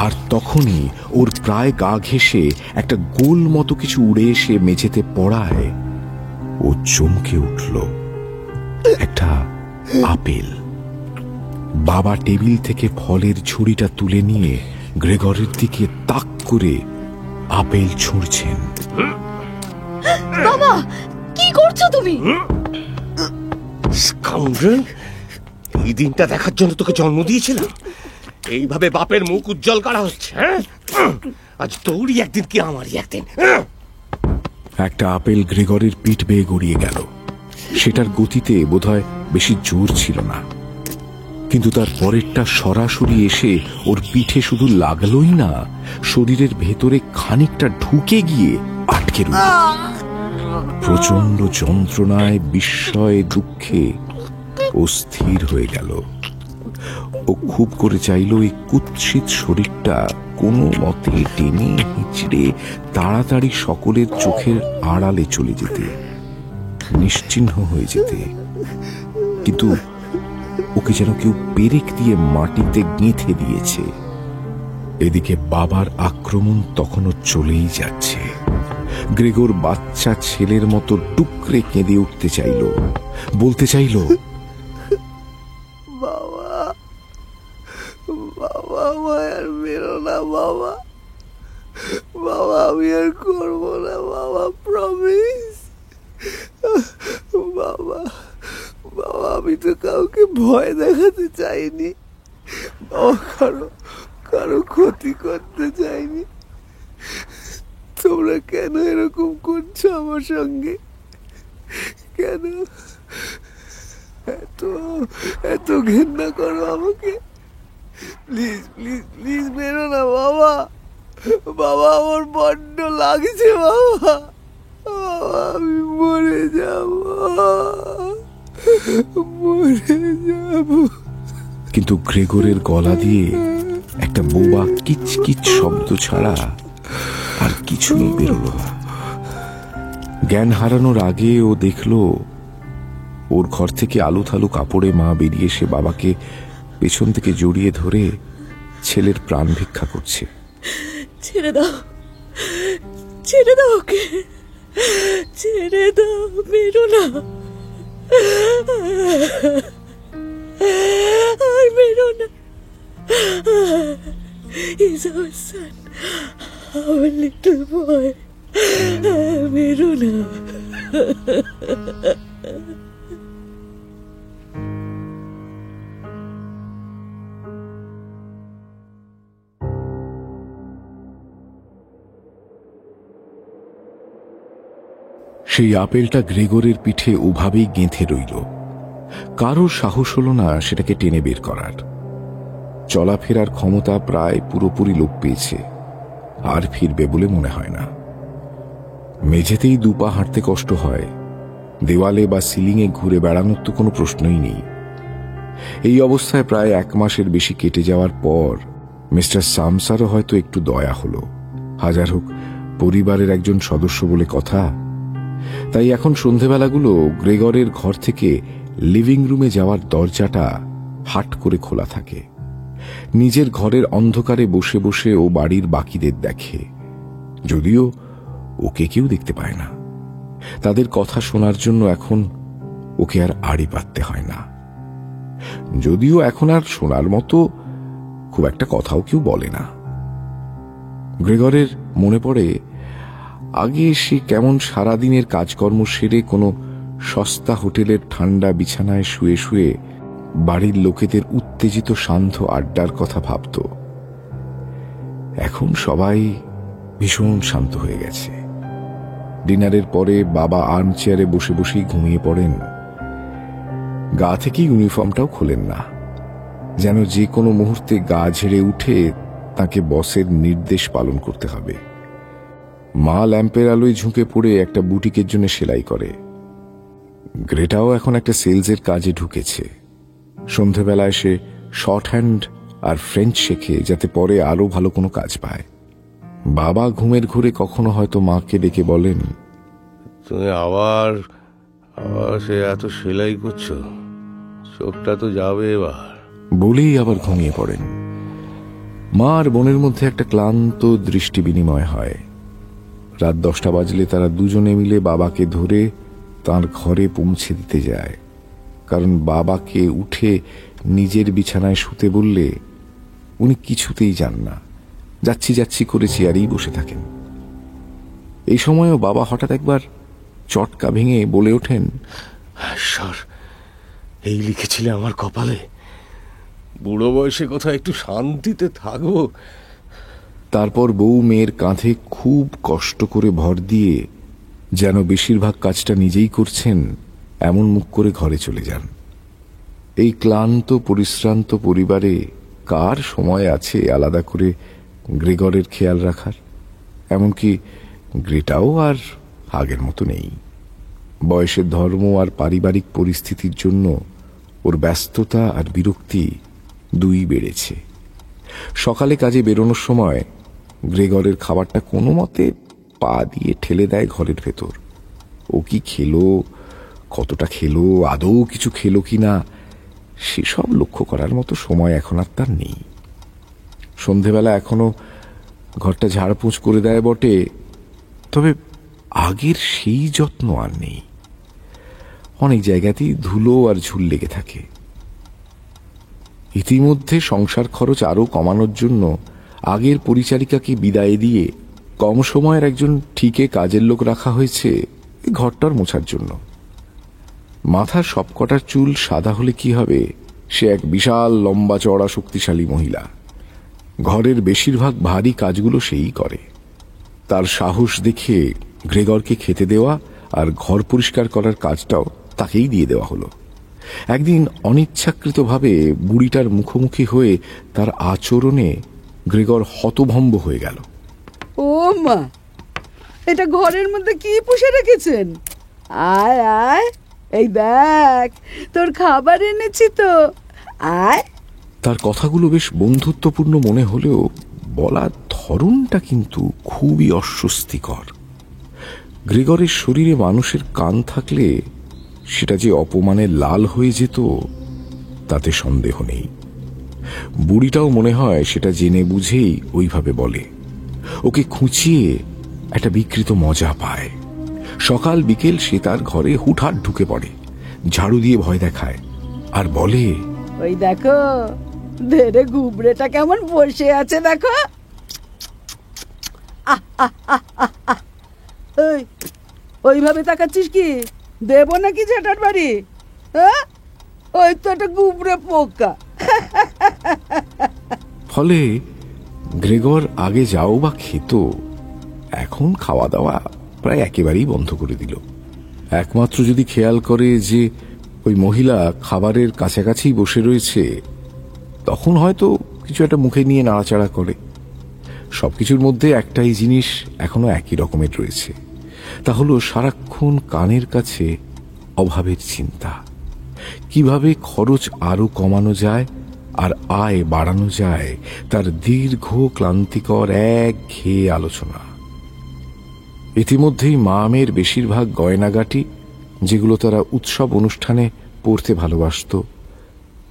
[SPEAKER 4] আর তখনই ওর প্রায় গা ঘেঁষে একটা গোল মতো কিছু উড়ে এসে মেঝেতে পড়ায় ও চমকে উঠল। একটা আপেল। বাবা টেবিল থেকে ফলের ঝুড়িটা তুলে নিয়ে গ্রেগরের দিকে তাক করে আপেল ছুঁড়ছেন।
[SPEAKER 6] বাবা, কি করছো তুমি?
[SPEAKER 1] স্কাউন্ড্রেল, এই দিনটা দেখার জন্য তোকে জন্ম দিয়েছিলাম। এইভাবে বাপের মুখ উজ্জ্বল করা হচ্ছে, হ্যাঁ? আজ তোরই একদিন কি আমারই একদিন।
[SPEAKER 4] একটা আপেল গ্রেগরের পিঠ বেয়ে গড়িয়ে গেল। সেটার গতিতে বোধহয় বেশি জোর ছিল না, কিন্তু তার পরেরটা সরাসরি এসে ওর পিঠে শুধু লাগলোই না, শরীরের ভেতরে খানিকটা ঢুকে গিয়ে আটকে রইল। প্রচন্ড যন্ত্রণায়, বিস্ময়ে, দুঃখে ও স্থির হয়ে গেল। ও খুব করে চাইল এই কুৎসিত শরীরটা কোনো মতে টেনে হিঁচড়ে তাড়াতাড়ি সকলের চোখের আড়ালে চলে যেতে, নিশ্চিহ্ন হয়ে যেতে, কিন্তু ওকে যেন কেউ পেরেক দিয়ে মাটিতে গেঁথে দিয়েছে। এদিকে বাবার আক্রমণ তখনও চলেই যাচ্ছে। গ্রেগর বাচ্চা ছেলের মতো টুকরে কেঁদে উঠতে চাইল, বলতে চাইল,
[SPEAKER 3] বাবা, বাবা আমায় আর মেরো না বাবা, বাবা আমি আর করবো না বাবা, প্রমিস বাবা, বাবা আমি তো কাউকে ভয় দেখাতে চাইনি বাবা, কারো ক্ষতি করতে চাইনি। তোমরা কেন এরকম করছো আমার সঙ্গে? কেন এত এত ঘেন্না করো আমাকে? প্লিজ প্লিজ প্লিজ বেরো না বাবা, বাবা আমার বড্ড লাগছে বাবা, বাবা আমি মরে যাব, মরে যাব।
[SPEAKER 4] কিন্তু গ্রেগরের গলা দিয়ে একটা বোবা কিচকিচ শব্দ ছাড়া আর কিছুই বেরোল না। জ্ঞান হারানোর আগে ও দেখল ওর ঘর থেকে আলু থালু কাপড়ে মা বেরিয়ে এসে বাবাকে পেছন থেকে জড়িয়ে ধরে ছেলের প্রাণ ভিক্ষা করছে।
[SPEAKER 2] ছেড়ে দাও, ছেড়ে দাও ওকে, ছেড়ে দাও, মেরো না, আর মেরো না। He's our son, our little boy. মেরো না।
[SPEAKER 4] সেই আপেলটা গ্রেগরের পিঠে ওভাবেই গেঁথে রইল। কারোর সাহস হল না সেটাকে টেনে বের করার। চলাফেরার ক্ষমতা প্রায় পুরোপুরি লোপ পেয়েছে, আর ফিরবে বলে মনে হয় না। মেঝেতেই দুপা হাঁটতে কষ্ট হয়, দেওয়ালে বা সিলিংয়ে ঘুরে বেড়ানোর তো কোনো প্রশ্নই নেই। এই অবস্থায় প্রায় 1 মাসের বেশি কেটে যাওয়ার পর মিস্টার সামসারও হয়তো একটু দয়া হলো। হাজার হোক পরিবারের একজন সদস্য বলে কথা। তাই এখন সন্ধেবেলাগুলো গ্রেগরের ঘর থেকে লিভিং রুমে যাওয়ার দরজাটা হাট করে খোলা থাকে। নিজের ঘরের অন্ধকারে বসে বসে ও বাড়ির বাকিদের দেখে, যদিও ওকে কেউ দেখতে পায় না। তাদের কথা শোনার জন্য এখন ওকে আর আড়ি পাততে হয় না। যদিও এখন আর শোনার মতো খুব একটা কথাও কেউ বলে না। গ্রেগরের মনে পড়ে আগে সে কেমন সারাদিনের কাজকর্ম সেরে কোনো সস্তা হোটেলের ঠান্ডা বিছানায় শুয়ে শুয়ে বাড়ির লোকেদের উত্তেজিত সান্ধ্য আড্ডার কথা ভাবত। এখন সবাই ভীষণ শান্ত হয়ে গেছে। ডিনারের পরে বাবা আর্ম চেয়ারে বসে বসেই ঘুমিয়ে পড়েন। গা থেকে ইউনিফর্মটাও খোলেন না, যেন যে কোনো মুহূর্তে গা ঝেড়ে উঠে তাকে বসের নির্দেশ পালন করতে হবে। মা ল্যাম্পের আলোয় ঝুঁকে পড়ে একটা বুটিকের জন্য সেলাই করে। গ্রেটাও এখন একটা সেলসের কাজে ঢুকেছে। সন্ধেবেলায় সে শর্ট হ্যান্ড আর ফ্রেঞ্চ শেখে, যাতে পরে আরো ভালো কোনো কাজ পায়। বাবা ঘুমের ঘুরে কখনো হয়তো মাকে ডেকে বলেন,
[SPEAKER 3] তুমি আবার আবার সে এত সেলাই করছো, চোখটা তো যাবে এবার।
[SPEAKER 4] বলেই আবার ঘুমিয়ে পড়েন। মা আর বোনের মধ্যে একটা ক্লান্ত দৃষ্টি বিনিময় হয়। রাত 10টা বাজলে তারা দুজনে মিলে বাবাকে ধরে তার ঘরে পৌঁছে দিতে যায়, কারণ বাবাকে উঠে নিজের বিছানায় শুতে বললে উনি কিছুতেই যান না, যাচ্ছি যাচ্ছি করে চেয়ারেই বসে থাকেন। এই সময়ও বাবা হঠাৎ একবার চটকা ভেঙে বলে ওঠেন,
[SPEAKER 3] ঈশ্বর, এই লিখেছিলে আমার কপালে, বুড়ো বয়সে কোথাও একটু শান্তিতে থাকবো।
[SPEAKER 4] তারপর বউ মেয়ের কাঁধে খুব কষ্ট করে ভর দিয়ে যেন বেশিরভাগ কাজটা নিজেই করছেন এমন মুখ করে ঘরে চলে যান। এই ক্লান্ত পরিশ্রান্ত পরিবারে কার সময় আছে আলাদা করে গ্রেগরের খেয়াল রাখার? এমনকি গ্রেটাও আর আগের মতো নেই। বয়সের ধর্ম আর পারিবারিক পরিস্থিতির জন্য ওর ব্যস্ততা আর বিরক্তি দুই বেড়েছে। সকালে কাজে বেরোনোর সময় গ্রেগরের খাবারটা কোনো মতে পা দিয়ে ঠেলে দেয় ঘরের ভেতর। ও কি খেলো, কতটা খেলো, আদৌ কিছু খেলো কিনা সেসব লক্ষ্য করার মতো সময় এখন আর তার নেই। সন্ধেবেলা এখনো ঘরটা ঝাড়পোঁছ করে দেয় বটে, তবে আগের সেই যত্ন আর নেই। অনেক জায়গাতেই ধুলো আর ঝুল লেগে থাকে। ইতিমধ্যে সংসার খরচ আরো কমানোর জন্য আগের পরিচারিকাকে বিদায় দিয়ে কম সময়ের একজন ঠিকে কাজের লোক রাখা হয়েছে ঘরটার মোছার জন্য। মাথার সবকটার চুল সাদা হলে কি হবে, সে এক বিশাল লম্বা চড়া শক্তিশালী মহিলা। ঘরের বেশিরভাগ ভারী কাজগুলো সেই করে। তার সাহস দেখে গ্রেগরকে খেতে দেওয়া আর ঘর পরিষ্কার করার কাজটাও তাকেই দিয়ে দেওয়া হলো। একদিন অনিচ্ছাকৃতভাবে বুড়িটার মুখোমুখি হয়ে তার আচরণে গ্রেগর হতভম্ব হয়ে গেল।
[SPEAKER 2] ও মা, এটা ঘরের মধ্যে কি পুষে রেখেছেন? আয় আয়, এই দেখ তোর খাবার এনেছি তো, আয়।
[SPEAKER 4] তার কথাগুলো বেশ বন্ধুত্বপূর্ণ মনে হলেও বলার ধরনটা কিন্তু খুবই অস্বস্তিকর। গ্রেগরের শরীরে মানুষের কান থাকলে সেটা যে অপমানে লাল হয়ে যেত তাতে সন্দেহ নেই। বুড়িটাও মনে হয় সেটা জেনে বুঝেই ওইভাবে বলে। ওকে খুঁচিয়ে একটা বিকৃত মজা পায়। সকাল বিকেল সে তার ঘরে হুটহাট ঢুকে পড়ে, ঝাড়ু দিয়ে ভয় দেখায় আর বলে,
[SPEAKER 2] ওই দেখো ধেরে গুবরেটা কেমন বসে আছে দেখো। ওই ওইভাবে তাকাচ্ছিস কি? দেবো নাকি ঝাঁটার বাড়ি? হ্যাঁ, ওই তো একটা গুবরে পোকা।
[SPEAKER 4] ফলে গ্রেগর আগে যাও বা খেত, এখন খাওয়া দাওয়া প্রায় একেবারেই বন্ধ করে দিল। একমাত্র যদি খেয়াল করে যে ওই মহিলা খাবারের কাছাকাছি বসে রয়েছে, তখন হয়তো কিছু একটা মুখে নিয়ে নাড়াচাড়া করে। সবকিছুর মধ্যে একটাই জিনিস এখনো একই রকমের রয়েছে, তা হলো সারাক্ষণ কানের কাছে অভাবের চিন্তা। কিভাবে খরচ আরো কমানো যায় আর আয় বাড়ানো যায় তার দীর্ঘ ক্লান্তিকর একঘেয়ে আলোচনা। ইতিমধ্যেই মা মেয়ের বেশিরভাগ গয়নাগাটি, যেগুলো তারা উৎসব অনুষ্ঠানে পরতে ভালোবাসত,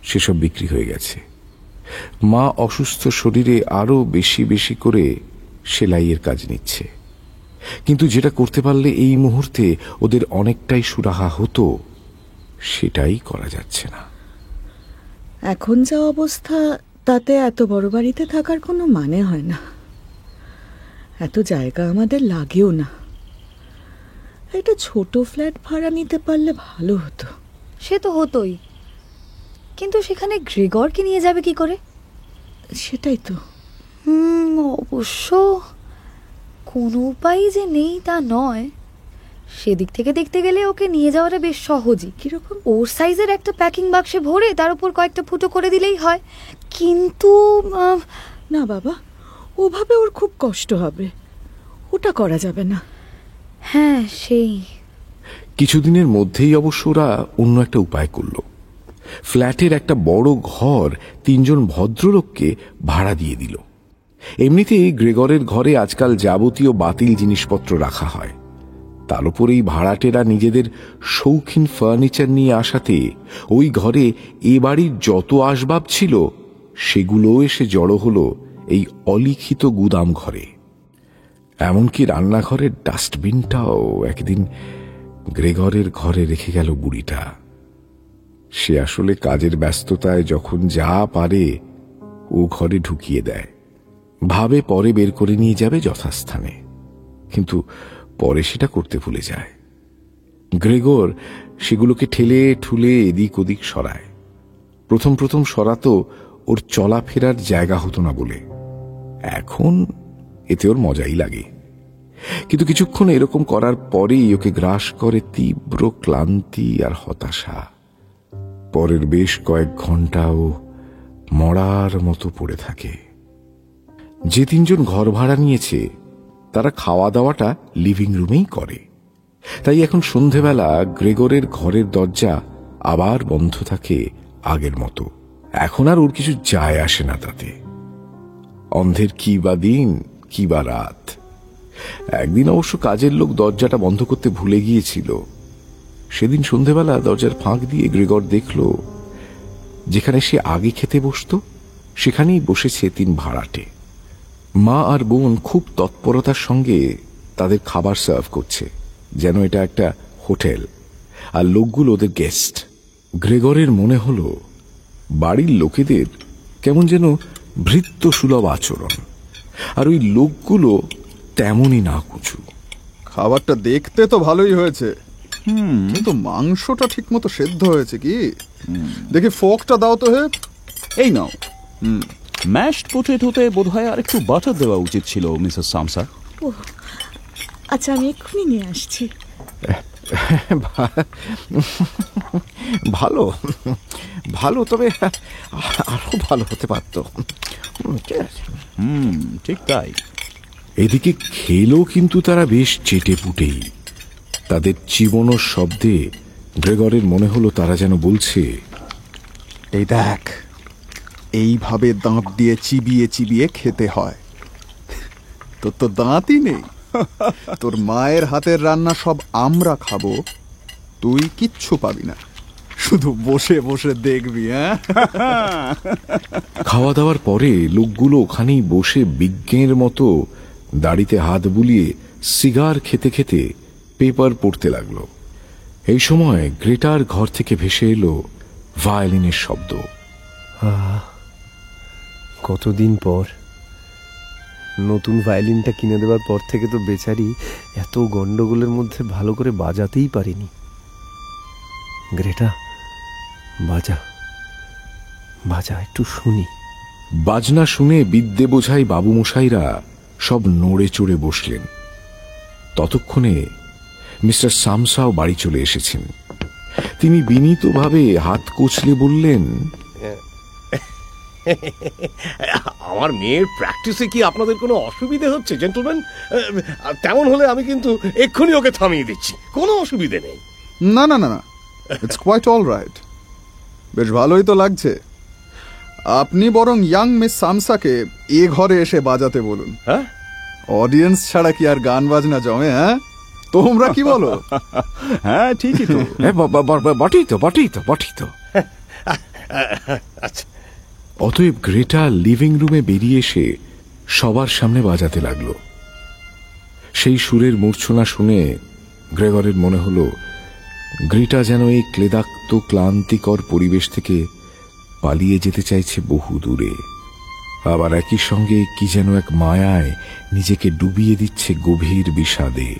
[SPEAKER 4] সেসব বিক্রি হয়ে গেছে। মা অসুস্থ শরীরে আরো বেশি বেশি করে সেলাইয়ের কাজ নিচ্ছে, কিন্তু যেটা করতে পারলে এই মুহূর্তে ওদের অনেকটাই সুরাহা হতো, সেটাই করা যাচ্ছে না।
[SPEAKER 2] এখন যা অবস্থা, তাতে এত বড় বাড়িতে থাকার কোনো মানে হয় না। এত জায়গা আমাদের লাগেও না। একটা ছোট ফ্ল্যাট ভাড়া নিতে পারলে ভালো হতো।
[SPEAKER 6] সে তো হতোই, কিন্তু সেখানে গ্রেগরকে নিয়ে যাবে কি করে?
[SPEAKER 2] সেটাই তো।
[SPEAKER 6] অবশ্য কোনো উপায়ই যে নেই তা নয়। সেদিক থেকে দেখতে গেলে ওকে নিয়ে যাওয়াটা বেশ সহজই।
[SPEAKER 2] কিরকম?
[SPEAKER 6] ওর সাইজের একটা প্যাকিং বাক্সে ভরে তার উপর কয়েকটা ফুটো করে দিলেই হয়। কিন্তু
[SPEAKER 2] না বাবা, ওভাবে ওর খুব কষ্ট হবে, ওটা করা যাবে না।
[SPEAKER 6] হ্যাঁ, সেই
[SPEAKER 4] কিছুদিনের মধ্যেই অবশ্য ওরা অন্য একটা উপায় করল। ফ্ল্যাটের একটা বড় ঘর 3 জন ভদ্রলোককে ভাড়া দিয়ে দিল। এমনিতেই গ্রেগরের ঘরে আজকাল যাবতীয় বাতিল জিনিসপত্র রাখা হয়। তার উপর এই ভাড়াটেরা নিজেদের শৌখিন ফার্নিচার নিয়ে আসাতে ওই ঘরে এ বাড়ির যত আসবাব ছিল সেগুলো এসে জড়ো হলো এই অলিখিত গুদাম ঘরে। এমনকি রান্নাঘরের ডাস্টবিনটাও একদিন গ্রেগরের ঘরে রেখে গেল বুড়িটা। সে আসলে কাজের ব্যস্ততায় যখন যা পারে ও ঘরে ঢুকিয়ে দেয়, ভাবে পরে বের করে নিয়ে যাবে যথাস্থানে, কিন্তু পরে সেটা করতে ভুলে যায়। গ্রেগর সেগুলোকে ঠেলে ঠুলে এদিক ওদিক সরায়। প্রথম প্রথম সরাতো ওর চলাফেরার জায়গা হতো না বলে, এখন এতে ওর মজাই লাগে। কিন্তু কিছুক্ষণ এরকম করার পরেই ওকে গ্রাস করে তীব্র ক্লান্তি আর হতাশা। পরের বেশ কয়েক ঘন্টাও মরার মতো পড়ে থাকে। যে তিনজন ঘর ভাড়া নিয়েছে তারা খাওয়া দাওয়াটা লিভিং রুমেই করে, তাই এখন সন্ধেবেলা গ্রেগরের ঘরের দরজা আবার বন্ধ থাকে আগের মতো। এখন আর ওর কিছু যায় আসে না তাতে। অন্ধের কি বা দিন কি বা রাত। একদিন অবশ্য কাজের লোক দরজাটা বন্ধ করতে ভুলে গিয়েছিল। সেদিন সন্ধেবেলা দরজার ফাঁক দিয়ে গ্রেগর দেখল যেখানে সে আগে খেতে বসত সেখানেই বসেছে তিন ভাড়াটে। মা আর বোন খুব তৎপরতার সঙ্গে তাদের খাবার সার্ভ করছে, যেন এটা একটা হোটেল আর লোকগুলো ওদের গেস্ট। গ্রেগরের মনে হলো বাড়ির লোকেদের কেমন যেন ভৃত্য সুলভ আচরণ, আর ওই লোকগুলো তেমনই না কুচু।
[SPEAKER 8] খাবারটা দেখতে তো ভালোই হয়েছে, কিন্তু মাংসটা ঠিক মতো সেদ্ধ হয়েছে কি? দেখি ফোকটা দাও তো। হে,
[SPEAKER 9] এই নাও। ম্যাশড পোটেটোতে বোধহয় আর একটু বাটার দেওয়া উচিত ছিল মিসেস সামসা।
[SPEAKER 2] আচ্ছা, আমি এক্ষুনি নিয়ে আসছি।
[SPEAKER 3] ভালো ভালো, তবে আরো ভালো হতে পারত।
[SPEAKER 9] ঠিক তাই।
[SPEAKER 4] এদিকে খেলো কিন্তু তারা বেশ চেটে পুটেই। তাদের চিবনোর শব্দে গ্রেগরের মনে হলো তারা যেন বলছে,
[SPEAKER 8] এই দেখ, এইভাবে দাঁত দিয়ে চিবিয়ে চিবিয়ে খেতে হয়। তোর তো দাঁতই নেই। তোর মায়ের হাতের রান্না সব আমরা খাবো, তুই কিচ্ছু পাবি না, শুধু বসে বসে দেখবি। হ্যাঁ,
[SPEAKER 4] খাওয়া দাওয়ার পরে লোকগুলো ওখানেই বসে বিজ্ঞের মতো দাড়িতে হাত বুলিয়ে সিগার খেতে খেতে পেপার পড়তে লাগলো। এই সময় গ্রেটার ঘর থেকে ভেসে এলো ভায়োলিনের শব্দ।
[SPEAKER 3] কতদিন পর। নতুন ভায়োলিনটা কিনে দেওয়ার পর থেকে তো বেচারি এত গন্ডগোলের মধ্যে ভালো করে বাজাতেই পারিনি। গ্রেটা, বাজা বাজা, একটু শুনি।
[SPEAKER 4] বাজনা শুনে বিদ্যে বোঝাই বাবুমশাইরা সব নড়ে চড়ে বসলেন। ততক্ষণে মিস্টার সামসাও বাড়ি চলে এসেছেন। তিনি বিনীতভাবে হাত কচলে বললেন,
[SPEAKER 1] আমার মেয়ের প্র্যাকটিসে কি আপনাদের কোনো অসুবিধে হচ্ছে জেন্টলম্যান? তেমন হলে আমি কিন্তু এক্ষুনি ওকে থামিয়ে দিচ্ছি, কোনো অসুবিধে নেই।
[SPEAKER 8] না না না না, ইটস কোয়াইট অল রাইট। বেশ ভালোই তো লাগছে। আপনি বরং ইয়াং মিস সামসাকে এ ঘরে এসে বাজাতে বলুন।
[SPEAKER 1] হ্যাঁ,
[SPEAKER 8] অডিয়েন্স ছাড়া কি আর গান বাজনা জমে? হ্যাঁ, তোমরা কি বলো?
[SPEAKER 9] হ্যাঁ, ঠিকই তো।
[SPEAKER 4] বটেই তো বটেই তো বটেই তো।
[SPEAKER 1] আচ্ছা।
[SPEAKER 4] অতএব গ্রেটা লিভিং রুমে বেরিয়ে এসে সবার সামনে বাজাতে লাগলো। সেই সুরের মূর্ছনা শুনে গ্রেগরের মনে হলো গ্রেটা যেন এই ক্লেদাক্ত ক্লান্তিকর পরিবেশ থেকে পালিয়ে যেতে চাইছে বহু দূরে, আবার একই সঙ্গে কি যেন এক মায়ায় নিজেকে ডুবিয়ে দিচ্ছে গভীর বিষাদে।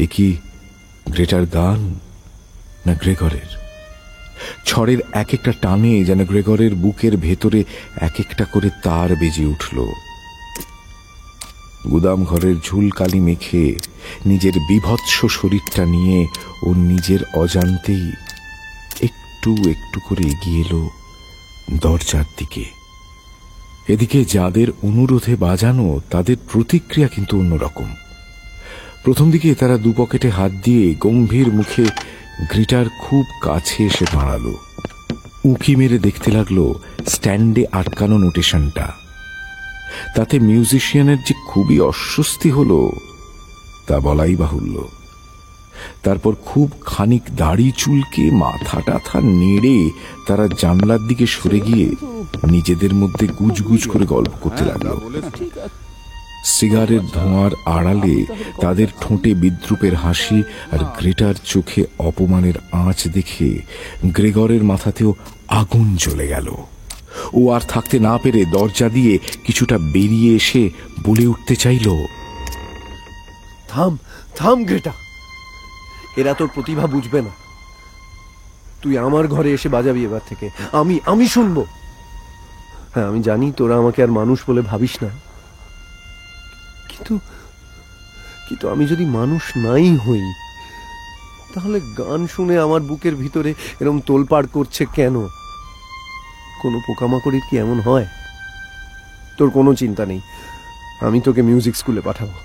[SPEAKER 4] এ কি গ্রেটার গান না গ্রেগরের? ছড়ের এক একটা টানে যেন গ্রেগরের বুকের ভেতরে এক একটা করে তার বেজে উঠল। গুদাম ঘরের ঝুলকালি মেখে নিজের বিভৎস শরীরটা নিয়ে ও নিজের অজান্তেই একটু একটু করে এগিয়ে এলো দরজার দিকে। এদিকে যাদের অনুরোধে বাজানো তাদের প্রতিক্রিয়া কিন্তু অন্যরকম। প্রথম দিকে তারা দু পকেটে হাত দিয়ে গম্ভীর মুখে গ্রিটার খুব কাছে এসে দাঁড়ালো, উঁকি মেরে দেখতে লাগলো স্ট্যান্ডে আটকানো নোটেশনটা। তাতে মিউজিশিয়ানের যে খুবই অস্বস্তি হলো তা বলাই বাহুল্য। তারপর খুব খানিক দাড়ি চুলকে মাথা টাথা নেড়ে তারা জানলার দিকে সরে গিয়ে নিজেদের মধ্যে গুজগুজ করে গল্প করতে লাগলো। সিগারের ধোঁয়ার আড়ালে তাদের ঠোঁটে বিদ্রুপের হাসি আর গ্রেটার চোখে অপমানের আঁচ দেখে গ্রেগরের মাথাতেও আগুন জ্বলে গেল। ও আর থাকতে না পেরে দরজা দিয়ে কিছুটা বেরিয়ে এসে বলে উঠতে চাইল,
[SPEAKER 3] থাম থাম গ্রেটা, এরা তোর প্রতিভা বুঝবে না। তুই আমার ঘরে এসে বাজাবি এবার থেকে, আমি শুনবো। হ্যাঁ, আমি জানি তোরা আমাকে আর মানুষ বলে ভাবিস না, কিন্তু আমি যদি মানুষ নাই হই, তাহলে গান শুনে আমার বুকের ভিতরে এরকম তোলপাড় করছে কেন? কোনো পোকামাকড়ির কি এমন হয়? তোর কোনো চিন্তা নেই, আমি তোকে মিউজিক স্কুলে পাঠাবো।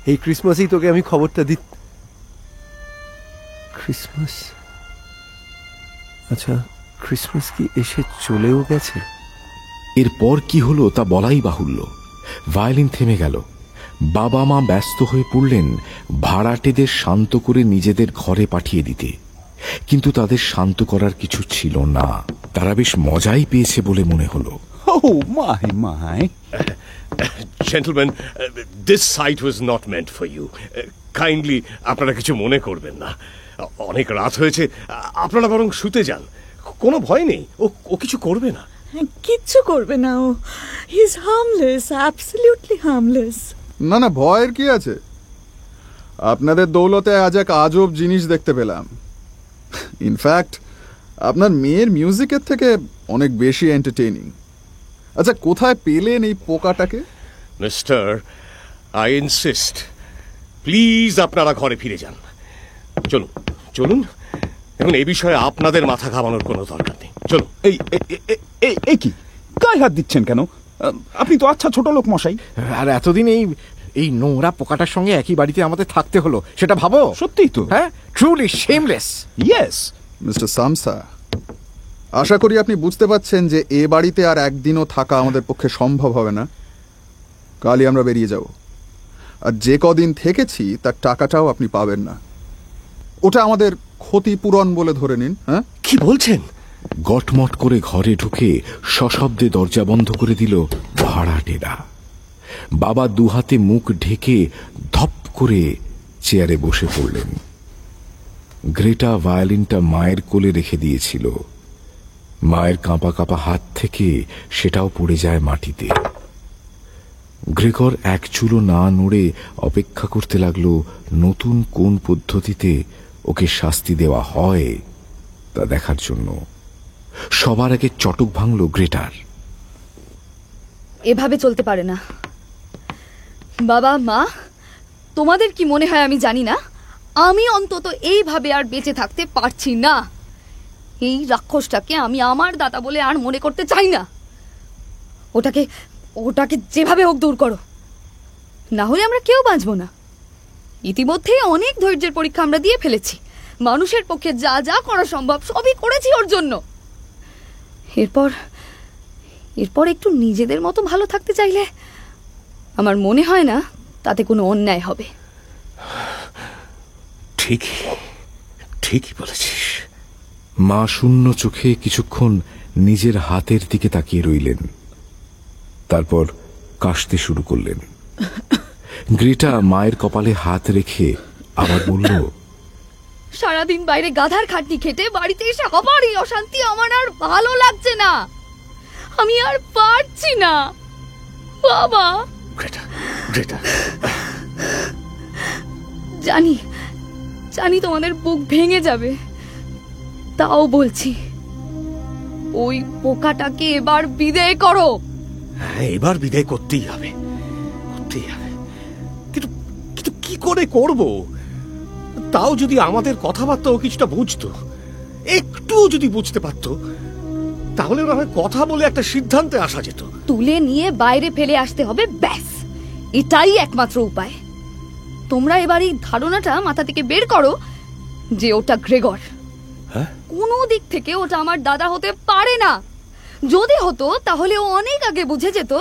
[SPEAKER 3] এই ক্রিসমাসেই তোকে আমি খবরটা ক্রিসমাস? আচ্ছা, ক্রিসমাস কি এসে চলেও গেছে?
[SPEAKER 4] এরপর কি হলো তা বলাই বাহুল্য। ভায়োলিন থেমে গেল। বাবা মা ব্যস্ত হয়ে পড়লেন ভাড়াটেদের শান্ত করে নিজেদের ঘরে পাঠিয়ে দিতে, কিন্তু তাদের শান্ত করার কিছু ছিল না। তারা বেশ মজাই পেয়েছে বলে মনে হলো।
[SPEAKER 9] Oh my.
[SPEAKER 1] Gentleman, this site was not meant for you. Kindly আপনারা কিছু মনে করবেন না। অনেক রাত হয়েছে, আপনারা বরং শুতে যান। কোনো ভয় নেই, ও কিছু করবে না।
[SPEAKER 2] কিচ্ছু করবে না ও। He is harmless, absolutely harmless.
[SPEAKER 8] না, ভয়ের কি আছে? আপনাদের দৌলতে আজ এক আজব জিনিস দেখতে পেলাম। ইনফ্যাক্ট আপনার মেয়ের মিউজিকের থেকে অনেক বেশি এন্টারটেইনিং। আচ্ছা, কোথায় পেলেন এই পোকাটাকে?
[SPEAKER 1] মিস্টার, আই ইনসিস্ট, প্লিজ আপনারা ঘরে ফিরে যান। চলুন। এখন এই বিষয়ে আপনাদের মাথা ঘামানোর কোনো দরকার নেই। চলুন।
[SPEAKER 9] এই কি গায়ে হাত দিচ্ছেন কেন? আপনি তো আচ্ছা ছোট লোক মশাই।
[SPEAKER 3] আর এতদিন এই নোংরা পোকাটার সঙ্গে একই বাড়িতে আমাদের থাকতে হলো, সেটা ভাবো।
[SPEAKER 9] সত্যিই তো।
[SPEAKER 3] হ্যাঁ, ট্রুলি শেমলেস।
[SPEAKER 9] ইয়েস
[SPEAKER 8] মিস্টার সামসা, আশা করি আপনি বুঝতে পারছেন যে এ বাড়িতে আর একদিনও থাকা আমাদের পক্ষে সম্ভব হবে না। কালই আমরা বেরিয়ে যাব, আর যে কদিন থেকেছি তার টাকাটাও আপনি পাবেন না। ওটা আমাদের ক্ষতিপূরণ বলে ধরে নিন। হ্যাঁ,
[SPEAKER 1] কি বলছেন?
[SPEAKER 4] গটমট করে ঘরে ঢুকে সশব্দে দরজা বন্ধ করে দিল ভাড়াটেরা। বাবা দুহাতে মুখ ঢেকে ধপ করে চেয়ারে বসে পড়লেন। গ্রেটা ভায়োলিনটা মায়ের কোলে রেখে দিয়েছিল। মায়ের কাঁপা কাঁপা হাত থেকে সেটাও পড়ে যায় মাটিতে। গ্রেগর এক চুলো না নড়ে অপেক্ষা করতে লাগলো নতুন কোন পদ্ধতিতে ওকে শাস্তি দেওয়া হয় তা দেখার জন্য। সবার আগে চটক ভাঙল গ্রেটার।
[SPEAKER 6] এভাবে চলতে পারে না। বাবা মা, তোমাদের কি মনে হয় আমি জানি না? আমি অন্তত এইভাবে আর বেঁচে থাকতে পারছি না। এই রাক্ষসটাকে আমি আমার দাদা বলে আর মনে করতে চাই না। ওটাকে যেভাবে হোক দূর করো, না হলে আমরা কেউ বাঁচবো না। ইতিমধ্যে অনেক ধৈর্যের পরীক্ষা আমরা দিয়ে ফেলেছি। মানুষের পক্ষে যা যা করা সম্ভব সবই করেছি ওর জন্য। এরপর একটু নিজেদের মতো ভালো থাকতে চাইলে আমার মনে হয় না তাতে কোনো অন্যায় হবে।
[SPEAKER 1] ঠিকই বলেছিস।
[SPEAKER 4] মা শূন্য চোখে কিছুক্ষণ নিজের হাতের দিকে তাকিয়ে রইলেন, তারপর কাশতে শুরু করলেন। গ্রেটা মায়ের কপালে হাত রেখে আবার বলল,
[SPEAKER 6] সারাদিন বাইরে গাধার খাটনি খেটে বাড়িতে এসে আবার এই অশান্তি আমার আর ভালো লাগছে না। আমি আর পারছি না বাবা।
[SPEAKER 1] গ্রেটা,
[SPEAKER 6] জানি তোমাদের বুক ভেঙে যাবে, তাও বলছি ওই পোকাটাকে এবার বিদায় করো।
[SPEAKER 1] হ্যাঁ, এবার বিদায় করতেই হবে। কিন্তু কি করে করব? তাও যদি আমাদের কথাবার্তাও কিছুটা বুঝতো, একটু যদি বুঝতে পারতো, তাহলে না হয় কথা বলে একটা সিদ্ধান্তে আসা যেত।
[SPEAKER 6] তুলে নিয়ে বাইরে ফেলে আসতে হবে, ব্যাস, এটাই একমাত্র উপায়। তোমরা এবার এই ধারণাটা মাথা থেকে বের করো যে ওটা গ্রেগর।
[SPEAKER 1] হ্যাঁ?
[SPEAKER 6] কোনো দিক থেকে ওটা আমার দাদা হতে পারে না। যদি হতো তাহলে ও অনেক আগে বুঝে যেত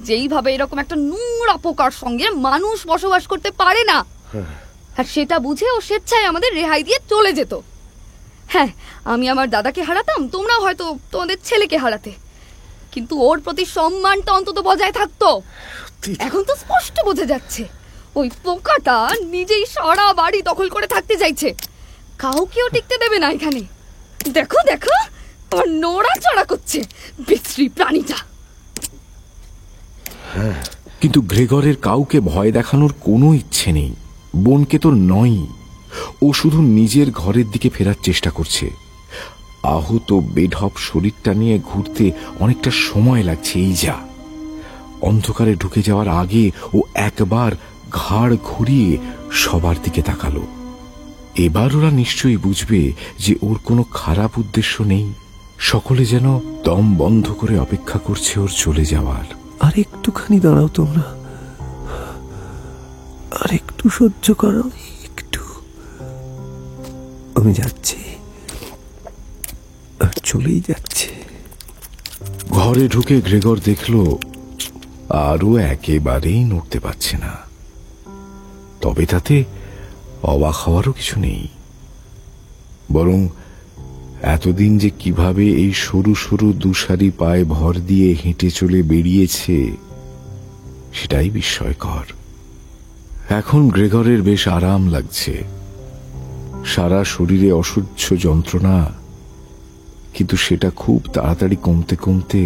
[SPEAKER 6] যে এইভাবে এরকম একটা নোংরা পোকার সঙ্গে মানুষ বসবাস করতে পারে না। আর সেটা বুঝে ও স্বেচ্ছায় আমাদের রেহাই দিয়ে চলে যেত। হ্যাঁ, আমি আমার দাদাকে হারাতাম, তোমরাও হয়তো তোমাদের ছেলেকে হারাতে, কিন্তু ওর প্রতি সম্মানটা অন্তত বজায় থাকতো। এখন তো স্পষ্ট বোঝা যাচ্ছে ওই পোকাটা নিজেই সারা বাড়ি দখল করে থাকতে চাইছে, কাউকেও টিকতে দেবে না এখানে। দেখো দেখো, আর নড়াচড়া করছে বিশ্রী প্রাণীটা।
[SPEAKER 4] কিন্তু গ্রেগরের কাউকে ভয় দেখানোর কোনো ইচ্ছে নেই, বোনকে তো নয়ই। ও শুধু নিজের ঘরের দিকে ফেরার চেষ্টা করছে। আহত বেঢপ শরীরটা নিয়ে ঘুরতে অনেকটা সময় লাগছে। এই যা, অন্ধকারে ঢুকে যাওয়ার আগে ও একবার ঘাড় ঘুরিয়ে সবার দিকে তাকালো। এবার ওরা নিশ্চয়ই বুঝবে যে ওর কোনো খারাপ উদ্দেশ্য নেই। সকলে যেন দম বন্ধ করে অপেক্ষা করছে ওর চলে যাওয়ার।
[SPEAKER 3] আর একটুখানি দাঁড়াও তোমরা, আর একটু সহ্য করো, একটু। আমি যাচ্ছি, আর চলেই যাচ্ছে।
[SPEAKER 4] ঘরে ঢুকে গ্রেগর দেখল আরও একেবারেই নড়তে পারছে না। তবে তাতে অবাক হওয়ারও কিছু নেই, বরং এতদিন যে কিভাবে এই সরু সরু দুসারি পায়ে ভর দিয়ে হেঁটে চলে বেরিয়েছে সেটাই বিস্ময়কর। এখন গ্রেগরের বেশ আরাম লাগছে, সারা শরীরে অসহ্য যন্ত্রণা, কিন্তু সেটা খুব তাড়াতাড়ি কমতে কমতে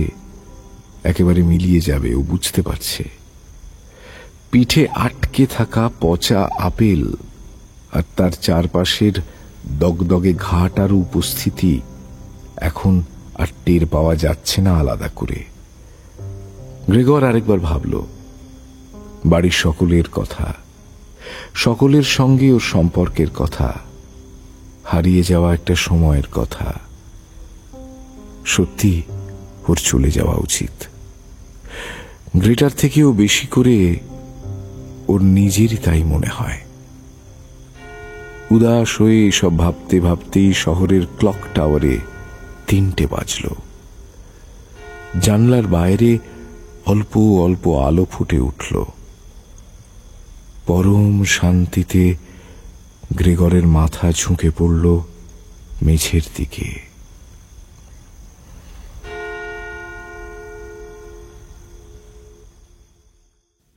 [SPEAKER 4] একেবারে মিলিয়ে যাবে ও বুঝতে পারছে। পিঠে আটকে থাকা পচা আপেল আর তার চারপাশের দগদগে ঘাটার উপস্থিতি এখন আর টের পাওয়া যাচ্ছে না আলাদা করে। গ্রেগর আরেকবার ভাবল বাড়ির সকলের কথা, সকলের সঙ্গে ওর সম্পর্কের কথা, হারিয়ে যাওয়া একটা সময়ের কথা। সত্যি ওর চলে যাওয়া উচিত। গ্রেটার থেকেও বেশি করে ওর নিজেরই তাই মনে হয়। উদাস হয়ে সব ভাবতে ভাবতেই শহরের ক্লক টাওয়ারে 3টে বাজল। জানলার বাইরে অল্প অল্প আলো ফুটে উঠল। পরম শান্তিতে গ্রেগরের মাথা ঝুঁকে পড়ল মেঝের দিকে।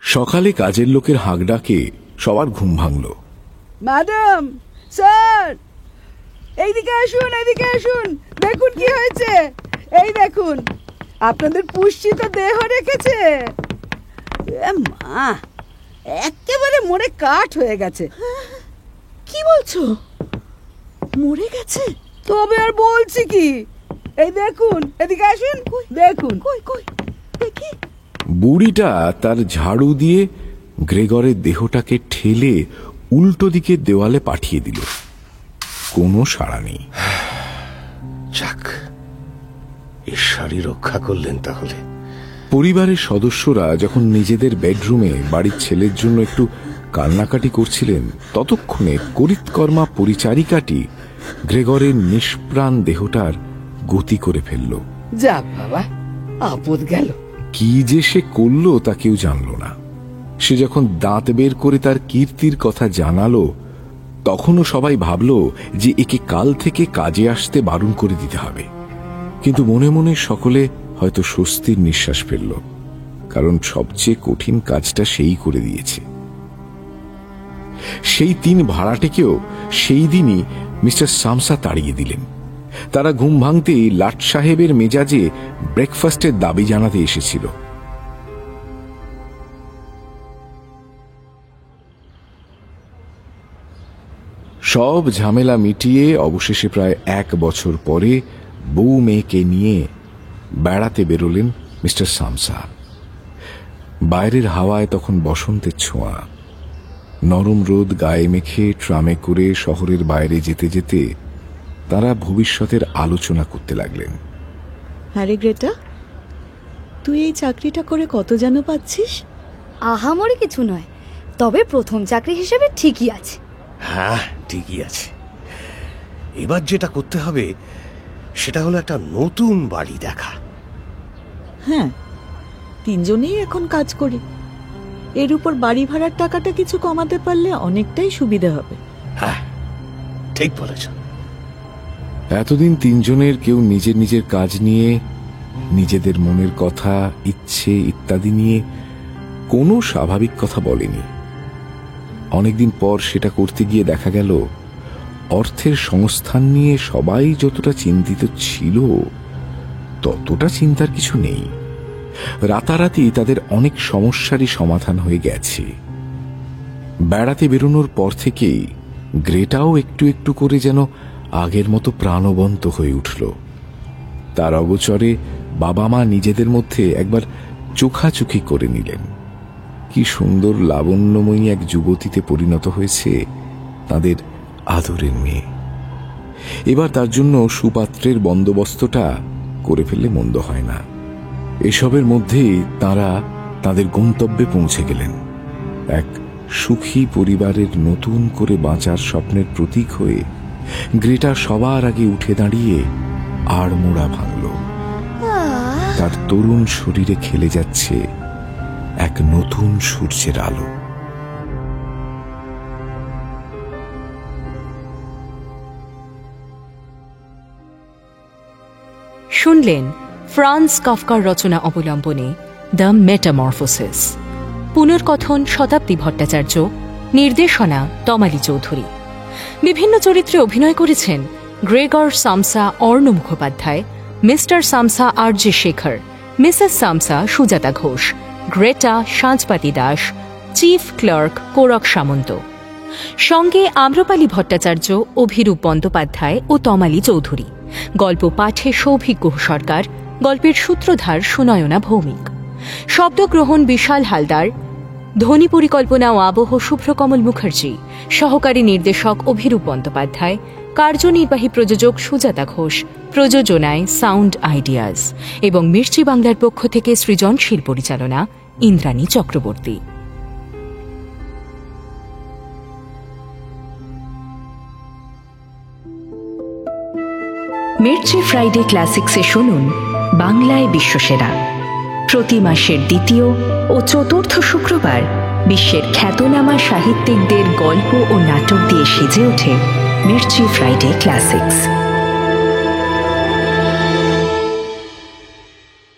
[SPEAKER 4] সকালে কাজের লোকের হাঁক ডাকে সবার ঘুম ভাঙল।
[SPEAKER 2] ম্যাডাম, স্যার, এইদিকে আসুন, এইদিকে আসুন, দেখুন কি হয়েছে। এই দেখুন, আপনাদের পুষ্টিত দেহ রেখেছে। মা, একেবারে মরে কাঠ হয়ে গেছে। কি বলছো? মরে গেছে? তবে আর বলছি কি, এই দেখুন, এদিকে আসুন, দেখুন। কই কই দেখি।
[SPEAKER 4] বুড়িটা তার ঝাড়ু দিয়ে গ্রেগরের দেহটাকে ঠেলে উল্টো দিকে দেওয়ালে পাঠিয়ে দিল। কোনো সাড়া নেই।
[SPEAKER 1] যাক, ঈশ্বরই রক্ষা করলেন তাহলে।
[SPEAKER 4] পরিবারের সদস্যরা যখন নিজেদের বেডরুমে বাড়ির ছেলের জন্য একটু কান্নাকাটি করছিলেন, ততক্ষণে করিতকর্মা পরিচারিকাটি গ্রেগরের নিষ্প্রাণ দেহটার গতি করে ফেলল।
[SPEAKER 2] যাক বাবা, আপদ গেল।
[SPEAKER 4] কি যে সে করল তা কেউ জানল না। সে যখন দাঁত বের করে তার কীর্তির কথা জানালো, তখনও সবাই ভাবল যে একে কাল থেকে কাজে আসতে বারণ করে দিতে হবে। কিন্তু মনে মনে সকলে হয়তো স্বস্তির নিঃশ্বাস ফেলল, কারণ সবচেয়ে কঠিন কাজটা সেই করে দিয়েছে। সেই 3 ভাড়াটেকেও সেই দিনই মিস্টার সামসা তাড়িয়ে দিলেন। তারা ঘুম ভাঙতেই লাট সাহেবের মেজাজে ব্রেকফাস্টের দাবি জানাতে এসেছিল। সব ঝামেলা মিটিয়ে অবশেষে প্রায় 1 বছর পরে বউ মেয়েকে নিয়ে বেড়াতে বেরোলেন মিস্টার সামসা। বাইরের হাওয়ায় তখন বসন্তের ছোঁয়া। নরম রোদ গায়ে মেখে ট্রামে করে শহরের বাইরে যেতে যেতে তারা ভবিষ্যতের আলোচনা করতে লাগলেন।
[SPEAKER 2] আরে গ্রেটা, তুই এই চাকরিটা করে কত যেন পাচ্ছিস?
[SPEAKER 6] আহামরি কিছু নয়, তবে প্রথম চাকরি হিসেবে ঠিকই আছে।
[SPEAKER 1] হ্যাঁ, ঠিকই আছে। এবার যেটা করতে হবে সেটা হলো একটা নতুন বাড়ি দেখা।
[SPEAKER 2] হ্যাঁ, 3 জনেই এখন কাজ করি। এর উপর বাড়ি ভাড়ার টাকাটা কিছু কমাতে পারলে অনেকটাই সুবিধা হবে।
[SPEAKER 1] হ্যাঁ, ঠিক বলেছ।
[SPEAKER 4] এতদিন তিনজনের কেউ নিজের নিজের কাজ নিয়ে, নিজেদের মনের কথা, ইচ্ছে ইত্যাদি নিয়ে কোনো স্বাভাবিক কথা বলেনি। অনেকদিন পর সেটা করতে গিয়ে দেখা গেল অর্থের সংস্থান নিয়ে সবাই যতটা চিন্তিত ছিল ততটা চিন্তার কিছু নেই। রাতারাতি তাদের অনেক সমস্যারই সমাধান হয়ে গেছে। বেড়াতে বেরোনোর পর থেকেই গ্রেটাও একটু একটু করে যেন আগের মতো প্রাণবন্ত হয়ে উঠল। তার অগোচরে বাবা মা নিজেদের মধ্যে একবার চোখাচোখি করে নিলেন। কি সুন্দর লাবণ্যময়ী এক যুবতীতে পরিণত হয়েছে তাদের আদরের মেয়ে। এবার তার জন্য সুপাত্রের বন্দোবস্তটা করে ফেললে মন্দ হয় না। এসবের মধ্যেই তারা তাদের গন্তব্যে পৌঁছে গেলেন। এক সুখী পরিবারের নতুন করে বাঁচার স্বপ্নের প্রতীক হয়ে গ্রেটা সবার আগে উঠে দাঁড়িয়ে আড়মোড়া ভাঙল। তার তরুণ শরীরে খেলে যাচ্ছে এক নতুন সূর্যের আলো।
[SPEAKER 5] শুনলেন ফ্রান্স কাফকার রচনা অবলম্বনে দ্য মেটামরফোসিস। পুনর্কথন শতাব্দী ভট্টাচার্য, নির্দেশনা তমালী চৌধুরী। বিভিন্ন চরিত্রে অভিনয় করেছেন Gregor Samsa Arna Mukhopadhyay, mister Samsa আর J Shekhar, mrs Samsa Sujata Ghosh, Greta Sanjhpati Das, chief clerk Korak Samanta. সঙ্গে আম্রপালি ভট্টাচার্য, অভিরূপ বন্দ্যোপাধ্যায় ও তমালী চৌধুরী। গল্প পাঠে সৌভিক গুহ সরকার, গল্পের সূত্রধার সুনয়না ভৌমিক। শব্দগ্রহণ বিশাল হালদার, ধ্বনি পরিকল্পনা ও আবহ শুভ্রকমল মুখার্জি, সহকারী নির্দেশক অভিরূপ বন্দ্যোপাধ্যায়, কার্যনির্বাহী প্রযোজক সুজাতা ঘোষ, প্রযোজনায় সাউন্ড আইডিয়াস এবং মির্চি বাংলার পক্ষ থেকে সৃজনশীল পরিচালনা ইন্দ্রাণী চক্রবর্তী। মির্চি ফ্রাইডে ক্লাসিক্সে শুনুন বাংলায় বিশ্বসেরা। প্রতি মাসের দ্বিতীয় ও চতুর্থ শুক্রবার বিশ্বের খ্যাতনামা সাহিত্যিকদের গল্প ও নাটক দিয়ে সেজে ওঠে মির্চি ফ্রাইডে ক্লাসিক্স।